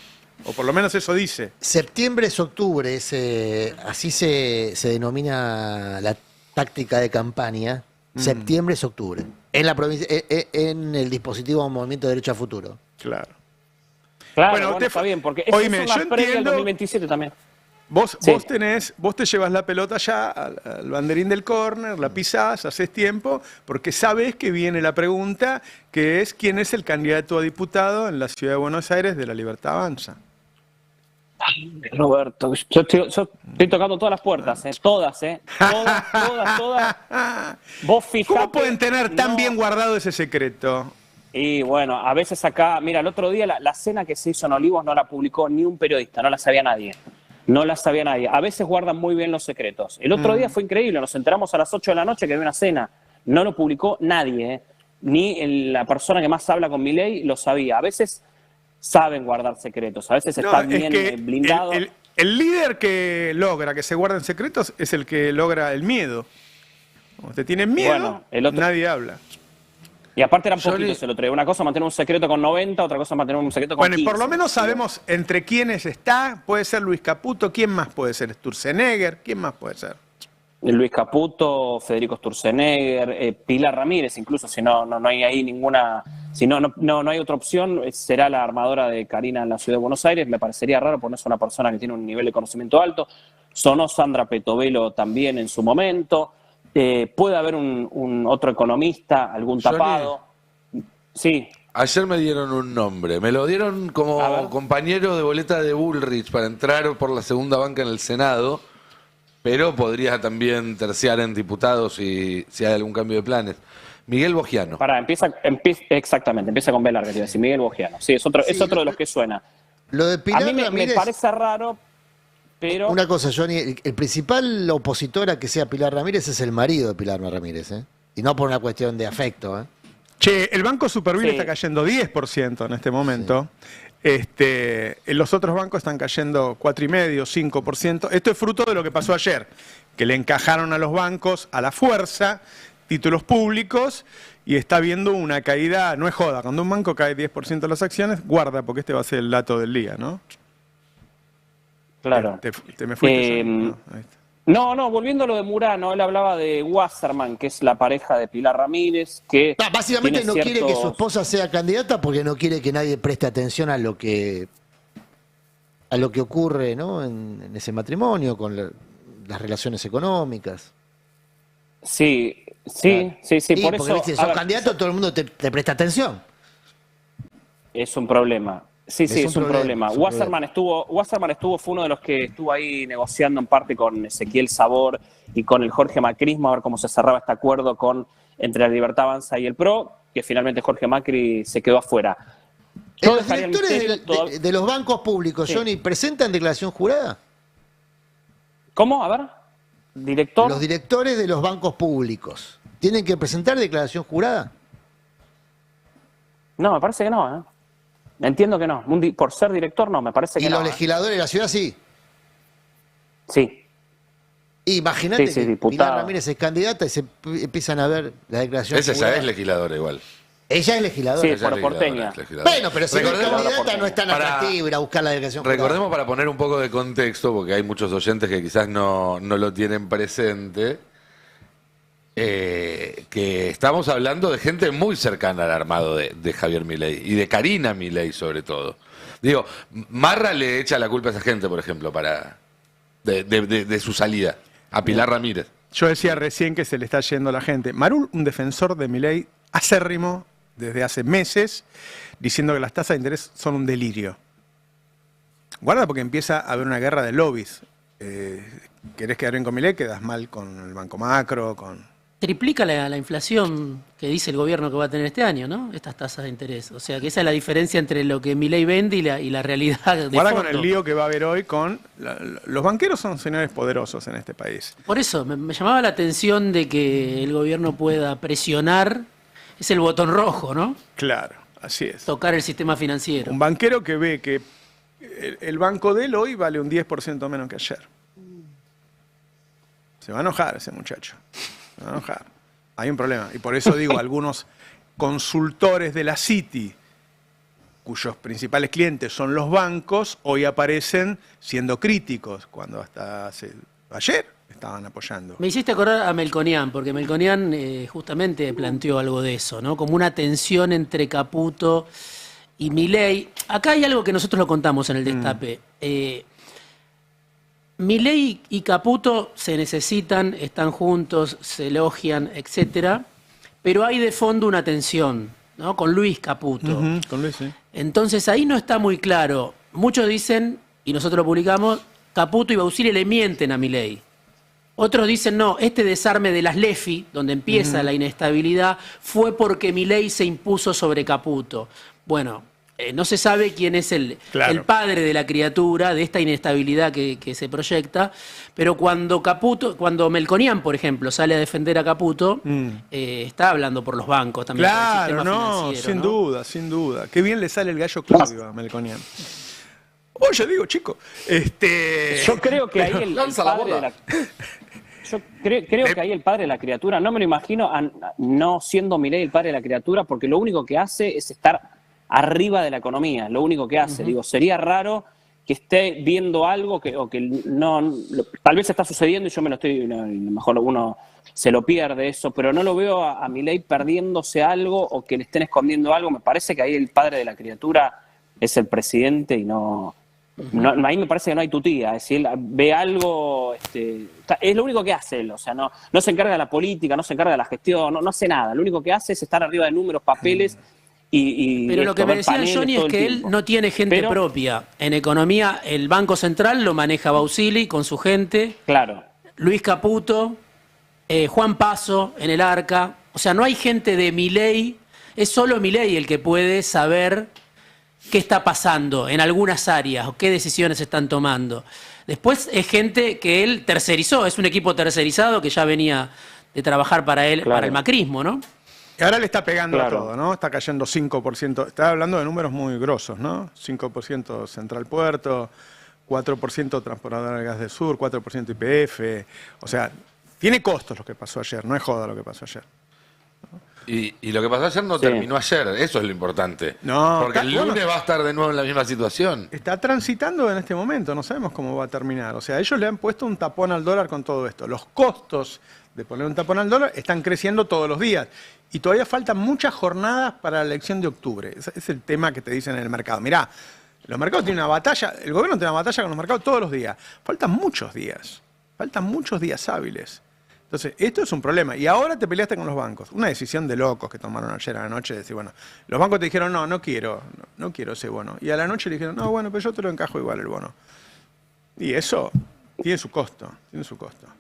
O por lo menos eso dice. Septiembre es octubre, así se denomina la táctica de campaña. Septiembre es octubre. En la provincia, en el dispositivo Movimiento de Derecho a Futuro. Claro. Bueno, está bien, porque eso es una previa del 2027 también. Vos te llevas la pelota ya al banderín del córner, la pisás, haces tiempo, porque sabés que viene la pregunta, que es ¿quién es el candidato a diputado en la Ciudad de Buenos Aires de La Libertad Avanza? Roberto, yo estoy tocando todas las puertas, todas. Todas. Vos fijate, ¿Cómo pueden tener tan bien guardado ese secreto? Y bueno, a veces acá, mira, el otro día la cena que se hizo en Olivos no la publicó ni un periodista, no la sabía nadie. A veces guardan muy bien los secretos. El otro día fue increíble, nos enteramos a las 8 de la noche que había una cena. No lo publicó nadie. ni la persona que más habla con Milei lo sabía. A veces saben guardar secretos, a veces están bien blindados. El líder que logra que se guarden secretos es el que logra el miedo. Cuando te tienen miedo, nadie habla. Y aparte eran poquitos el otro día. Una cosa mantener un secreto con 90, otra cosa mantener un secreto con 15. Bueno, y por lo menos sabemos entre quiénes está. Puede ser Luis Caputo. ¿Quién más puede ser? Sturzenegger. ¿Quién más puede ser? Luis Caputo, Federico Sturzenegger, Pilar Ramírez, incluso si no hay ahí ninguna, si no hay otra opción, será la armadora de Karina en la Ciudad de Buenos Aires. Me parecería raro porque no es una persona que tiene un nivel de conocimiento alto. Sonó Sandra Petovelo también en su momento. Puede haber un otro economista, algún tapado. Sí. Ayer me dieron un nombre, me lo dieron como compañero de boleta de Bullrich para entrar por la segunda banca en el Senado. Pero podría también terciar en diputados si hay algún cambio de planes. Miguel Bogiano. Exactamente, empieza con B larga, te iba a decir, Miguel Bogiano. Sí, es otro de los que suena. Lo de Pilar a mí me parece raro, pero... Una cosa, Johnny, el principal opositor a que sea Pilar Ramírez es el marido de Pilar Ramírez, ¿eh? Y no por una cuestión de afecto, ¿eh? Che, el Banco Superville está cayendo 10% en este momento. Los otros bancos están cayendo 4,5%, 5%. Esto es fruto de lo que pasó ayer, que le encajaron a los bancos a la fuerza títulos públicos y está habiendo una caída, no es joda, cuando un banco cae 10% de las acciones, guarda, porque este va a ser el dato del día, ¿no? Claro. Te me fuiste. No, volviendo a lo de Murano, él hablaba de Wasserman, que es la pareja de Pilar Ramírez, que básicamente no quiere que su esposa sea candidata porque no quiere que nadie preste atención a lo que ocurre, ¿no? en ese matrimonio, con las relaciones económicas. Sí, por porque eso... si sos candidato, todo el mundo te presta atención. Es un problema. Sí, es un problema. Wasserman estuvo, fue uno de los que estuvo ahí negociando en parte con Ezequiel Sabor y con el Jorge Macrismo, a ver cómo se cerraba este acuerdo entre la Libertad Avanza y el PRO, que finalmente Jorge Macri se quedó afuera. ¿Los directores de los bancos públicos, Johnny, presentan declaración jurada? ¿Cómo? A ver. Los directores de los bancos públicos, ¿tienen que presentar declaración jurada? No, me parece que no, ¿eh? Entiendo que no. Por ser director, no, me parece que no. ¿Y los legisladores de la ciudad sí? Sí. Imagínate que Pilar Ramírez es candidata y se empiezan a ver la declaración. Esa ya es legisladora igual. Ella es legisladora. Sí, por porteña. Bueno, pero si no es candidata no es tan atractivo ir a buscar la declaración jurada. Recordemos, para poner un poco de contexto, porque hay muchos oyentes que quizás no lo tienen presente, que estamos hablando de gente muy cercana al armado de Javier Milei y de Karina Milei sobre todo. Digo, Marra le echa la culpa a esa gente, por ejemplo, de su salida, a Pilar Ramírez. Yo decía recién que se le está yendo la gente. Marul, un defensor de Milei acérrimo desde hace meses, diciendo que las tasas de interés son un delirio. Guarda porque empieza a haber una guerra de lobbies. ¿Querés quedar bien con Milei? Quedas mal con el Banco Macro, Triplica la inflación que dice el gobierno que va a tener este año, ¿no? Estas tasas de interés. O sea, que esa es la diferencia entre lo que Milei vende y la realidad de Guarda fondo. con el lío que va a haber hoy con... los banqueros son señores poderosos en este país. Por eso, me llamaba la atención de que el gobierno pueda presionar. Es el botón rojo, ¿no? Claro, así es. Tocar el sistema financiero. Un banquero que ve que el banco de él hoy vale un 10% menos que ayer. Se va a enojar ese muchacho. Se va a enojar. Hay un problema. Y por eso digo, algunos consultores de la Citi, cuyos principales clientes son los bancos, hoy aparecen siendo críticos, cuando hasta ayer estaban apoyando. Me hiciste acordar a Melconian, porque Melconian justamente planteó algo de eso, ¿no? Como una tensión entre Caputo y Milei. Acá hay algo que nosotros lo contamos en el Destape. Milei y Caputo se necesitan, están juntos, se elogian, etcétera, pero hay de fondo una tensión, ¿no? Con Luis Caputo. Con Luis, sí. Entonces ahí no está muy claro. Muchos dicen, y nosotros lo publicamos, Caputo y Bausili le mienten a Milei. Otros dicen, no, este desarme de las LEFI, donde empieza la inestabilidad, fue porque Milei se impuso sobre Caputo. Bueno, no se sabe quién es el padre de la criatura, de esta inestabilidad que se proyecta, pero cuando Melconian, por ejemplo, sale a defender a Caputo, está hablando por los bancos también. Claro, por el sistema financiero, sin ¿no? duda, sin duda. Qué bien le sale el gallo Claudio a Melconian. Oye, digo, chico, Yo creo que ahí el padre de la... Yo creo que ahí el padre de la criatura, no me lo imagino no siendo Milei el padre de la criatura, porque lo único que hace es estar arriba de la economía, lo único que hace. Digo, sería raro que esté viendo algo o que no, tal vez está sucediendo y yo me lo estoy, a lo mejor uno se lo pierde eso, pero no lo veo a Milei perdiéndose algo o que le estén escondiendo algo. Me parece que ahí el padre de la criatura es el presidente y no, ahí me parece que no hay tutía. Es decir, él ve algo, es lo único que hace él, o sea, no se encarga de la política, no se encarga de la gestión, no hace nada. Lo único que hace es estar arriba de números, papeles. Pero lo que me decía Johnny es que él no tiene gente propia. En economía, el Banco Central lo maneja Bausili con su gente. Claro. Luis Caputo, Juan Paso en el Arca. O sea, no hay gente de Milei. Es solo Milei el que puede saber qué está pasando en algunas áreas o qué decisiones se están tomando. Después es gente que él tercerizó. Es un equipo tercerizado que ya venía de trabajar para él, para el macrismo, ¿no? Y ahora le está pegando a todo, ¿no? Está cayendo 5%. Está hablando de números muy grosos, ¿no? 5% Central Puerto, 4% Transportadora de Gas del Sur, 4% YPF. O sea, tiene costos lo que pasó ayer. No es joda lo que pasó ayer. Y lo que pasó ayer no terminó ayer. Eso es lo importante. No, porque el lunes va a estar de nuevo en la misma situación. Está transitando en este momento. No sabemos cómo va a terminar. O sea, ellos le han puesto un tapón al dólar con todo esto. Los costos de poner un tapón al dólar están creciendo todos los días. Y todavía faltan muchas jornadas para la elección de octubre. Ese es el tema que te dicen en el mercado. Mirá, los mercados tienen una batalla, el gobierno tiene una batalla con los mercados todos los días. Faltan muchos días hábiles. Entonces, esto es un problema. Y ahora te peleaste con los bancos. Una decisión de locos que tomaron ayer a la noche. De decir, bueno, los bancos te dijeron, no quiero ese bono. Y a la noche le dijeron, no, bueno, pero yo te lo encajo igual el bono. Y eso tiene su costo,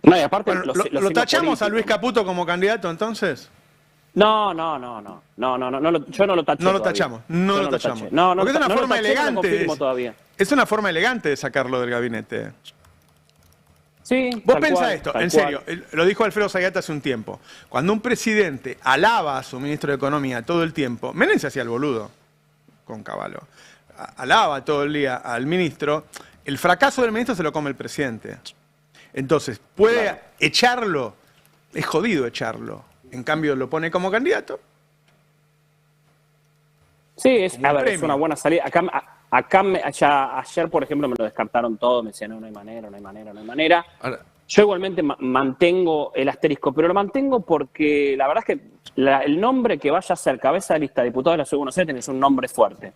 No, y aparte bueno, ¿lo tachamos a Luis Caputo como candidato entonces? No, yo no lo taché. No lo tachamos, no lo tachamos. Porque es una forma elegante. Es una forma elegante de sacarlo del gabinete. Sí. Vos pensá esto, en serio, lo dijo Alfredo Zayat hace un tiempo. Cuando un presidente alaba a su ministro de Economía todo el tiempo, Menem se hacía el boludo con Cavallo. Alaba todo el día al ministro, el fracaso del ministro se lo come el presidente. Entonces, puede echarlo, es jodido echarlo. En cambio, lo pone como candidato. Sí, es una buena salida. Ayer, por ejemplo, me lo descartaron todo, me decían, no hay manera. Ahora, yo igualmente mantengo el asterisco, pero lo mantengo porque la verdad es que el nombre que vaya a ser cabeza de lista de diputados de la Ciudad de Buenos Aires es un nombre fuerte,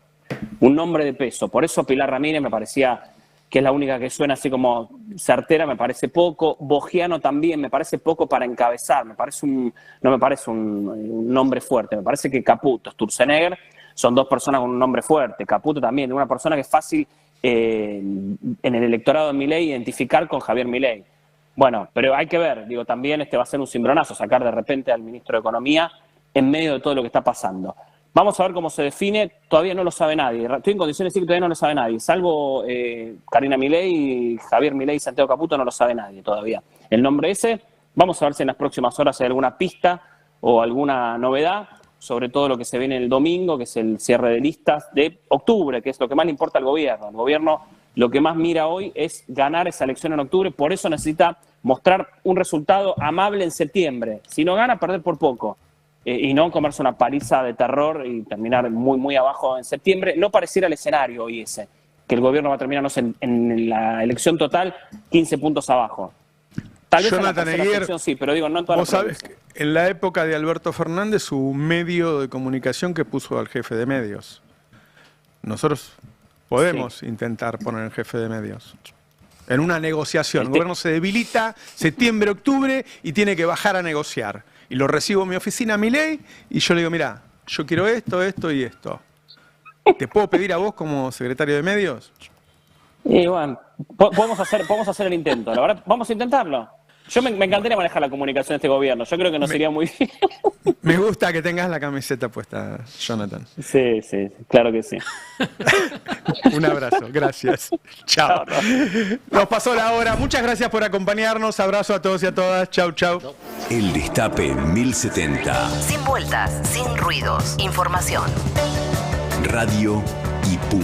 un nombre de peso. Por eso Pilar Ramírez me parecía que es la única que suena así como certera, me parece poco. Bogiano también me parece poco para encabezar, no me parece un nombre fuerte. Me parece que Caputo, Sturzenegger son dos personas con un nombre fuerte. Caputo también, una persona que es fácil en el electorado de Milei identificar con Javier Milei. Bueno, pero hay que ver, también va a ser un cimbronazo sacar de repente al ministro de Economía en medio de todo lo que está pasando. Vamos a ver cómo se define, todavía no lo sabe nadie. Estoy en condiciones de decir que todavía no lo sabe nadie, salvo Karina Milei, Javier Milei y Santiago Caputo, no lo sabe nadie todavía. El nombre ese, vamos a ver si en las próximas horas hay alguna pista o alguna novedad sobre todo lo que se viene el domingo, que es el cierre de listas de octubre, que es lo que más le importa al gobierno. El gobierno lo que más mira hoy es ganar esa elección en octubre, por eso necesita mostrar un resultado amable en septiembre. Si no gana, perder por poco. Y no comerse una paliza de terror y terminar muy, muy abajo en septiembre. No pareciera el escenario hoy ese, que el gobierno va a terminar, no sé, en la elección total 15 puntos abajo. Tal vez Jonathan en la elección sí, pero no en toda vos sabés que en la época de Alberto Fernández hubo un medio de comunicación que puso al jefe de medios. Nosotros podemos intentar poner el jefe de medios. En una negociación. El gobierno se debilita septiembre, octubre y tiene que bajar a negociar. Y lo recibo en mi oficina, Milei, y yo le digo, mirá, yo quiero esto, esto y esto. ¿Te puedo pedir a vos como secretario de medios? Y bueno, podemos hacer el intento. La verdad, vamos a intentarlo. Yo me encantaría manejar la comunicación de este gobierno. Yo creo que no sería muy bien. Me gusta que tengas la camiseta puesta, Jonathan. Sí, claro que sí. Un abrazo, gracias. Chao. Nos pasó la hora. Muchas gracias por acompañarnos. Abrazo a todos y a todas. Chau, chau. El Destape 1070. Sin vueltas, sin ruidos. Información. Radio y punto.